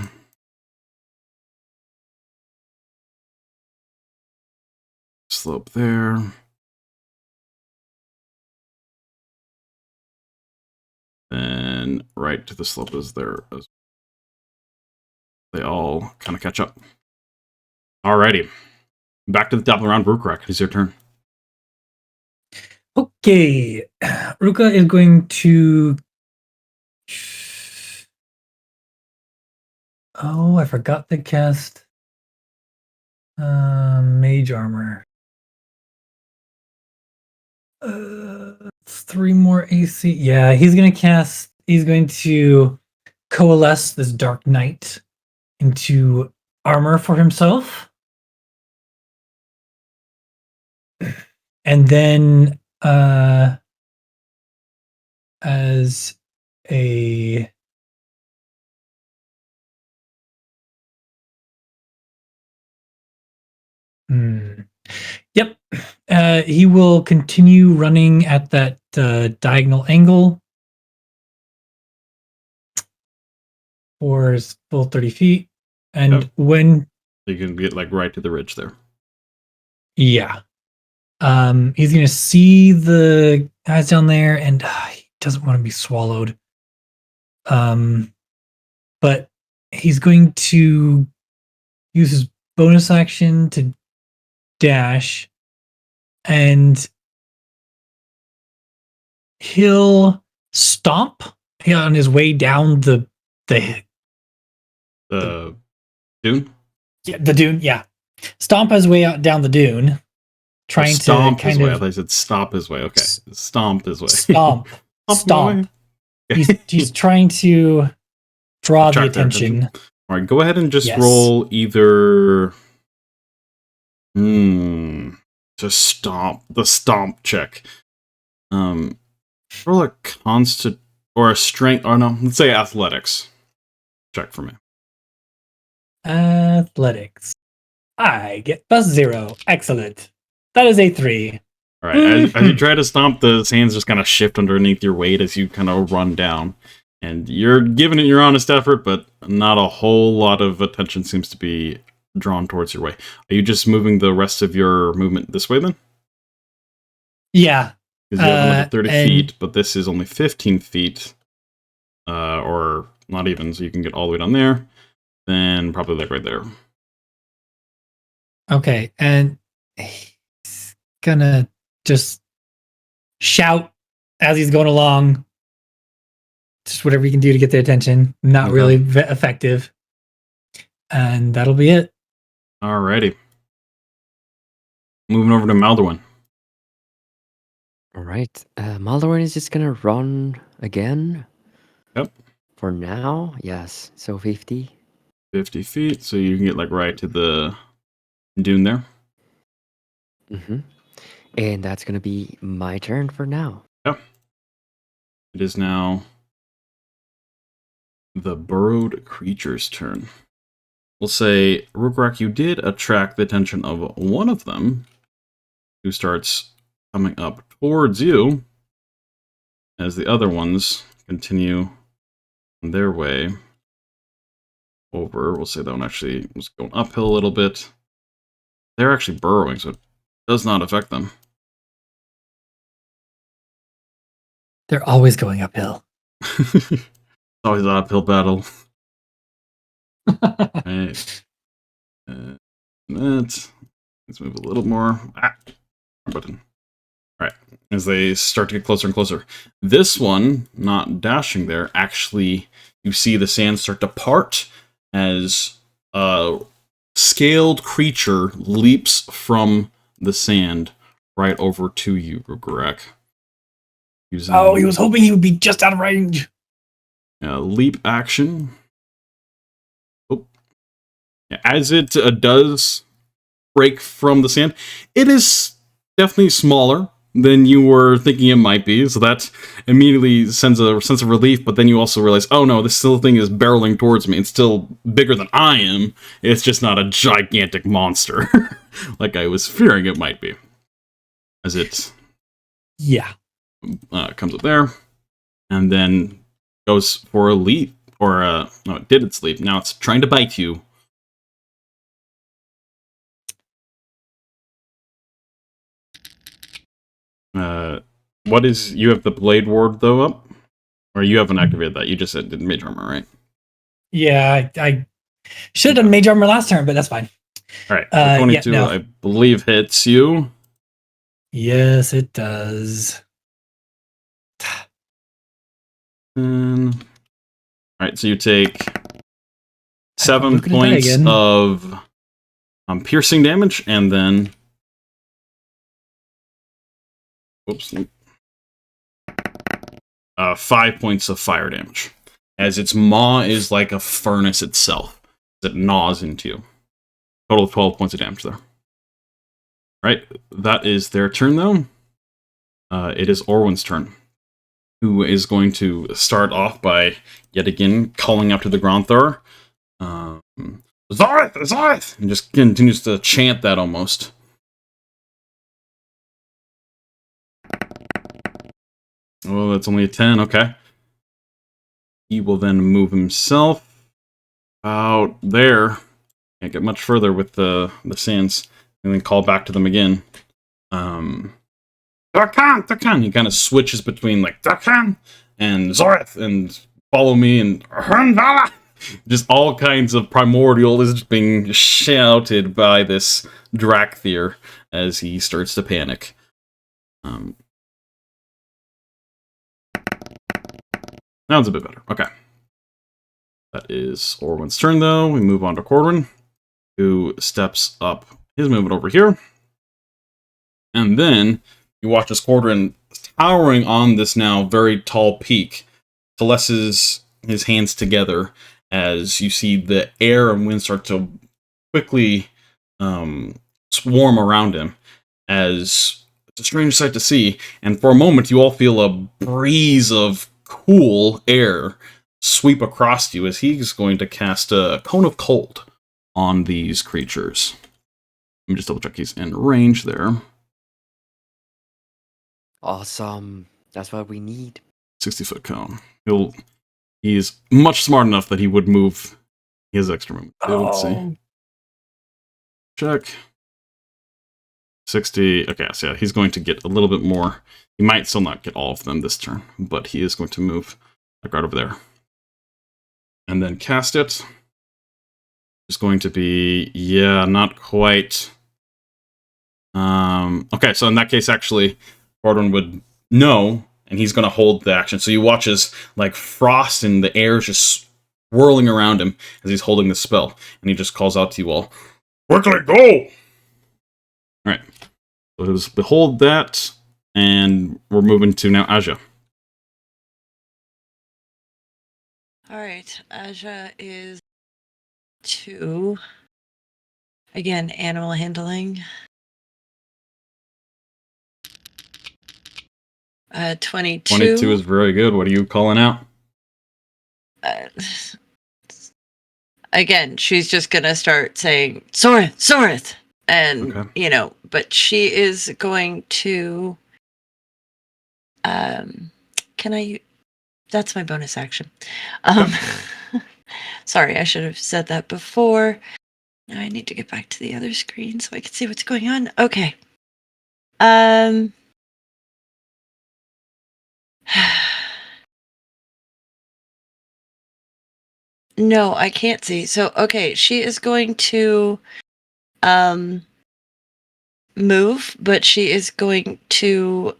Slope there. And right to the slope is there. They all kind of catch up. Alrighty. Back to the top of the round, Rhukkarrak. It's your turn. Okay. Rhukka is going to... Oh, I forgot to cast Mage Armor. It's 3 more AC. Yeah, he's going to coalesce this Dark Knight into armor for himself. And then as a he will continue running at that diagonal angle for his full 30 feet. And when you can get like right to the ridge there. Yeah. He's going to see the guys down there, and he doesn't want to be swallowed. But he's going to use his bonus action to dash, and he'll stomp on his way down the dune? Yeah, the dune, yeah. Stomp his way out down the dune. Trying to stomp his way. I thought he said stop his way. Okay. Stomp his way. Stomp. Stomp. He's trying to draw the attention. All right, go ahead and just roll either to stomp the stomp check. Roll a constant or a strength, or no, let's say athletics check for me. Athletics. I get +0. Excellent. That is a 3. All right. As you try to stomp, the hands just kind of shift underneath your weight as you kind of run down. And you're giving it your honest effort, but not a whole lot of attention seems to be drawn towards your way. Are you just moving the rest of your movement this way then? Yeah. Because you have another 30 and- feet, but this is only 15 feet. Or not even, so you can get all the way down there. Then probably like right there. Okay, and he's gonna just shout as he's going along. Just whatever you can do to get their attention. Not Okay. really effective. And that'll be it. Alrighty. Moving over to Maldorwen. All right. Maldorwen is just gonna run again. Yep. For now, yes. So 50. 50 feet, so you can get like right to the dune there. Mm-hmm. And that's gonna be my turn for now. It is now the burrowed creature's turn. We'll say, Rhukkarrak, you did attract the attention of one of them, who starts coming up towards you, as the other ones continue on their way over. We'll say that one actually was going uphill a little bit. They're actually burrowing, so it does not affect them. They're always going uphill. It's always an uphill battle. Right. Let's move a little more. Button. Alright. As they start to get closer and closer. This one, not dashing there, actually, you see the sand start to part as a scaled creature leaps from the sand right over to you, Rhukkarrak. Oh, he was hoping he would be just out of range. Leap action. Oh. Yeah, as it does break from the sand, it is definitely smaller than you were thinking it might be, so that immediately sends a sense of relief, but then you also realize, oh no, this still thing is barreling towards me. It's still bigger than I am. It's just not a gigantic monster like I was fearing it might be. As it comes up there, and then goes for a leap, or no, it did its leap. Now it's trying to bite you. What is, you have the blade ward though up, or you haven't activated that? You just said did mage armor, right? Yeah, I should have done mage armor last turn, but that's fine. All right, 22, no. I believe hits you. Yes, it does. All right, so you take I'm 7 looking at that points again. of piercing damage, and then whoops, 5 points of fire damage, as its maw is like a furnace itself that gnaws into you. Total of 12 points of damage there. Right, that is their turn though. It is Orwin's turn, who is going to start off by yet again calling out to the Gronther. Zareth! Zareth! And just continues to chant that almost. Oh, that's only a 10, okay. He will then move himself out there. Can't get much further with the sands. And then call back to them again. Darkan! He kind of switches between like Darkan and Zoreth and follow me and Hernvala. Just all kinds of primordial is just being shouted by this Drakthir as he starts to panic. Sounds a bit better. Okay. That is Orwin's turn, though. We move on to Corwin, who steps up his movement over here. And then you watch as Corwin, towering on this now very tall peak, caresses his hands together as you see the air and wind start to quickly swarm around him, as it's a strange sight to see. And for a moment, you all feel a breeze of cool air sweep across you as he's going to cast a cone of cold on these creatures. Let me just double check he's in range there. Awesome. That's what we need. 60-foot cone. He's much smart enough that he would move his extra movement. So let's see. check. 60. Okay, so yeah, he's going to get a little bit more. He might still not get all of them this turn, but he is going to move like right over there. And then cast it. It's going to be, yeah, not quite. Okay, so in that case, actually, Bardwin would know, and he's going to hold the action. So you watch as like frost in the air is just swirling around him as he's holding the spell, and he just calls out to you all, "Quickly, go!" All right. So he'll just behold that, and we're moving to now Asja. All right, Asja is 2. Again, animal handling. 22. 22 is very good. What are you calling out? Again, she's just gonna start saying Sorith, Sorith, and Okay. but she is going to. Can I? That's my bonus action. Sorry, I should have said that before. Now I need to get back to the other screen so I can see what's going on. Okay. No, I can't see. So, okay, she is going to move, but she is going to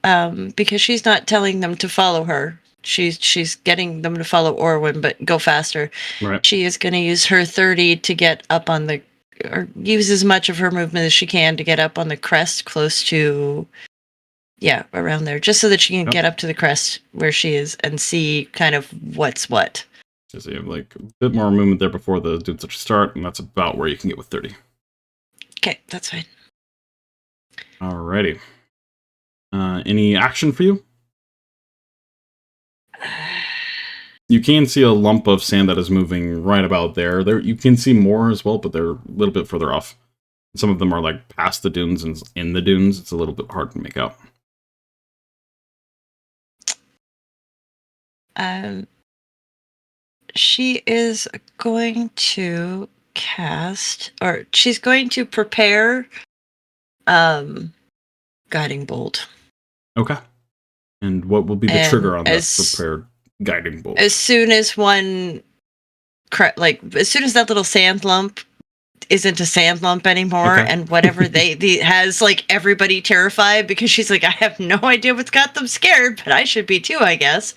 because she's not telling them to follow her. She's getting them to follow Orwin, but go faster. Right. She is going to use her 30 to get up on the or use as much of her movement as she can to get up on the crest close to around there, just so that she can get up to the crest where she is and see kind of what's what. So you have like a bit more movement there before the dudes start, and that's about where you can get with 30. Okay, that's fine. Alrighty. Any action for you? You can see a lump of sand that is moving right about there. There, you can see more as well, but they're a little bit further off. Some of them are like past the dunes and in the dunes. It's a little bit hard to make out. She is going to cast, or she's going to prepare guiding bolt. Okay. And what will be the trigger on that prepared guiding bolt? As soon as as soon as that little sand lump isn't a sand lump anymore, and whatever they has like everybody terrified because she's like, I have no idea what's got them scared, but I should be too, I guess.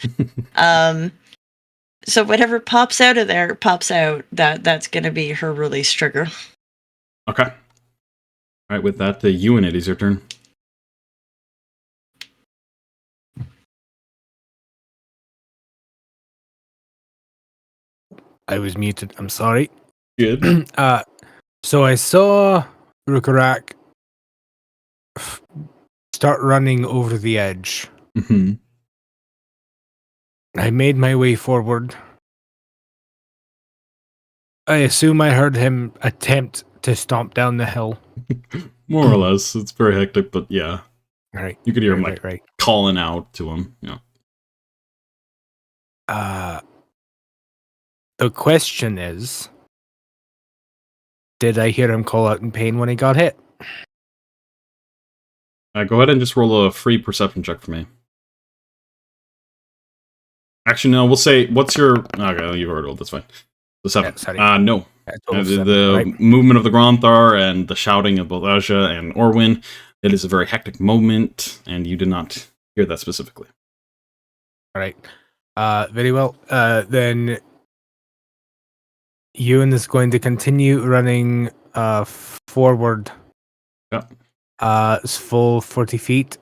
So whatever pops out of there pops out. That's going to be her release trigger. Okay. All right. With that, Euan, it is your turn. I was muted. I'm sorry. Good. So I saw Rhukkarrak start running over the edge. Mm-hmm. I made my way forward. I assume I heard him attempt to stomp down the hill. More or less. It's very hectic, but yeah. Right. You could hear him calling out to him. Yeah. The question is, did I hear him call out in pain when he got hit? Go ahead and just roll a free perception check for me. Actually, no, we'll say, what's your... Okay, you've already rolled, that's fine. The 7. No. The movement of the Gronthar and the shouting of both Asja and Orwin, it is a very hectic moment, and you did not hear that specifically. All right. Very well. Then Euan is going to continue running forward. Yeah. It's full 40 feet.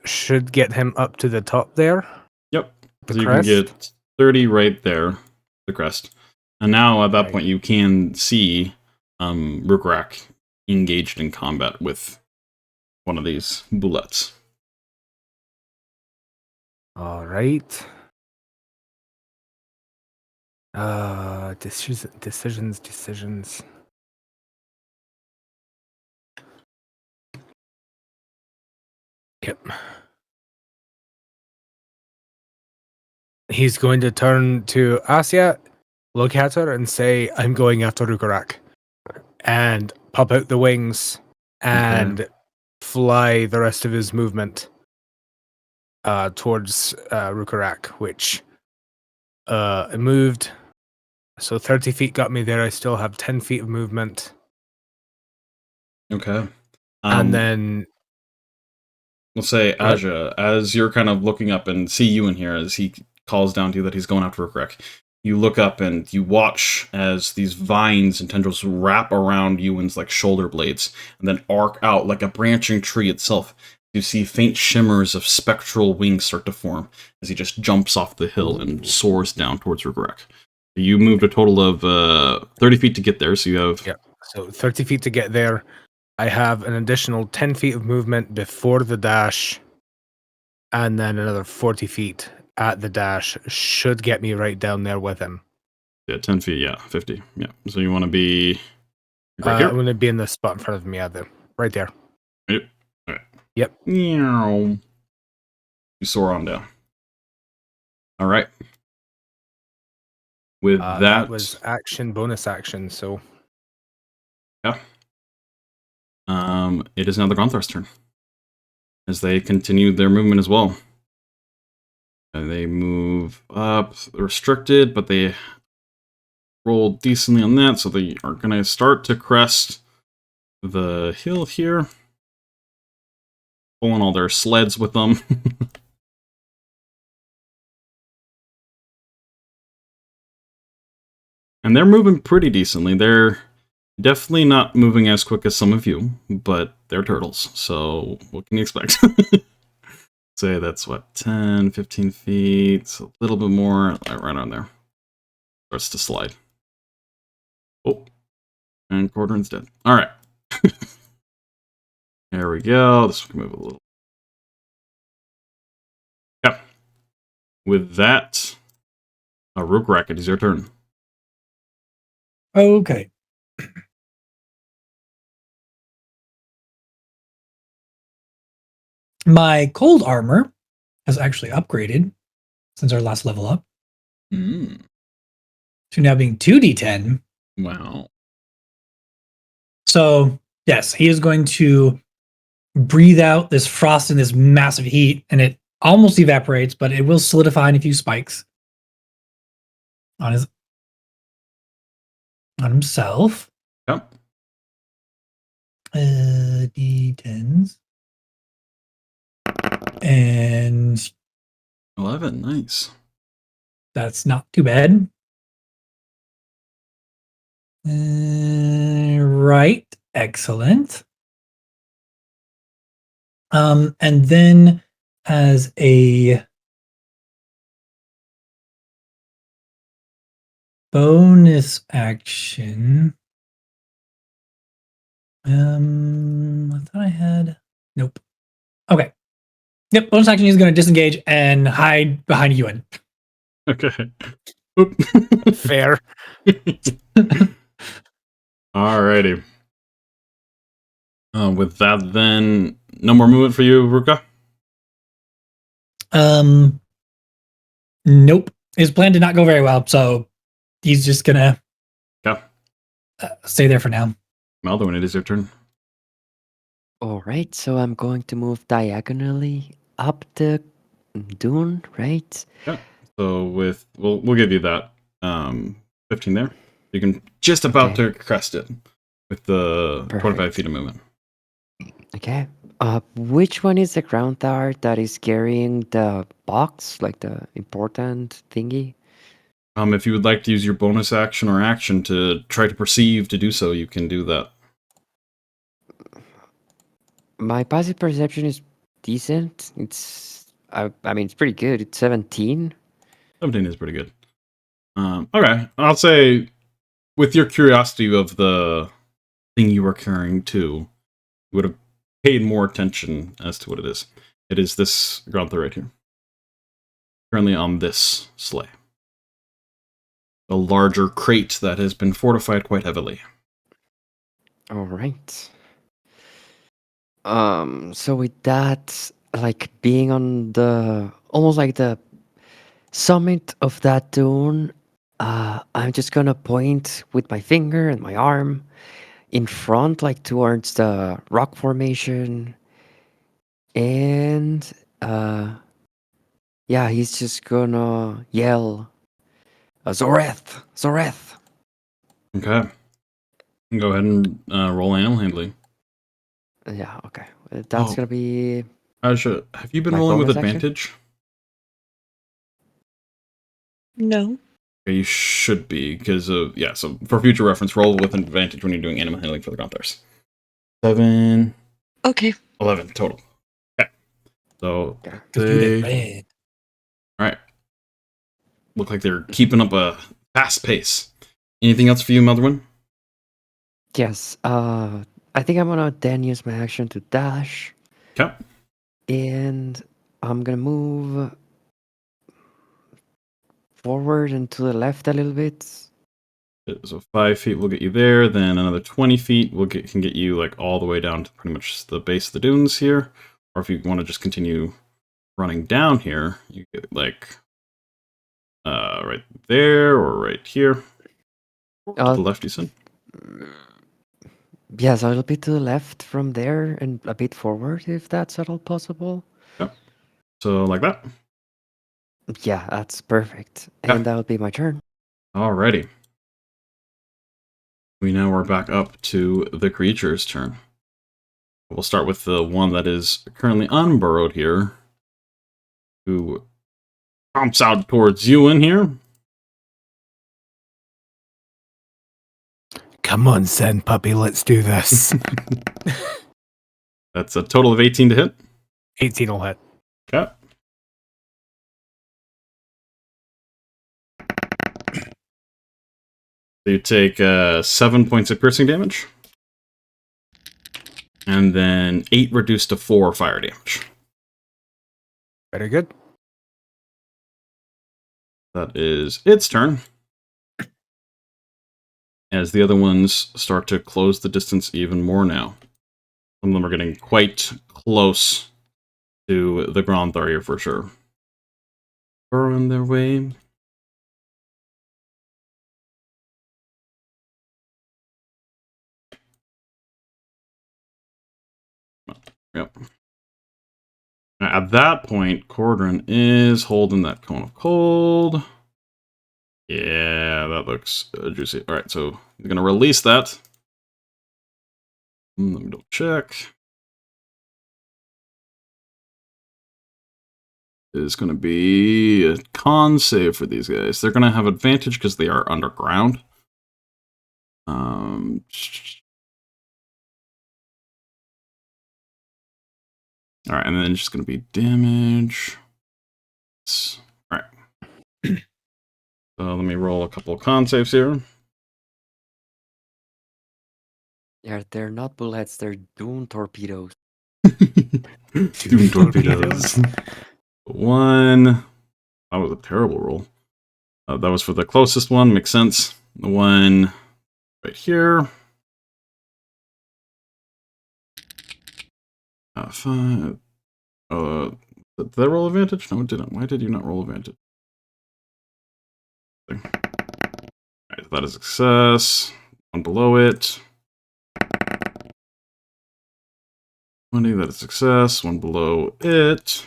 Should get him up to the top there. Yep. So you can get 30 right there, the crest. And now at that point you can see Rhukkarrak engaged in combat with one of these bullets. All right. Decisions. Yep. He's going to turn to Asja, look at her, and say, I'm going after Rhukkarrak. And pop out the wings and fly the rest of his movement towards Rhukkarrak, which it moved. So 30 feet got me there. I still have 10 feet of movement. Okay. And then... We'll say, Asja, as you're kind of looking up and see you in here, as he calls down to you that he's going after Rhukkarrak, you look up and you watch as these vines and tendrils wrap around Euan's like shoulder blades and then arc out like a branching tree itself. You see faint shimmers of spectral wings start to form as he just jumps off the hill and soars down towards Rhukkarrak. You moved a total of 30 feet to get there, so you have... Yeah, so 30 feet to get there. I have an additional 10 feet of movement before the dash, and then another 40 feet at the dash should get me right down there with him. Yeah, 10 feet, yeah, 50. Yeah, so you want to be right here? I'm going to be in the spot in front of me, right there. Yep. All right. Yep. You soar on down. All right. With that was action, bonus action, so... Yeah. It is now the Gronthar's turn. As they continue their movement as well. And they move up, restricted, but they roll decently on that, so they are going to start to crest the hill here. Pulling all their sleds with them. And they're moving pretty decently. They're definitely not moving as quick as some of you, but they're turtles, so what can you expect? Say that's what, 10, 15 feet, so a little bit more, right around there. Starts to slide. Oh, and Cordrin's dead. Alright. There we go. This one can move a little. Yep. With that, Rhukkarrak, it is your turn. Okay. My cold armor has actually upgraded since our last level up. To now being 2d10. Wow. So, yes, he is going to breathe out this frost and this massive heat, and it almost evaporates, but it will solidify in a few spikes on himself. Yep. D10s. And 11, nice. That's not too bad. Right, excellent. And then as a bonus action, I thought I had, nope. Okay. Yep, bonus action is going to disengage and hide behind Euan. Okay. Fair. Alrighty. With that, then, no more movement for you, Rhukka? Nope. His plan did not go very well, so he's just gonna stay there for now. Maldorwen, it is your turn. Alright, so I'm going to move diagonally up the dune, right? Yeah. So with we'll give you that 15 there. You can just about to crest it with the 25 feet of movement. Okay. Which one is the ground tower that is carrying the box, like the important thingy? If you would like to use your bonus action or action to try to perceive to do so, you can do that. My passive perception is decent. It's, I mean, it's pretty good. It's 17. 17 is pretty good. Okay, I'll say with your curiosity of the thing you were carrying too, you would have paid more attention as to what it is. It is this Gronther right here. Currently on this sleigh. A larger crate that has been fortified quite heavily. Alright. So with that, like being on the, almost like the summit of that dune, I'm just gonna point with my finger and my arm in front, like towards the rock formation. And yeah, he's just gonna yell, Zoreth! Zoreth! Okay. Go ahead and roll animal handling. Yeah, okay. That's gonna be Asja, have you been my rolling with bonus action? advantage? No. Okay, you should be, because yeah, so for future reference, roll with advantage when you're doing animal handling for the Granthars. 7, Okay. 11 total. Okay. So Yeah. they alright. Look like they're keeping up a fast pace. Anything else for you, Maldorwen? Yes. I think I'm gonna then use my action to dash. Okay. And I'm gonna move forward and to the left a little bit. So 5 feet will get you there, then another 20 feet can get you like all the way down to pretty much the base of the dunes here. Or if you want to just continue running down here, you get like right there or right here. To the left, you said? Yeah, so a little bit to the left from there and a bit forward if that's at all possible. Yep. So like that. Yeah, that's perfect. Yeah. And that would be my turn. Alrighty. We now are back up to the creature's turn. We'll start with the one that is currently unburrowed here, who jumps out towards Euan here. Come on, Sand Puppy, let's do this. That's a total of 18 to hit. 18 will hit. Okay. So you take 7 points of piercing damage. And then 8 reduced to 4 fire damage. Very good. That is its turn. As the other ones start to close the distance even more now. Some of them are getting quite close to the Granthair here for sure. Burrowing their way. Yep. At that point, Cordrin is holding that cone of cold. Yeah, that looks juicy. All right, so you're going to release that. Let me double check. Is going to be a con save for these guys. They're going to have advantage because they are underground. All right, and then it's just going to be damage. All right. So let me roll a couple of con saves here. Yeah, they're not bullets, they're Doom torpedoes. Doom torpedoes. 1. That was a terrible roll. That was for the closest one. Makes sense. The one right here. 5. Did I roll advantage? No, it didn't. Why did you not roll advantage? Alright, that is a success. One below it. 20, that is success. One below it.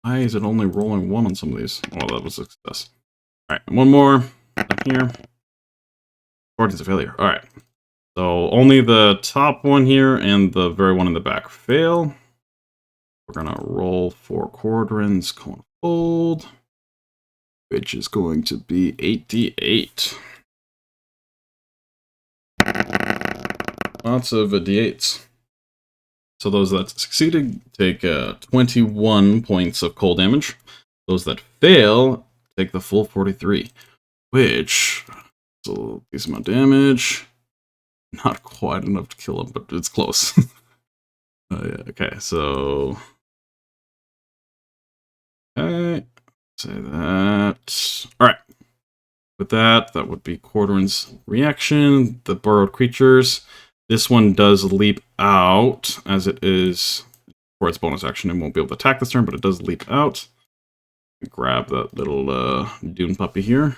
Why is it only rolling 1 on some of these? Oh, that was a success. Alright, and one more up here. 14's a failure. Alright. So only the top one here and the very one in the back fail. We're gonna roll for Cordrin's cone of cold, which is going to be 8d8. Lots of d8s. So those that succeeded take 21 points of cold damage. Those that fail take the full 43, which is a decent amount of damage. Not quite enough to kill him, but it's close. Yeah, okay, so... Okay, say that. Alright. With that, that would be Cordrin's reaction. The burrowed creatures. This one does leap out, as it is for its bonus action. It won't be able to attack this turn, but it does leap out. Grab that little Dune puppy here.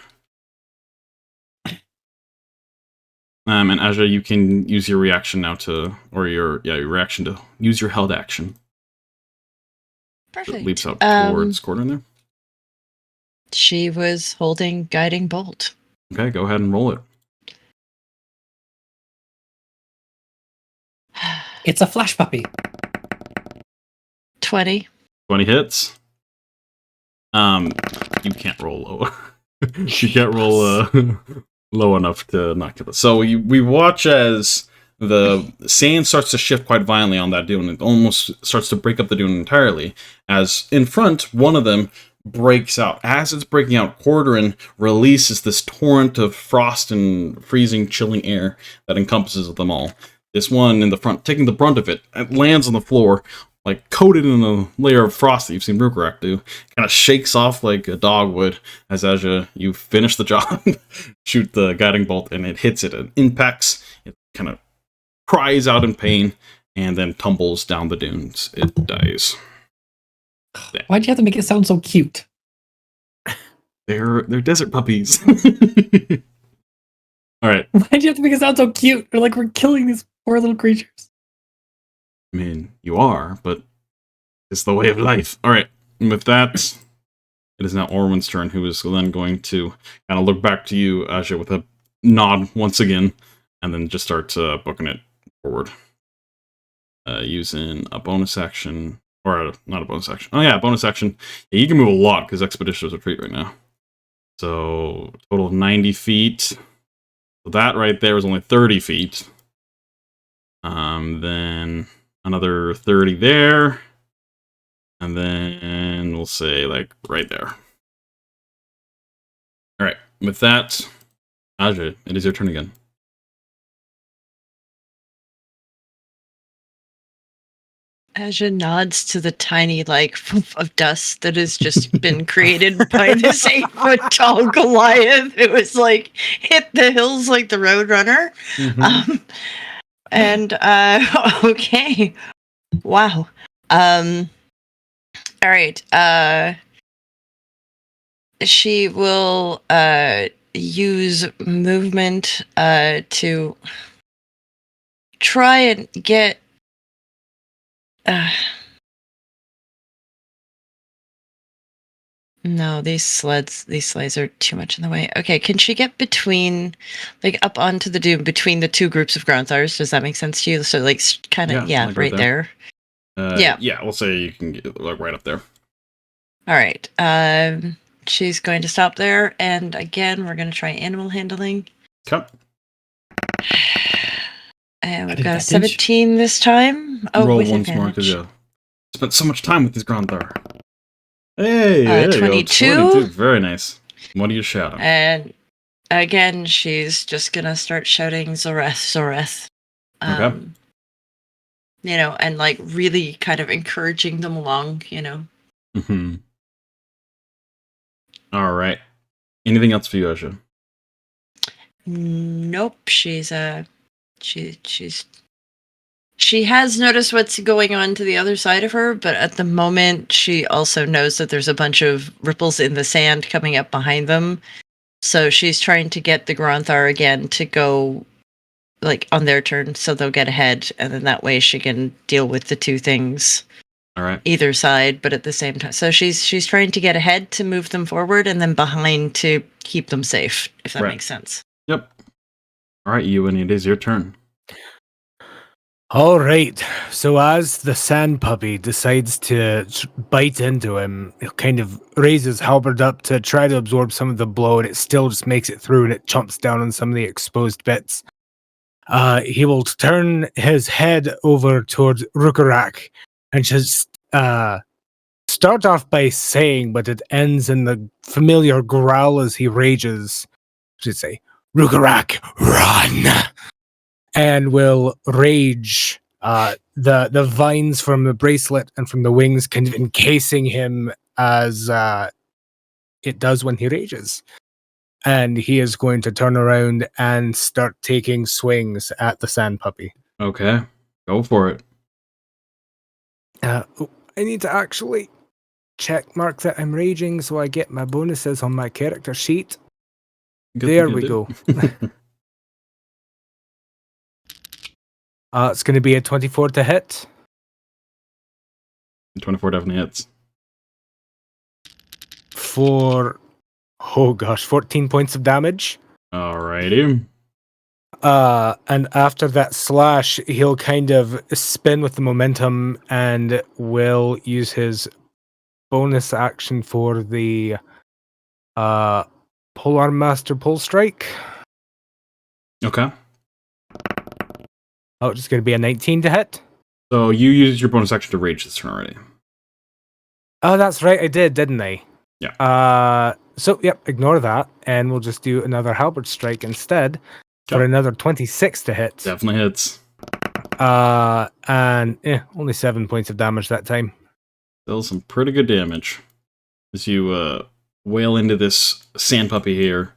And Asja, you can use your reaction now your reaction to use your held action. Perfect. It leaps out towards Gordon there. She was holding Guiding Bolt. Okay, go ahead and roll it. It's a flash puppy. 20. 20 hits. You can't roll low. You can't roll low enough to not kill it. So we watch as the sand starts to shift quite violently on that dune. It almost starts to break up the dune entirely. As in front, one of them breaks out. As it's breaking out, Cordoran releases this torrent of frost and freezing, chilling air that encompasses them all. This one in the front, taking the brunt of it, lands on the floor, like coated in a layer of frost that you've seen Rhukkarrak do. Kind of shakes off like a dog would. As Asja, you finish the job, shoot the guiding bolt, and it hits it. It impacts. It kind of cries out in pain, and then tumbles down the dunes. It dies. Why'd you have to make it sound so cute? They're desert puppies. All right. Why'd you have to make it sound so cute? Or like we're killing these poor little creatures. I mean, you are, but it's the way of life. All right. And with that, it is now Orwin's turn, who is then going to kind of look back to you, Asja, with a nod once again, and then just start booking it forward. Using a bonus action, or not a bonus action. Oh yeah, bonus action. Yeah, you can move a lot because Expeditious Retreat right now. So total of 90 feet. So that right there is only 30 feet. Then another 30 there. And then we'll say like right there. Alright, with that, Asja, it is your turn again. Asja nods to the tiny, poof of dust that has just been created by this 8-foot-tall Goliath. It was hit the hills like the Roadrunner. Mm-hmm. Okay. Wow. All right. She will use movement to try and get no, these sleighs are too much in the way. Okay, can she get between, up onto the dune between the two groups of Groundthars? Does that make sense to you? So, kind of, right there. Yeah, we'll say you can get right up there. All right. She's going to stop there, and again, we're going to try animal handling. Okay. And we've got a 17 this time. Oh, roll with once more advantage. because spent so much time with these Groundthar. Hey, there 22. You go. 22. Very nice. What are you shouting? And again, she's just gonna start shouting Zoreth. Okay. And really kind of encouraging them along. Mm-hmm. All right. Anything else for you, Asja? Nope. She has noticed what's going on to the other side of her, but at the moment, she also knows that there's a bunch of ripples in the sand coming up behind them. So she's trying to get the Gronthar again to go, on their turn, so they'll get ahead, and then that way she can deal with the two things. All right. Either side, but at the same time. So she's trying to get ahead to move them forward, and then behind to keep them safe, if that makes sense. Yep. All right, Euan, it is your turn. All right. So as the sand puppy decides to bite into him, he'll kind of raise his halberd up to try to absorb some of the blow, and it still just makes it through, and it chomps down on some of the exposed bits. He will turn his head over towards Rhukkarrak and just start off by saying, but it ends in the familiar growl as he rages. I should say, Rhukkarrak, run! And will rage. The vines from the bracelet and from the wings kind of encasing him as it does when he rages. And he is going to turn around and start taking swings at the sand puppy. Okay, go for it. I need to actually check mark that I'm raging so I get my bonuses on my character sheet. There we go. It's going to be a 24 to hit. 24 definitely hits. For, 14 points of damage. Alrighty. And after that slash, he'll kind of spin with the momentum and will use his bonus action for the Polar Master Pull Strike. Okay. Oh, it's going to be a 19 to hit. So you used your bonus action to rage this turn already. Oh, that's right, I did, didn't I? Yeah. So, yep, ignore that, and we'll just do another Halberd Strike instead for another 26 to hit. Definitely hits. And only 7 points of damage that time. Still some pretty good damage. As you wail into this sand puppy here.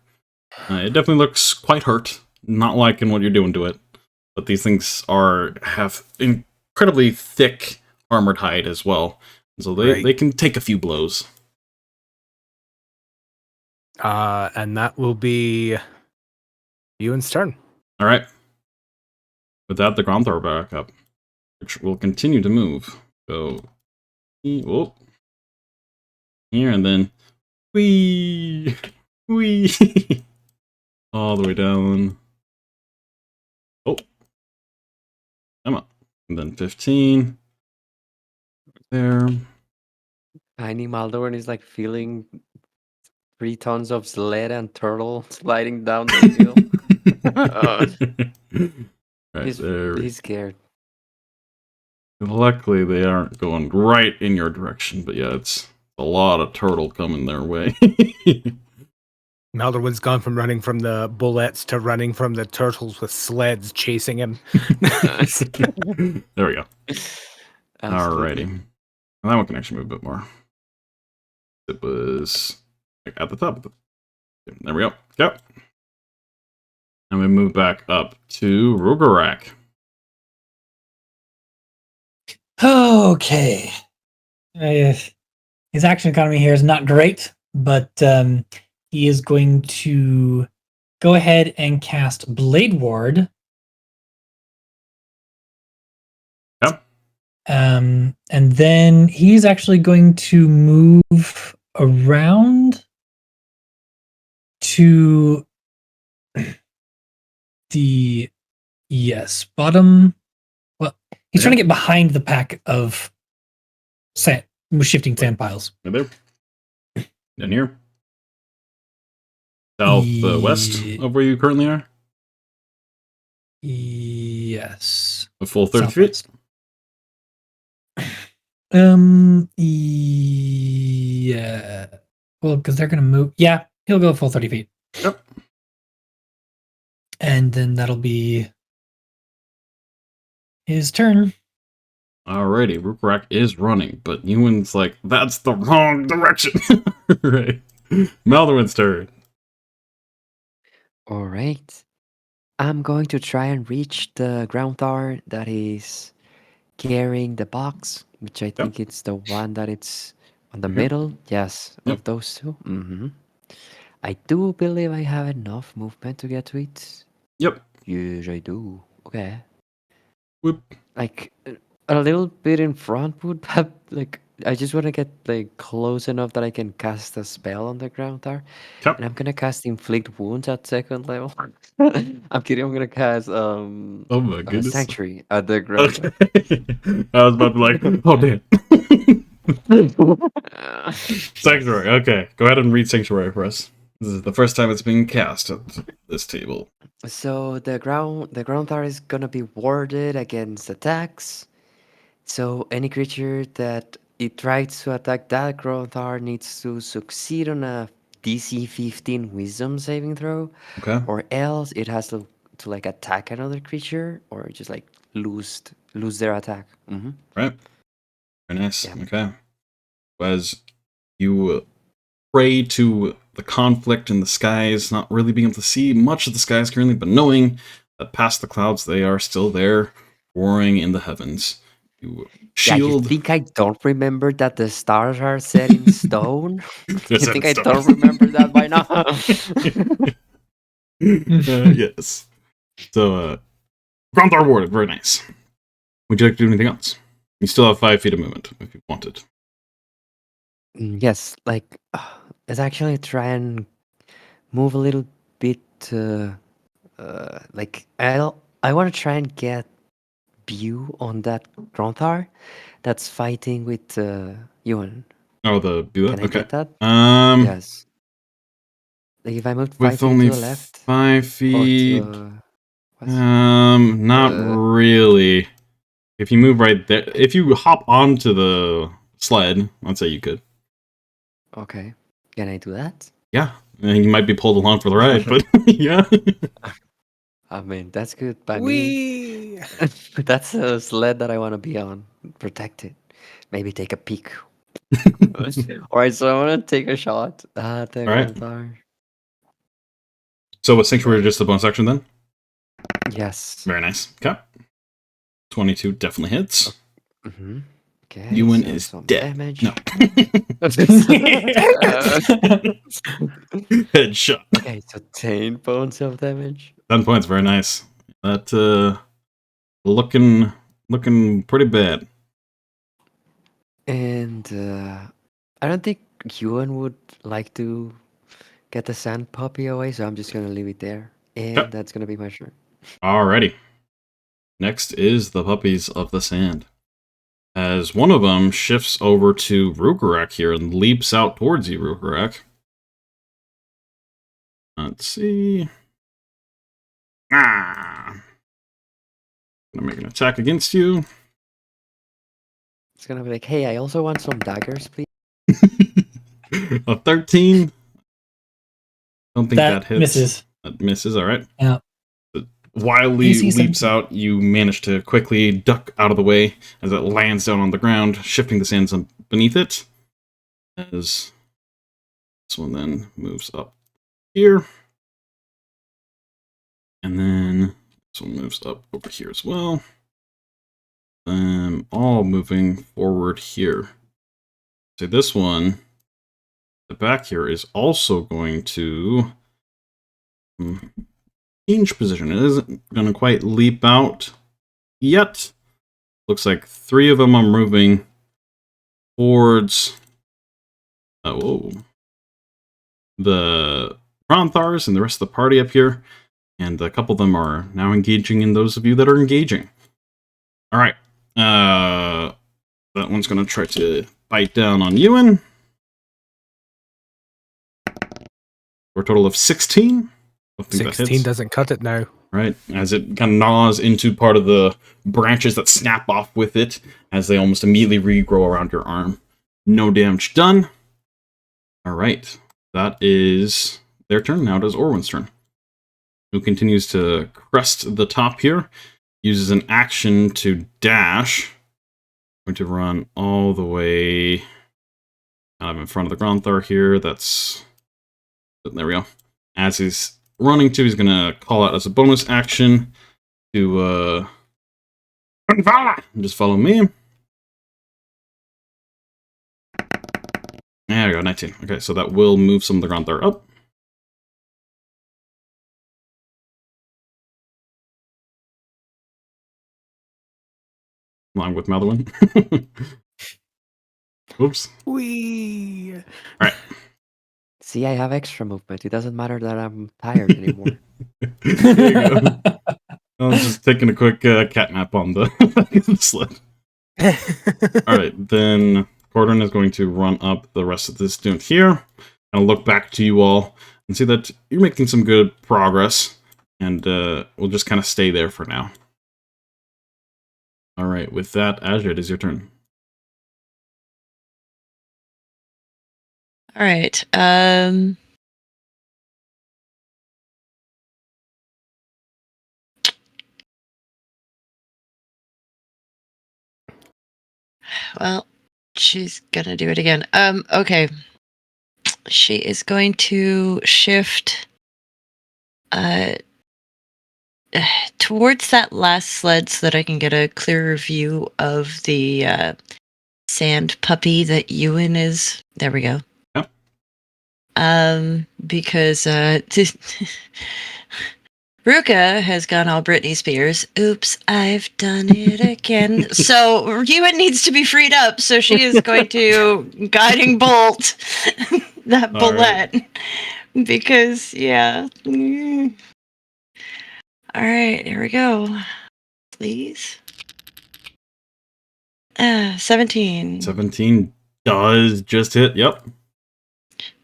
It definitely looks quite hurt. Not liking what you're doing to it. But these things have incredibly thick armored hide as well. So they can take a few blows. And that will be Euan's turn. All right. With that, the ground thrower back up, which will continue to move. So, whoop. Here and then, wee, all the way down. Oh, come on. And then 15. There. Tiny Maldorwen is like feeling 3 tons of sled and turtle sliding down the hill. Right there. He's scared. Luckily, they aren't going right in your direction, but yeah, it's a lot of turtle coming their way. Maldorwen's gone from running from the bullets to running from the turtles with sleds chasing him. There we go. Absolutely. Alrighty. And that one can actually move a bit more. It was at the top. There we go. Go. And we move back up to Rhukkarrak. Okay. His action economy here is not great, but he is going to go ahead and cast Blade Ward. Yep. And then he's actually going to move around to the bottom. Well, he's trying to get behind the pack of shifting sand piles. Right there. Down here. Southwest of where you currently are? Yes. A full 30 feet? Yeah. Well, because they're going to move. Yeah, he'll go full 30 feet. Yep. And then that'll be his turn. Alrighty, Rhukkarrak is running, but Euan's like, that's the wrong direction. Right. Maldorwen's turn. All right. I'm going to try and reach the ground tower that is carrying the box, which I think it's the one that it's on the middle. Yes, of those two. I do believe I have enough movement to get to it. Yep. Yes, I do. Okay. Whoop. Like a little bit in front would have like I just want to get like close enough that I can cast a spell on the ground tower. Yep. And I'm gonna cast inflict wounds at 2nd level. I'm kidding. I'm gonna cast Oh my goodness. sanctuary at the ground. Okay. I was about to like, oh damn. Sanctuary. Okay, go ahead and read Sanctuary for us. This is the first time it's being cast at this table. So the ground tower is gonna be warded against attacks. So any creature that it tries to attack that ground tower needs to succeed on a DC 15 Wisdom saving throw, Okay. or else it has to like attack another creature or just like lose their attack. Right. Very nice. Yeah. Okay. As you pray to the conflict in the skies, not really being able to see much of the skies currently, but knowing that past the clouds they are still there, roaring in the heavens. You shield. Yeah, you think I don't remember that the stars are set in stone? You Set think in I stone. don't remember that by now? Yes. So Groundthar rewarded. Very nice. Would you like to do anything else? You still have 5 feet of movement if you wanted. Yes, like let's actually try and move a little bit. Like I want to try and get view on that Gronthar that's fighting with Euan. Oh, the Bua? Can I Okay. get that? Um, Yes. Like if I moved 5 with feet only to the left 5 or feet. to what? Not really. If you move right there, if you hop onto the sled, I'd say you could. Okay. Can I do that? Yeah, and you might be pulled along for the ride, but yeah. I mean, that's good by me. Wee! That's a sled that I want to be on. Protect it. Maybe take a peek. Alright, so I want to take a shot at the Alright. Gronthar. So with Sanctuary, just the bonus action then? Yes. Very nice. Okay. 22 definitely hits. Mm-hmm. Okay. Euan so is some dead. damage. No. Headshot. Okay, so 10 points of damage. 10 points, very nice. That looking pretty bad. And I don't think Euan would like to get the sand puppy away, so I'm just gonna leave it there. And Yep. that's gonna be my turn. Alrighty. Next is the Puppies of the Sand. As one of them shifts over to Rhukkarrak here and leaps out towards you, Rhukkarrak. Let's see. Gonna make an attack against you. It's gonna be like, hey, I also want some daggers, please. A 13. Don't think that hits. Misses. That misses, alright. Yeah. Wildly AC leaps 17. out. You manage to quickly duck out of the way as it lands down on the ground, shifting the sands beneath it. As this one then moves up here. And then this one moves up over here as well. All moving forward here. So this one, the back here, is also going to change position. It isn't going to quite leap out yet. Looks like 3 of them are moving towards the Gronthars and the rest of the party up here. And a couple of them are now engaging in those of you that are engaging. Alright. That one's going to try to bite down on Euan. For a total of 16. 16 doesn't cut it now. Right, as it kind of gnaws into part of the branches that snap off with it, as they almost immediately regrow around your arm. No damage done. Alright, that is their turn. Now it is Orwin's turn, who continues to crest the top here, uses an action to dash. Going to run all the way kind of in front of the Gronthar here. That's... there we go. As he's running to, he's going to call out as a bonus action to just follow me. There we go, 19. Okay, so that will move some of the Gronthar up. Along with Maldorwen. Oops. Wee! Alright. See, I have extra movement. It doesn't matter that I'm tired anymore. There you go. I was just taking a quick cat nap on the sled. Alright, then Gordon is going to run up the rest of this student here. And look back to you all and see that you're making some good progress. And we'll just kind of stay there for now. Alright, with that, Asja, it is your turn. All right. Well, she's gonna do it again. Okay. She is going to shift towards that last sled so that I can get a clearer view of the sand puppy that Euan is. There we go. Yep. Because Ruka has gone all Britney Spears. Oops, I've done it again. So Ewan needs to be freed up. So she is going to guiding bolt that All right. bullet because yeah. All right, here we go. Please. 17. 17 does just hit. Yep.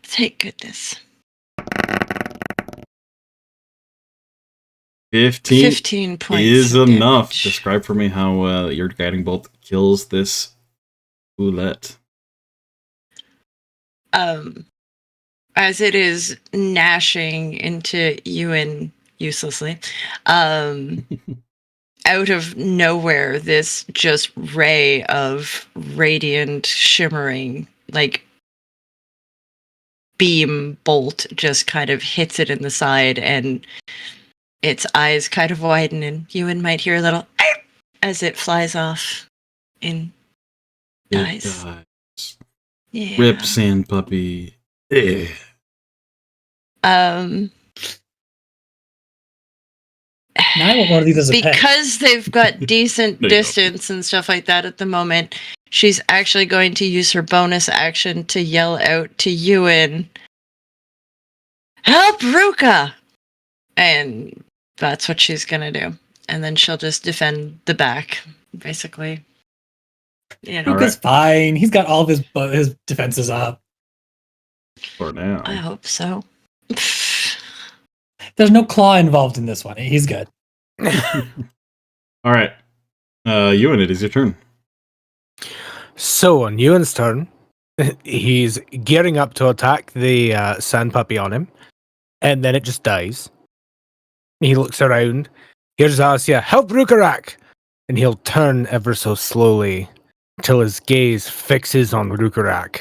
Thank goodness. 15 points is of enough. damage. Describe for me how your guiding bolt kills this boulette. As it is gnashing into Ewan uselessly, out of nowhere, this just ray of radiant, shimmering, like beam bolt just kind of hits it in the side, and its eyes kind of widen, and Ewan might hear a little as it flies off and dies. It dies. Yeah. Rip sand puppy. Eh. Now I want one of these as a pet. Because they've got decent There you go. distance and stuff like that at the moment, she's actually going to use her bonus action to yell out to Ewan, "Help Ruka!" And that's what she's gonna do. And then she'll just defend the back, basically. You know, All Ruka's fine. He's got all of his defenses up. For now. I hope so. There's no claw involved in this one. He's good. All right. Ewan, it is your turn. So on Ewan's turn, he's gearing up to attack the sand puppy on him, and then it just dies. He looks around. Here's Asja, help Rhukkarrak! And he'll turn ever so slowly till his gaze fixes on Rhukkarrak.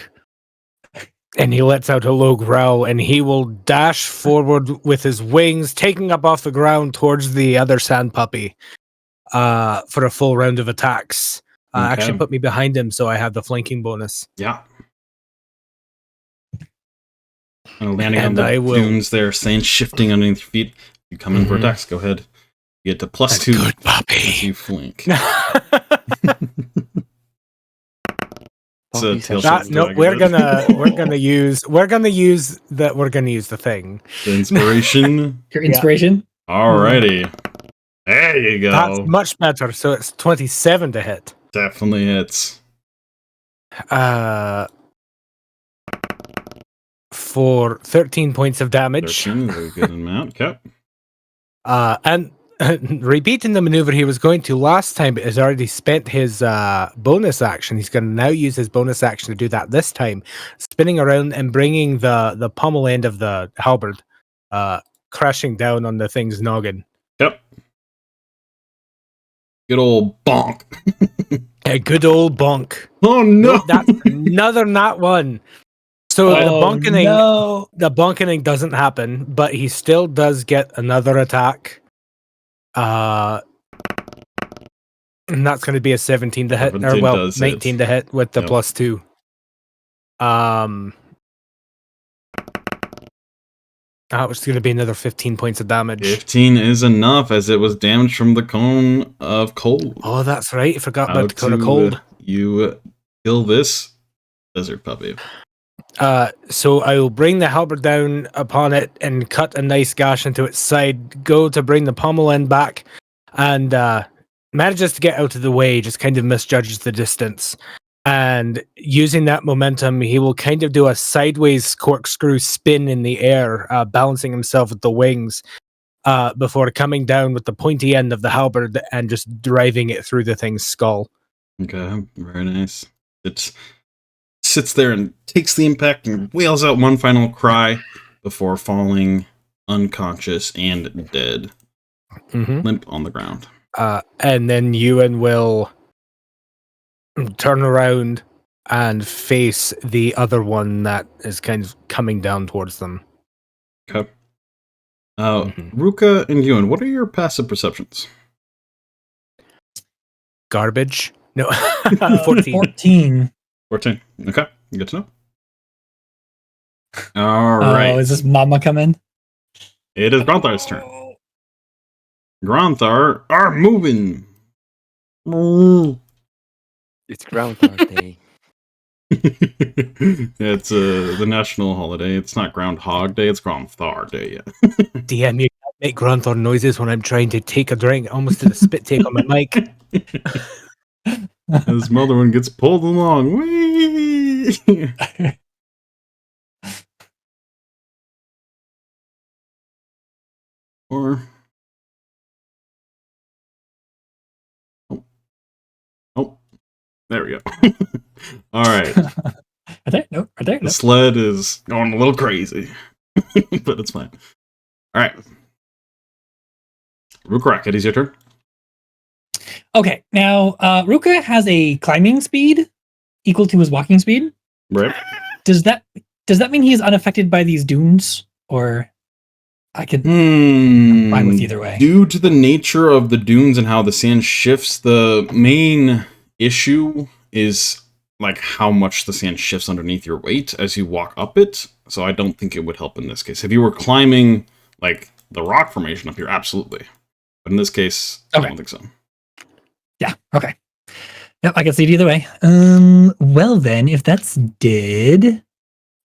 And he lets out a low growl, and he will dash forward with his wings, taking up off the ground towards the other sand puppy for a full round of attacks. Okay. Actually, put me behind him so I have the flanking bonus. Yeah. Landing on And the I will- dunes there, sand shifting underneath your feet. You come in for Mhm. attacks. Go ahead. You get to A +2 good as puppy. you flank. Puppies tail are shot so No, Dragon we're Head. gonna use the thing. The inspiration. Your inspiration? Alrighty. There you go. That's much better. So it's 27 to hit. Definitely hits. For 13 points of damage. 13 is a good amount. Okay. And repeating the maneuver he was going to last time, but has already spent his bonus action. He's going to now use his bonus action to do that this time, spinning around and bringing the pommel end of the halberd crashing down on the thing's noggin. Yep. Good old bonk. A good old bonk. Oh no! That's another nat one. So the bonkening doesn't happen, but he still does get another attack. And that's going to be a 17 to hit, 17 does 19 to hit with the Yep. +2. That was going to be another 15 points of damage. 15 is enough, as it was damaged from the cone of cold. Oh, that's right. I forgot How about the cone of to, cold. You kill this desert puppy. So I will bring the halberd down upon it and cut a nice gash into its side, go to bring the pommel end back, and manages to get out of the way, just kind of misjudges the distance. And using that momentum, he will kind of do a sideways corkscrew spin in the air, balancing himself with the wings, before coming down with the pointy end of the halberd and just driving it through the thing's skull. Okay, very nice. It sits there and takes the impact and wails out one final cry before falling unconscious and dead, Mm-hmm. limp on the ground. And then Ewan will turn around and face the other one that is kind of coming down towards them. Okay. Mhm. Ruka and Euan, what are your passive perceptions? Garbage? No. 14. 14. 14. Okay, good to know. All right. Oh, is this Mama coming? It is Bronthar's turn. Granthar are moving. It's Groundhog Day. It's the national holiday. It's not Groundhog Day. It's Granthar Day. Yeah. DM, you can't make grunthorn noises when I'm trying to take a drink. I almost did a spit take on my mic. As Maldorwen gets pulled along. Whee! Or oh, there we go. All right. Are there? No. Are there? The No. sled is going a little crazy, but it's fine. All right. Rhukkarrak, it is your turn. Okay. Now, Ruka has a climbing speed equal to his walking speed. Right. Does that mean he is unaffected by these dunes, or I could? I'm fine with either way. Due to the nature of the dunes and how the sand shifts, the main issue is like how much the sand shifts underneath your weight as you walk up it. So I don't think it would help in this case. If you were climbing like the rock formation up here, absolutely. But in this case, I Okay. don't think so. Yeah. Okay. Yep. I can see it either way. Well then, if that's dead,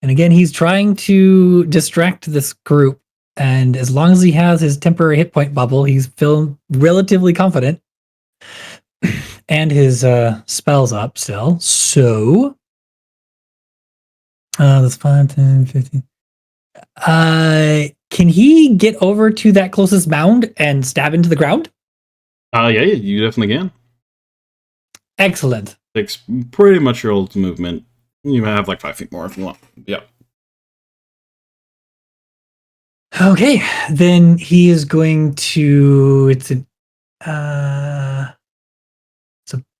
and again, he's trying to distract this group, and as long as he has his temporary hit point bubble, he's feeling relatively confident. And his spells up still. So that's 5, 10, 15. Can he get over to that closest mound and stab into the ground? Yeah, you definitely can. Excellent. Takes pretty much your old movement. You have like 5 feet more if you want. Yep. Okay, then he is going to. It's a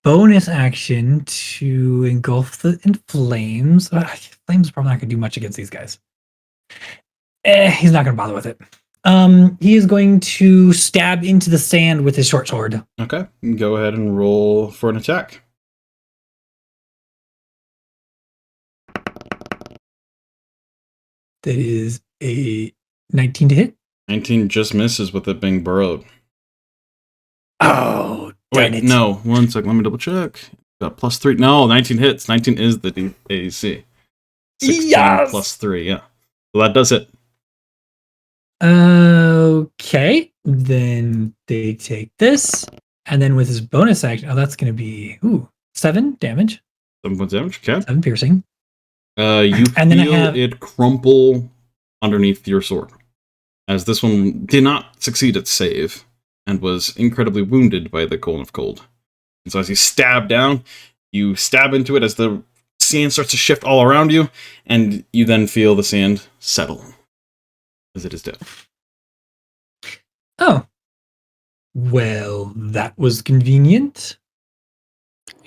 bonus action to engulf the in flames. Flames are probably not going to do much against these guys. He's not going to bother with it. He is going to stab into the sand with his short sword. Okay. Go ahead and roll for an attack. That is a 19 to hit. 19 just misses with it being burrowed. Oh, Wait, dang it. no. 1 second. Let me double check. Got +3. No, 19 hits. 19 is the AC. 16 Yes! +3, yeah. So that does hit. Okay, then they take this, and then with his bonus action, that's going to be 7 damage, 7 points damage, okay. 7 piercing. You And then I feel have- it crumple underneath your sword, as this one did not succeed its save, and was incredibly wounded by the Cone of Cold. And so as you stab down, you stab into it as the sand starts to shift all around you, and you then feel the sand settle, as it is dead. Oh. Well, that was convenient.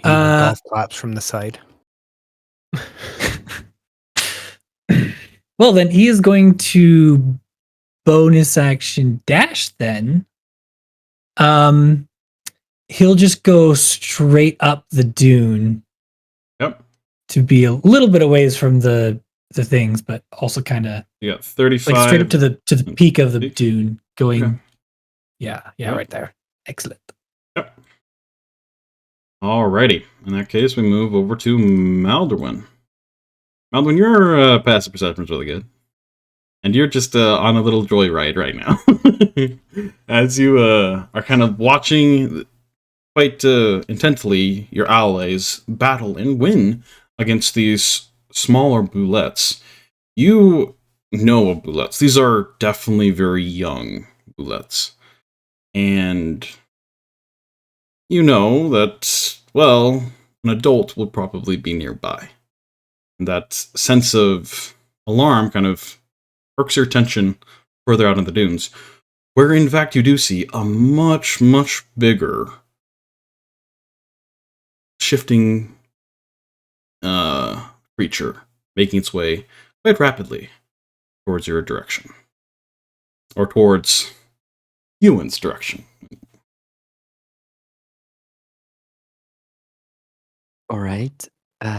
Golf claps from the side. Well, then he is going to bonus action dash then. He'll just go straight up the dune. Yep. To be a little bit away from the things, but also kind of You got 35. like straight up to the peak of the Peak? dune, going. Okay. Yeah, Yep. right there. Excellent. Yep. Alrighty. In that case, we move over to Maldorwen. Maldorwen, your passive perception is really good. And you're just on a little joyride right now. As you are kind of watching quite intently your allies battle and win against these smaller boulettes. You know of boulettes. These are definitely very young boulettes. And you know that, well, an adult will probably be nearby. And that sense of alarm kind of perks your attention further out in the dunes, where in fact you do see a much, much bigger shifting creature making its way quite rapidly towards your direction. Or towards Euan's direction. All right.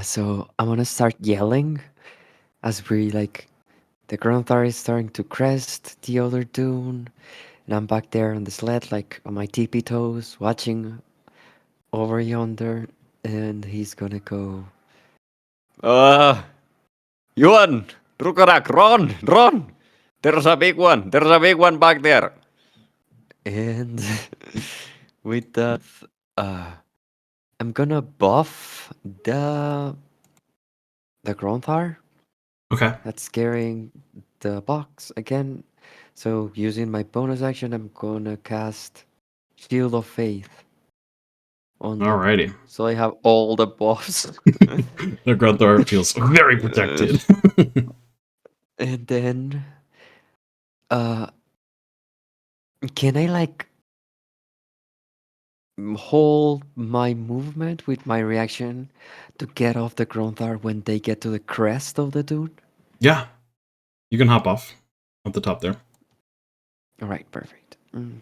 So I'm gonna start yelling as we the Grunthar is starting to crest the other dune, And I'm back there on the sled, like on my tippy toes, watching over yonder. And he's gonna go, Juan! Rhukkarrak, run! Run! There's a big one! There's a big one back there! And with that, I'm gonna buff the Gronthar Okay. that's carrying the box again. So using my bonus action, I'm gonna cast Shield of Faith on them. Alrighty. So I have all the buffs. The Grunthar feels very protected. And then, can I like hold my movement with my reaction to get off the Gronthar when they get to the crest of the dune? Yeah. You can hop off at the top there. All right, perfect. And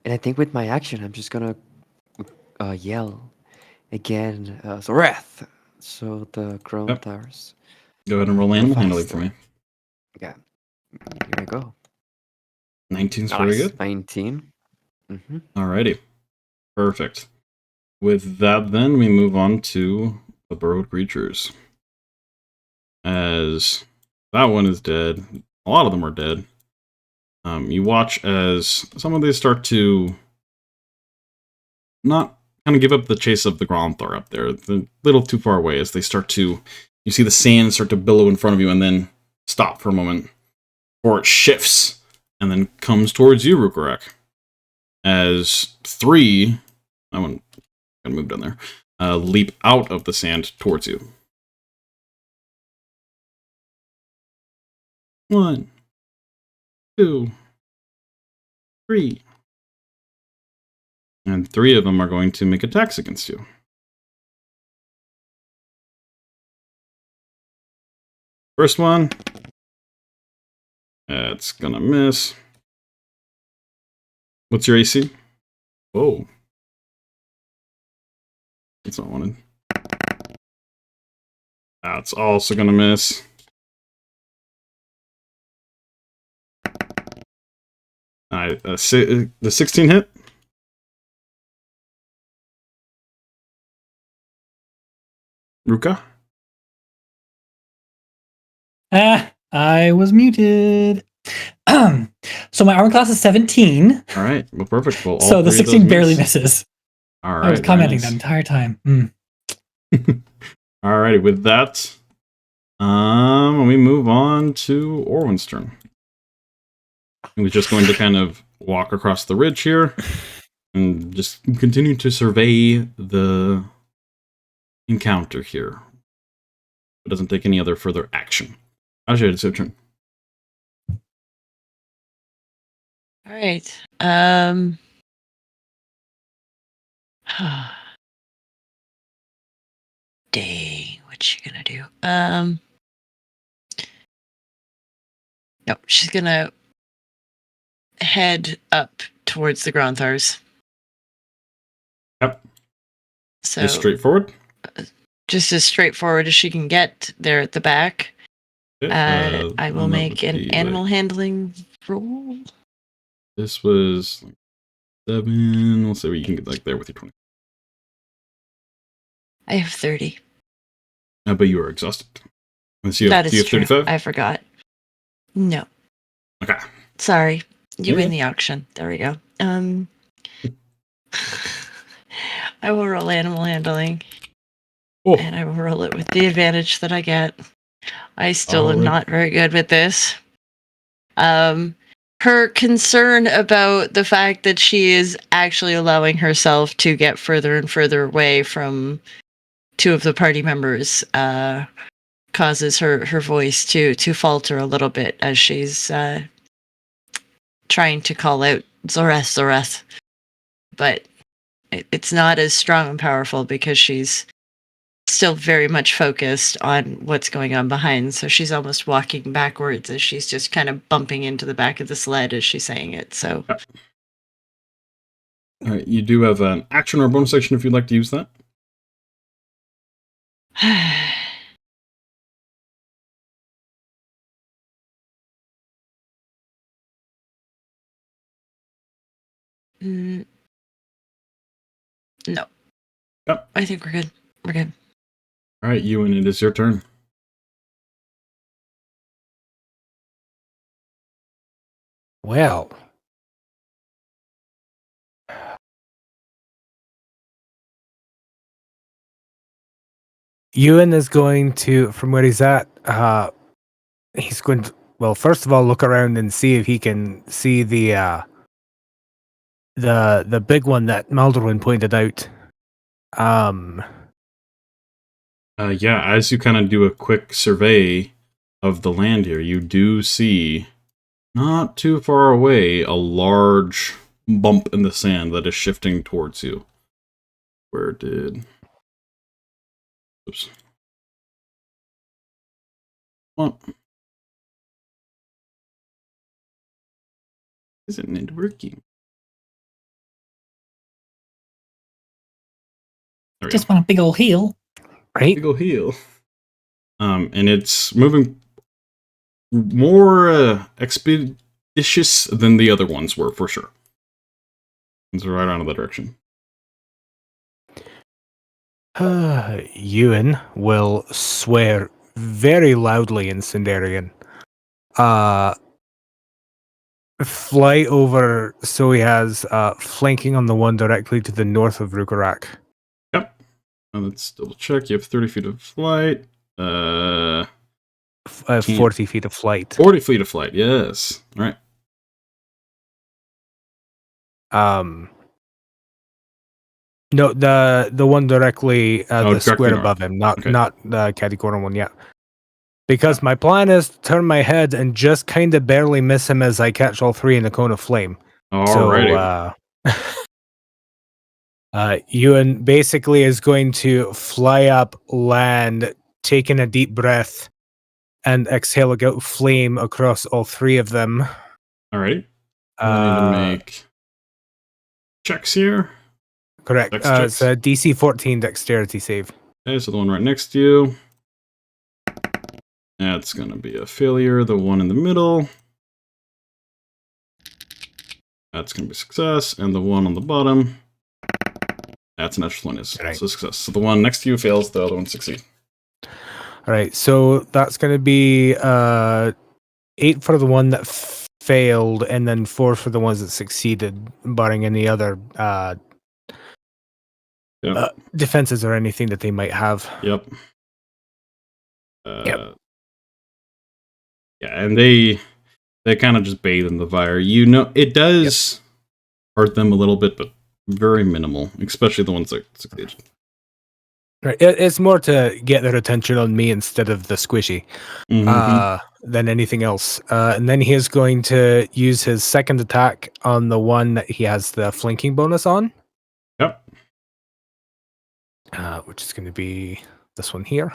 I think with my action, I'm just gonna yell again, Wrath! So the Gronthars. Go ahead and roll animal handling for me. Yeah. Here I go. 19's very good. 19. Alrighty. Perfect. With that, then, we move on to the burrowed creatures. As that one is dead, a lot of them are dead. You watch as some of these start to not kind of give up the chase of the Gromthar up there. They're a little too far away as they start to, you see the sand start to billow in front of you and then stop for a moment. Or it shifts and then comes towards you, Rhukkarrak. As 3, I want to move down there, leap out of the sand towards you. 1, 2, 3. And 3 of them are going to make attacks against you. First one, it's gonna miss. What's your AC? Whoa. That's not wanted. That's also gonna miss. Alright, the 16 hit? Ruka? I was muted. So my armor class is 17. Alright, well, perfect. Well, all So the 3 of those 16 barely miss. misses. Alright, I was commenting nice. that entire time. Alrighty, with that, we move on to Orwin's turn. He was just going to kind of walk across the ridge here and just continue to survey the encounter here. It doesn't take any other further action. Asja, it's your turn. All right. Dang, what's she gonna do? Nope, she's gonna head up towards the Gronthars. Yep. So Just straightforward. just as straightforward as she can get there at the back. Okay, I will and that make would an be, animal like, handling roll. this was 7. We'll see what you can get like there with your 20. I have 30. But you are exhausted. Unless you That have, do you is have true. 35? I forgot. No. Okay. Sorry. You Okay. win the auction. There we go. I will roll animal handling. Oh, And I will roll it with the advantage that I get. I still am Alright. not very good with this. Her concern about the fact that she is actually allowing herself to get further and further away from 2 of the party members causes her voice to falter a little bit as she's trying to call out Zoreth, Zoreth. But it's not as strong and powerful because she's still very much focused on what's going on behind. So she's almost walking backwards as she's just kind of bumping into the back of the sled as she's saying it. So Alright, you do have an action or a bonus action if you'd like to use that. No. Yep. I think we're good. We're good. All right, Ewan, it is your turn. Well, Euan is going to, from where he's at, he's going to, well, first of all, look around and see if he can see the big one that Maldorwen pointed out. Yeah, as you kind of do a quick survey of the land here, you do see, not too far away, a large bump in the sand that is shifting towards you. Where did... Oops. Well, isn't it working? There we Just go. want a big old heel. Right? Big ol' heel. And it's moving more expeditious than the other ones were, for sure. It's right out of the direction. Euan will swear very loudly in Sindarian. Fly over so he has flanking on the one directly to the north of Rhukkarrak. Yep. Let's double check. You have 30 feet of flight. 40 feet of flight. 40 feet of flight, yes. All right. No, the one directly the directly square north. above him, not Okay. the catty corner one yet. Because my plan is to turn my head and just kind of barely miss him as I catch all three in a cone of flame. Alrighty. So, Euan basically is going to fly up, land, taking a deep breath, and exhale a gout flame across all three of them. Alrighty. I need to make checks here. Correct. Dex It's checks. a DC 14 dexterity save. Okay, so the one right next to you. That's going to be a failure. The one in the middle. That's going to be success. And the one on the bottom. That's an extra 20. Right. So success. So the one next to you fails, the other one succeeds. All right, so that's going to be 8 for the one that failed, and then 4 for the ones that succeeded, barring any other defenses or anything that they might have. Yep. Yep. Yeah, and they kind of just bathe in the fire. You know, it does hurt them a little bit, but very minimal, especially the ones that succeed. Right, it's more to get their attention on me instead of the squishy than anything else. And then he is going to use his second attack on the one that he has the flanking bonus on. Yep. Which is going to be this one here.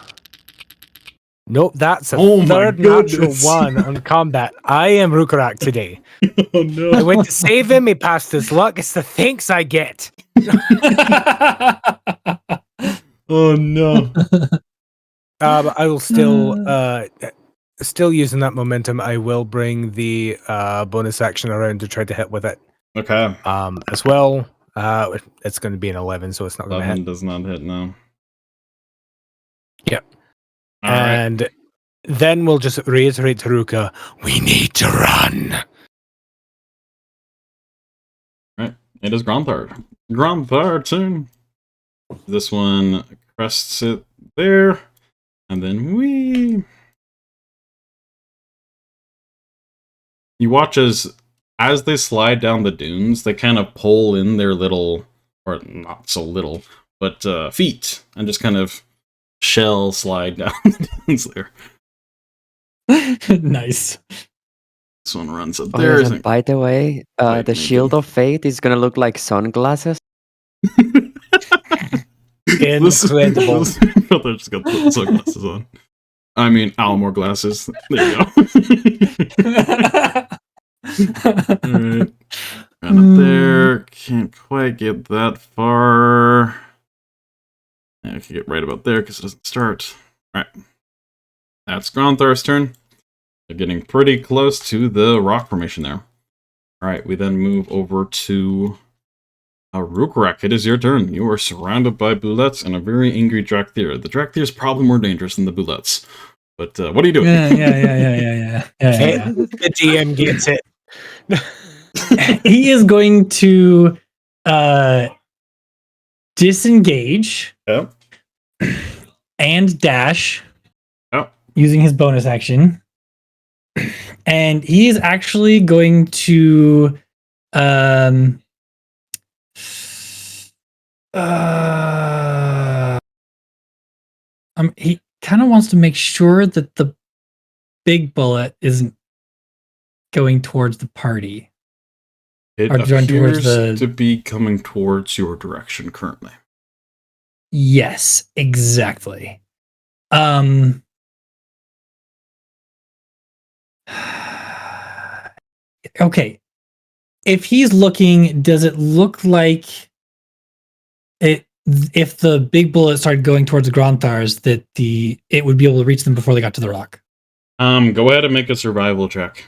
Nope, that's a Oh third my natural goodness. one on combat. I am Rhukkarrak today. Oh no. I went to save him, he passed his luck. It's the thanks I get. Oh no. But I will still using that momentum, I will bring the bonus action around to try to hit with it. Okay. As well. It's going to be an 11, so it's not going to 11 hit. does not hit now. Yep. All right. And then we'll just reiterate to Ruka, we need to run. Right. It is Gromthar. Gromthar turn. This one crests it there. And then you watch as they slide down the dunes, they kind of pull in their little, or not so little, but feet, and just kind of shell slide down the dunes there. Nice. This one runs up Oh, there. yes, and by the way, Wait, the maybe. Shield of Fate is gonna look like sunglasses. Incredible. Brother just got the sunglasses on. I mean, Almore glasses. There you go. Alright. Right up there. Can't quite get that far. Yeah, I can get right about there because it doesn't start. Alright. That's Gronthar's turn. They're getting pretty close to the rock formation there. Alright, we then move over to Rhukkarrak, it is your turn. You are surrounded by bullets and a very angry Drakthir. The Drakthir is probably more dangerous than the bullets. But what are you doing? Yeah. The DM gets it. He is going to disengage Yep. and dash Yep. using his bonus action. And he is actually going to he kind of wants to make sure that the big bullet isn't going towards the party. It Or going towards appears to be coming towards your direction currently. Yes, exactly. Okay. If he's looking, does it look like it? If the big bullet started going towards the Gronthars, that it would be able to reach them before they got to the rock? Go ahead and make a survival check.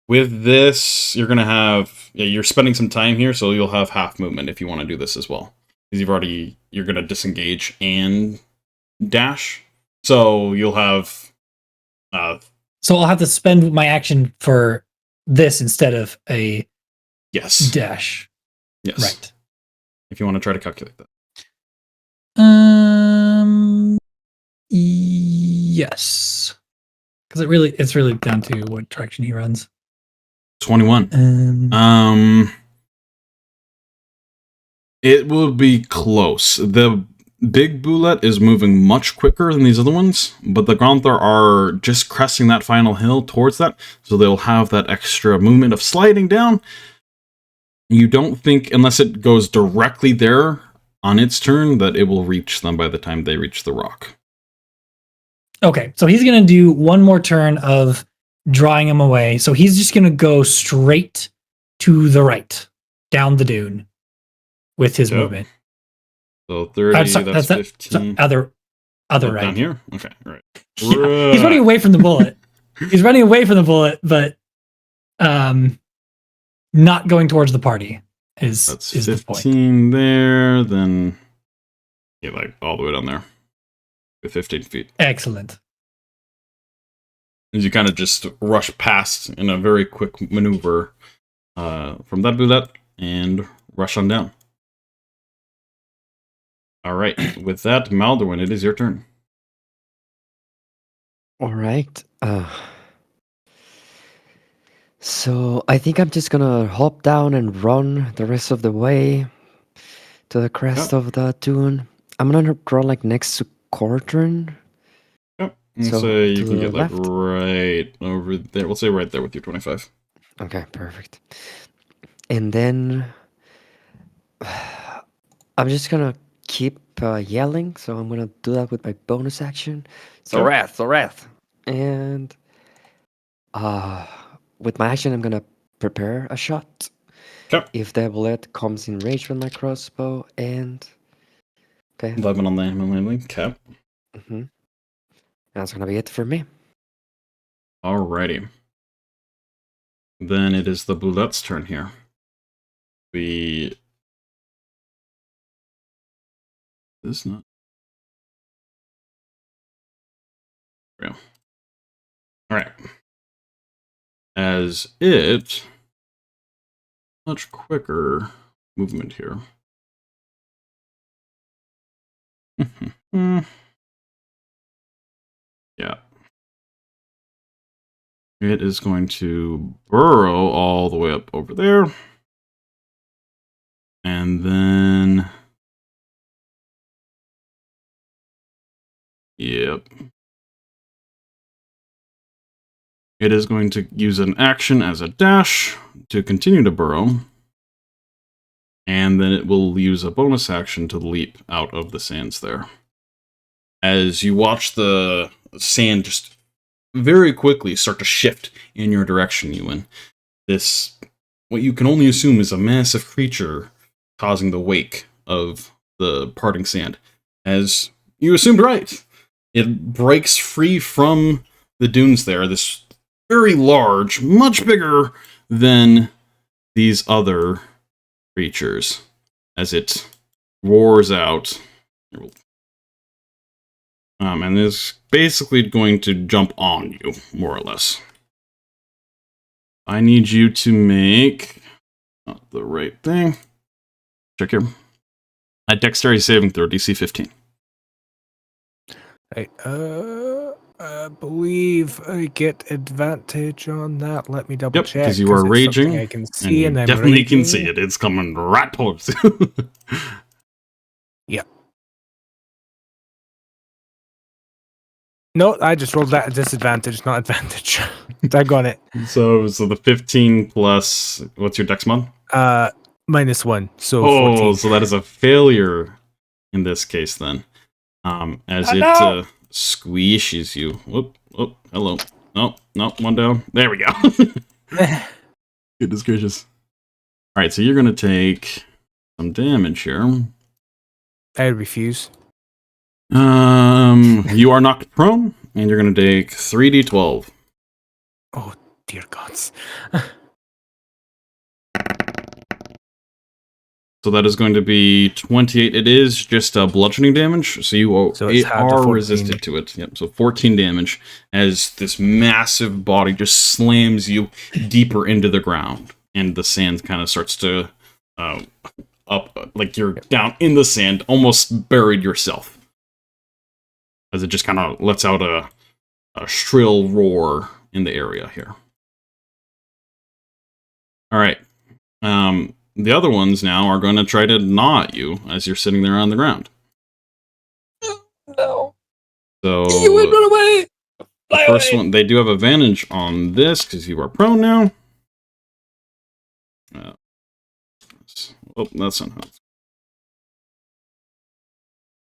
With this, you're gonna have you're spending some time here, so you'll have half movement if you want to do this as well. Because you're gonna disengage and dash, so you'll have. So I'll have to spend my action for this instead of a dash. Yes. Right. If you want to try to calculate that. Yes. Because it's really down to what direction he runs. 21. It will be close. The big bullet is moving much quicker than these other ones, but the Gronthar are just cresting that final hill towards that, so they'll have that extra movement of sliding down. You don't think, unless it goes directly there on its turn, that it will reach them by the time they reach the rock. Okay, so he's going to do one more turn of drawing him away. So he's just going to go straight to the right, down the dune, with his movement. So 30, that's 15. Other right. Down here? Okay, right. Yeah, he's running away from the bullet. He's running away from the bullet, but not going towards the party is 15 the point. There, then like all the way down there with 15 feet. Excellent. As you kind of just rush past in a very quick maneuver from that bullet and rush on down. All right, with that, Maldorwen, it is your turn. All right. So I think I'm just gonna hop down and run the rest of the way to the crest of the dune. I'm gonna run like next to Cordron. Yep. So So you to can the get like left? right over there. We'll say right there with your 25. Okay, perfect. And then I'm just gonna keep yelling, so I'm gonna do that with my bonus action. Sorath. And with my action, I'm gonna prepare a shot. Okay. If the bullet comes in range with my crossbow, and 11 on the handling. Okay. That's gonna be it for me. Alrighty. Then it is the Boulette's turn here. This not real. Alright. As it much quicker movement here. Yeah. It is going to burrow all the way up over there. And then... Yep. It is going to use an action as a dash to continue to burrow. And then it will use a bonus action to leap out of the sands there. As you watch the sand just very quickly start to shift in your direction, Euan. This, what you can only assume is a massive creature causing the wake of the parting sand. As you assumed right, it breaks free from the dunes there, this very large, much bigger than these other creatures as it roars out. And is basically going to jump on you, more or less. I need you to make not the right thing. Check here. A dexterity saving throw, DC 15. Right, I believe I get advantage on that. Let me double check. Because you are it's raging. something I can see, and and I'm definitely can raging. see it. It's coming right towards you. Yeah. No, I just rolled that at disadvantage, not advantage. I got it. So the 15 plus, what's your dex mod? -1, so Oh, 14. so that is a failure in this case then. As it squishes you. Whoop, oh, hello. No, one down. There we go. Goodness gracious. Alright, so you're going to take some damage here. I refuse. You are knocked prone, and you're going to take 3d12. Oh, dear gods. So that is going to be 28. It is just bludgeoning damage, so you are resistant to it. Yep. So 14 damage as this massive body just slams you deeper into the ground, and the sand kind of starts to up, like you're down in the sand, almost buried yourself, as it just kind of lets out a shrill roar in the area here. All right. The other ones now are going to try to gnaw at you as you're sitting there on the ground. No. So You would run away. The first one, they do have advantage on this because you are prone now. Oh, that's not how.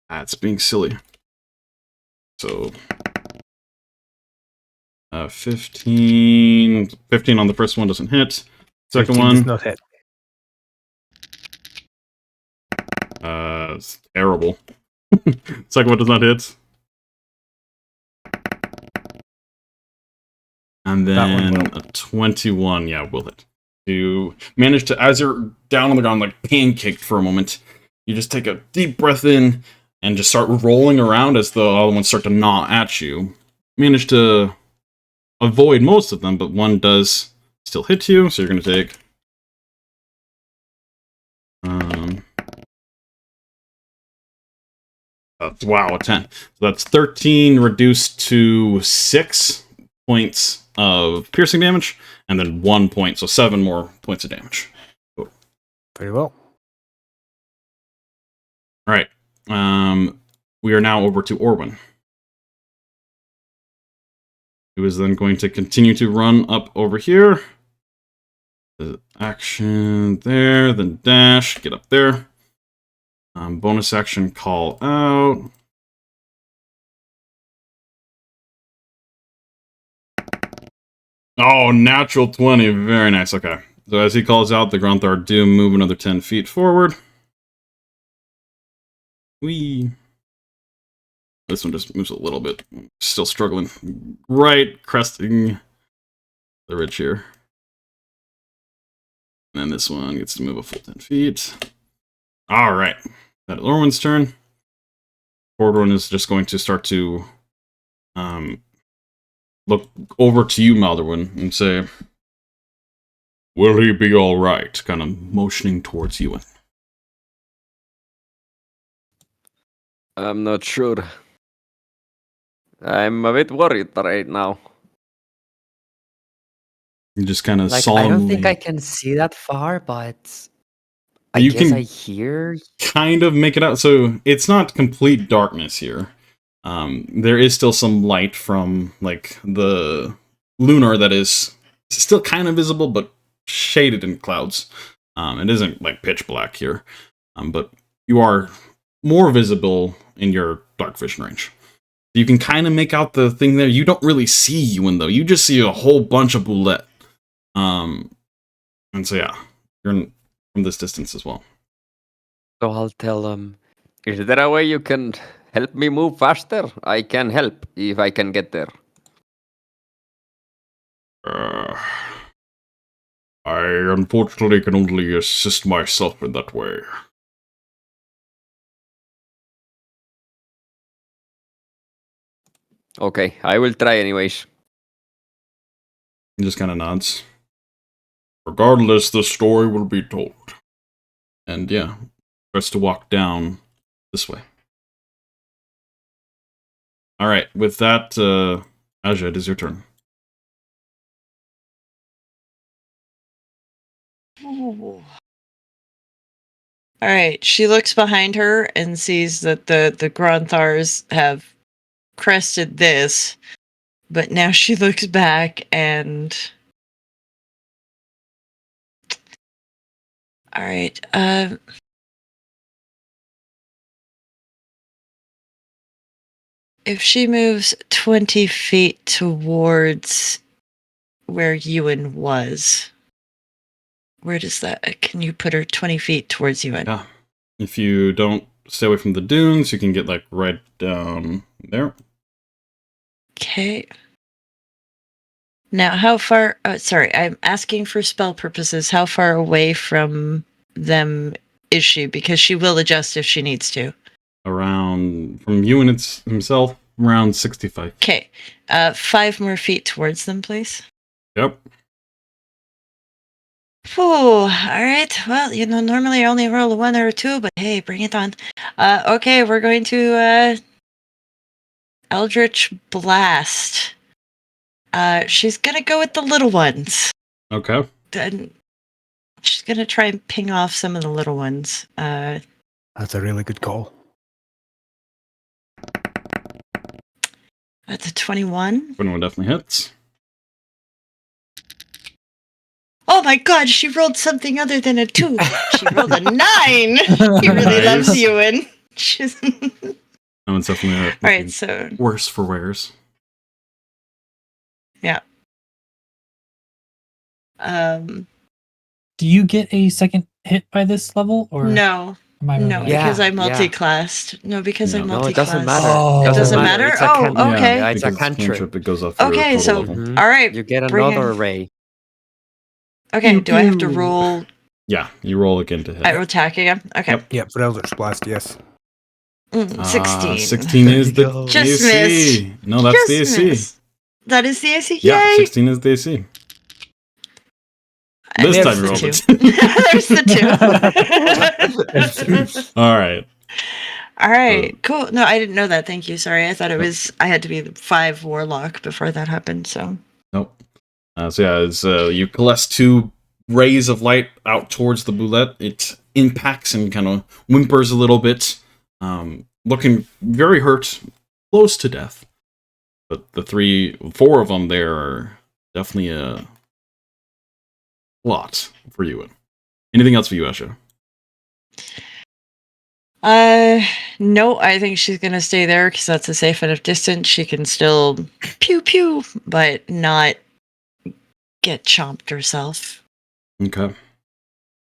That's being silly. So 15 on the first one doesn't hit. Second one does not hit. It's terrible. Second one does not hit. And then a 21, yeah, will hit. You manage to, as you're down on the ground, like pancaked for a moment, you just take a deep breath in and just start rolling around as the other ones start to gnaw at you. Manage to avoid most of them, but one does still hit you, so you're going to take wow, a 10. So that's 13 reduced to 6 points of piercing damage, and then 1 point, so 7 more points of damage. Cool. Very well. Alright. We are now over to Orwin. Who is then going to continue to run up over here. The action there, then dash, get up there. Bonus action, call out. Oh, natural 20. Very nice. Okay. So as he calls out, the Grunthar do move another 10 feet forward. Whee. This one just moves a little bit. Still struggling. Right, cresting the ridge here. And then this one gets to move a full 10 feet. All right. That is Orwin's turn. Forward one is just going to start to look over to you, Maldorwen, and say, "Will he be all right?" Kind of motioning towards Euan. I'm not sure. I'm a bit worried right now. You just kind of Like, solemnly. I don't think I can see that far, but I You guess can I hear. kind of make it out. So it's not complete darkness here. There is still some light from like the lunar that is still kind of visible, but shaded in clouds. It isn't like pitch black here, but you are more visible in your dark vision range. You can kind of make out the thing there. You don't really see Euan though. You just see a whole bunch of boulette. And so yeah, you're from this distance as well. So I'll tell them, is there a way you can help me move faster? I can help if I can get there. I unfortunately can only assist myself in that way. Okay, I will try anyways. He just kind of nods. Regardless, the story will be told. And yeah, starts to walk down this way. Alright, with that, Asja, it is your turn. Ooh. All right. She looks behind her and sees that the Gronthars have crested this, but now she looks back and. All right. If she moves 20 feet towards where Euan was, where does that? Can you put her 20 feet towards Euan? Yeah. If you don't stay away from the dunes, you can get like right down there. Okay. Now, how far? Sorry, I'm asking for spell purposes. How far away from them is she? Because she will adjust if she needs to. Around, from Euan himself, around 65. Okay. 5 more feet towards them, please. Yep. Whew. All right. Well, normally I only roll a 1 or a 2, but hey, bring it on. Okay, we're going to Eldritch Blast. She's gonna go with the little ones. Okay. And she's gonna try and ping off some of the little ones. That's a really good call. That's a 21. 21 definitely hits. Oh my god, she rolled something other than a 2. She rolled a 9. He really loves Nice. Euan. She's That one's definitely all right, so worse for wears. yeah. Do you get a second hit by this level, or No, am I no, wrong? Yeah, because I yeah. multi-classed. No, because I No. multi-classed. No, it doesn't matter. Oh. It doesn't matter? It's a Oh, okay. Yeah, it's a because cantrip. It goes off your Okay, total so level. Mhm. all right. You get bring another in- array. Okay, Pew, do I have to pew. roll? Yeah, you roll again to hit. I attack again. Okay, Yep. Yeah, for Eldritch Blast, yes. 16. 16 There is you the go. Just AC. No, that's the Just AC. miss. That is the AC. Yeah, Yay! 16 is the AC. And This there's time you the rolled 2. it. There's the 2. All right. All right, cool. No, I didn't know that. Thank you. Sorry, I thought it was. I had to be the 5 warlock before that happened. So Nope. So yeah, as you coalesce 2 rays of light out towards the boulette, it impacts and kind of whimpers a little bit, looking very hurt, close to death. But the 4 of them there are definitely a lot for you. Anything else for you, Asja? no, I think she's gonna stay there because that's a safe enough distance. She can still pew pew, but not get chomped herself. Okay.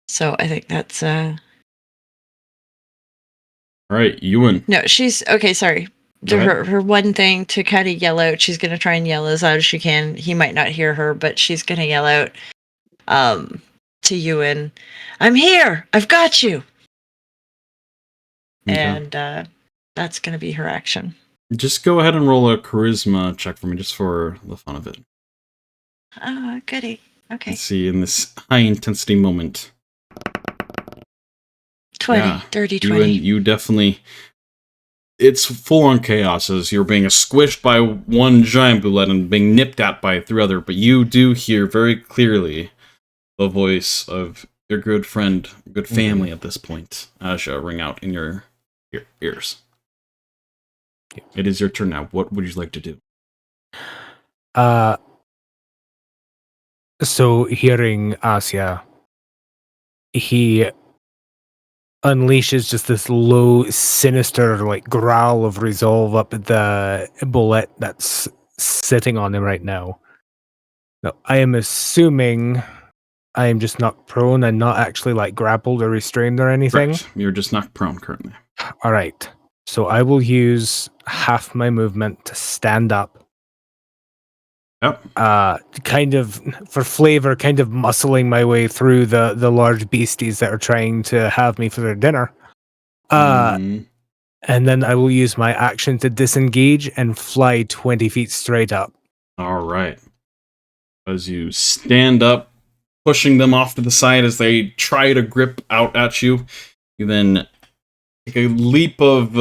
So I think that's All right, Euan. no. She's okay. Sorry. Go ahead. Her one thing to kind of yell out. She's gonna try and yell as loud as she can. He might not hear her, but she's gonna yell out, to Euan, "I'm here. I've got you." Okay. And that's gonna be her action. Just go ahead and roll a charisma check for me, just for the fun of it. Oh, goody. Okay. Let's see, in this high intensity moment. 20. Yeah, Dirty You 20. you definitely. It's full on chaos as you're being squished by one giant boulette and being nipped at by 3 other, but you do hear very clearly the voice of your good friend, good family at this point, Asja, ring out in your ears. It is your turn now. What would you like to do? So hearing Asja, he unleashes just this low, sinister, like growl of resolve up at the bullet that's sitting on him right now. Now, I am assuming I am just knocked prone and not actually like grappled or restrained or anything. Correct. You're just knocked prone currently. All right. So I will use half my movement to stand up Yep. Kind of for flavor, kind of muscling my way through the large beasties that are trying to have me for their dinner. Mhm. And then I will use my action to disengage and fly 20 feet straight up. All right. As you stand up, pushing them off to the side as they try to grip out at you, you then take a leap of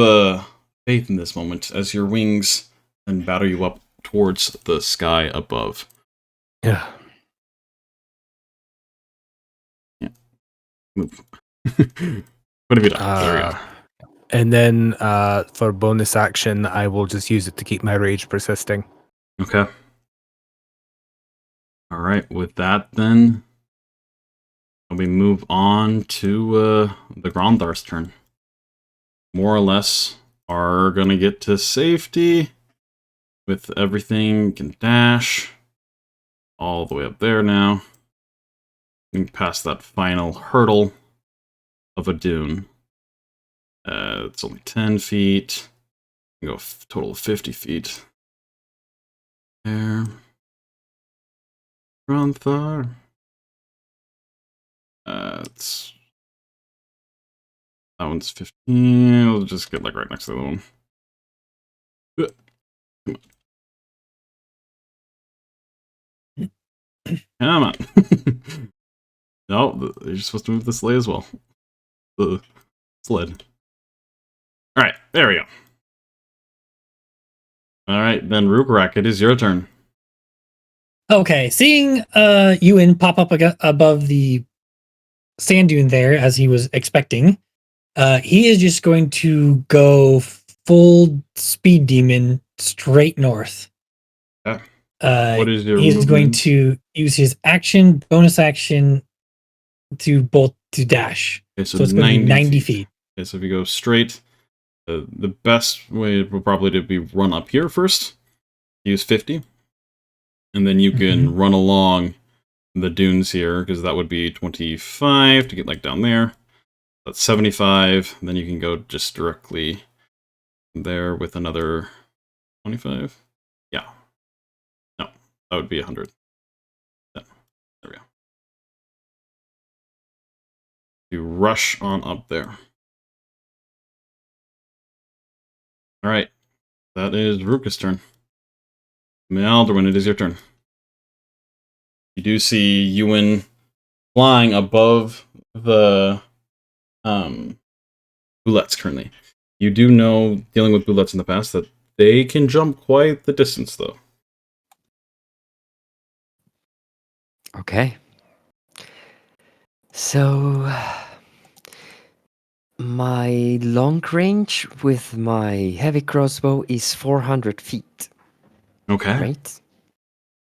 faith in this moment as your wings then batter you up towards the sky above. Yeah. Move. What have you done? There we go. And then for bonus action, I will just use it to keep my rage persisting. Okay. All right. With that, then we move on to the Grandhar's turn. More or less are gonna get to safety with everything. Can dash all the way up there now. Getting past that final hurdle of a dune. It's only 10 feet. Go total of 50 feet. There. Grandhar. It's that one's 15. We'll just get like right next to the other one. Come on. No, you're supposed to move the sleigh as well. The sled. Alright, there we go. Alright, then Rhukkarrak, it is your turn. Okay, seeing Euan pop up above the sand dune there as he was expecting, he is just going to go full speed demon straight north. What is your he's movement? going to use his action, bonus action to dash. Okay, So it's going to be 90 feet. Okay, so if you go straight, the best way would probably to be run up here first. Use 50. And then you can run along the dunes here, because that would be 25 to get like down there. That's 75. And then you can go just directly there with another 25. Yeah. No, that would be 100. Yeah. There we go. You rush on up there. Alright. That is Rukka's turn. Maldorwen, it is your turn. You do see Euan flying above the bullets currently. You do know, dealing with bullets in the past, that they can jump quite the distance, though. Okay. So, my long range with my heavy crossbow is 400 feet, Okay. right?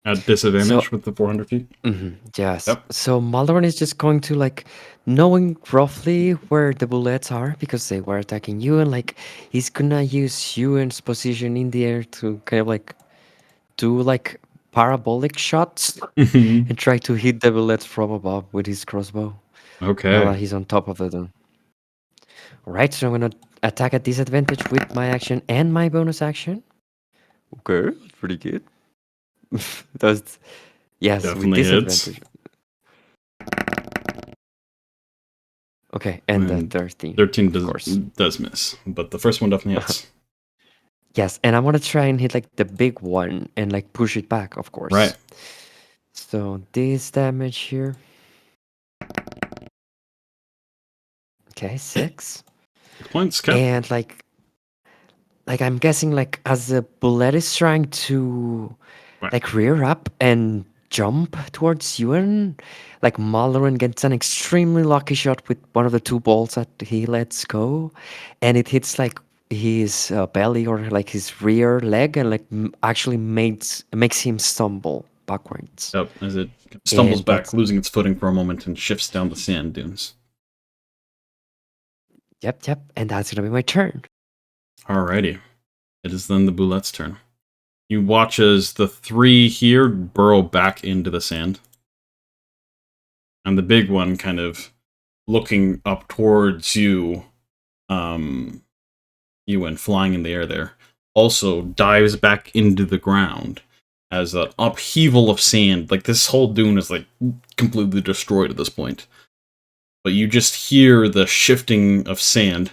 At disadvantage So- with the 400 feet? Yes. Yep. So Maldorwen is just going to, like, knowing roughly where the bullets are because they were attacking you, and like he's gonna use Euan's position in the air to kind of like do like parabolic shots and try to hit the bullets from above with his crossbow. Now that Okay. he's on top of the dome. Alright, so I'm gonna attack at disadvantage with my action and my bonus action. Okay, that's pretty good. That's yes, Definitely with hits. disadvantage. Okay, and the And 13. 13 of course. does miss, but the first one definitely hits. Yes, and I want to try and hit like the big one and like push it back, of course. Right. So this damage here. Okay, 6. Points, Cap. And like I'm guessing like as the bullet is trying to Right. like rear up and jump towards Euan, like Maldorwen gets an extremely lucky shot with one of the 2 bolts that he lets go, and it hits like his belly or like his rear leg, and like actually makes him stumble backwards. Yep, as it stumbles And back, that's- losing its footing for a moment, and shifts down the sand dunes. Yep, and that's gonna be my turn. Alrighty. It is then the Boulette's turn. You watch as the 3 here burrow back into the sand. And the big one kind of looking up towards you, Euan, flying in the air there, also dives back into the ground as an upheaval of sand. Like, this whole dune is, like, completely destroyed at this point. But you just hear the shifting of sand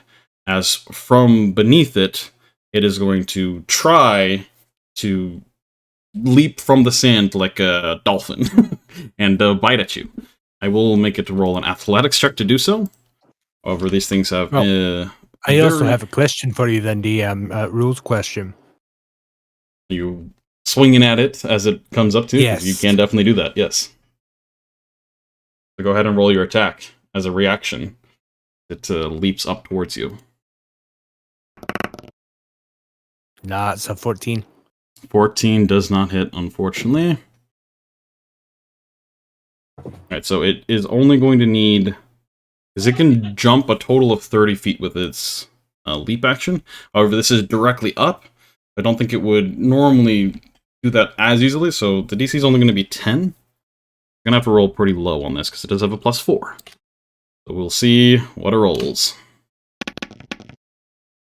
as from beneath it, it is going to try to leap from the sand like a dolphin and bite at you. I will make it to roll an athletics check to do so. However, these things have... I also have a question for you then, DM, rules question. You swinging at it as it comes up to you? Yes. You can definitely do that, yes. So go ahead and roll your attack as a reaction. It leaps up towards you. Nah, it's a 14. 14 does not hit, unfortunately. Alright, so it is only going to need... Because it can jump a total of 30 feet with its leap action. However, this is directly up. I don't think it would normally do that as easily, so the DC is only going to be 10. I'm going to have to roll pretty low on this, because it does have a +4. So we'll see what it rolls.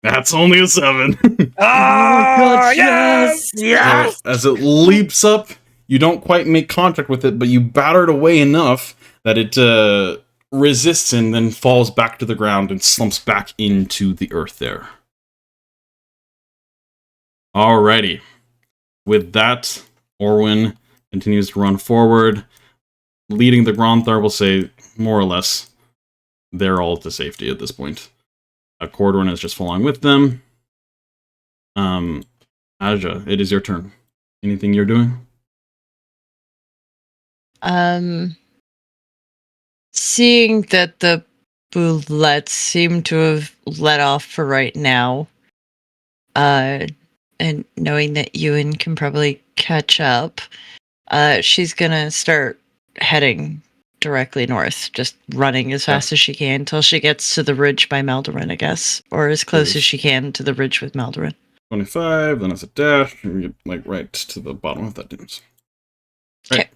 That's only a 7. God, yes! So as it leaps up, you don't quite make contact with it, but you batter it away enough that it resists and then falls back to the ground and slumps back into the earth there. Alrighty. With that, Orwin continues to run forward, leading the Gronthar. Will say, more or less, they're all to safety at this point. Cordron is just following with them. Asja, it is your turn. Anything you're doing? Seeing that the bullets seem to have let off for right now, and knowing that Euan can probably catch up, she's gonna start heading directly north, just running as fast as she can until she gets to the ridge by Maldorwen, I guess, or as close as she can to the ridge with Maldorwen. 25, then it's a dash, and you get, like, right to the bottom of that dunes. Right.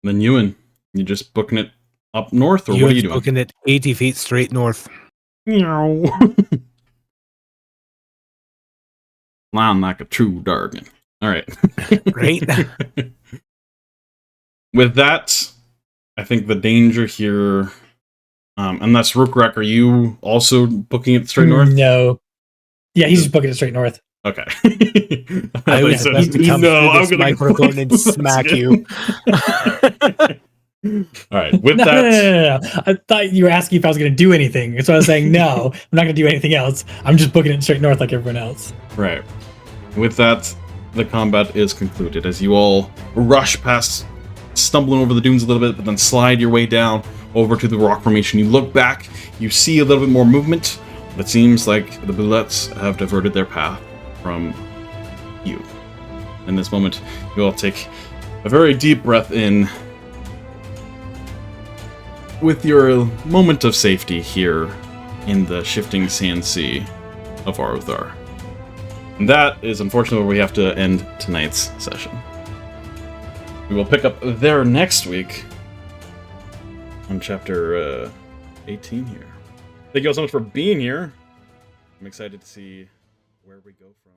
Then Euan, you just booking it up north, or what are you doing? Booking it 80 feet straight north. Meow. Lying like a true Dargan. Alright. Right? With that, I think the danger here... unless Rhukkarrak, are you also booking it straight north? No. Yeah, he's just booking it straight north. Okay. I was about to come through this microphone and smack you. Alright, with No. that... I thought you were asking if I was going to do anything. So I was saying, no, I'm not going to do anything else. I'm just booking it straight north like everyone else. Right. With that, the combat is concluded as you all rush past, stumbling over the dunes a little bit, but then slide your way down over to the rock formation. You look back, you see a little bit more movement, but it seems like the bullets have diverted their path from you. In this moment, you all take a very deep breath in with your moment of safety here in the shifting sand sea of Aruthar. And that is unfortunately where we have to end tonight's session. We will pick up there next week on chapter 18 here. Thank you all so much for being here. I'm excited to see where we go from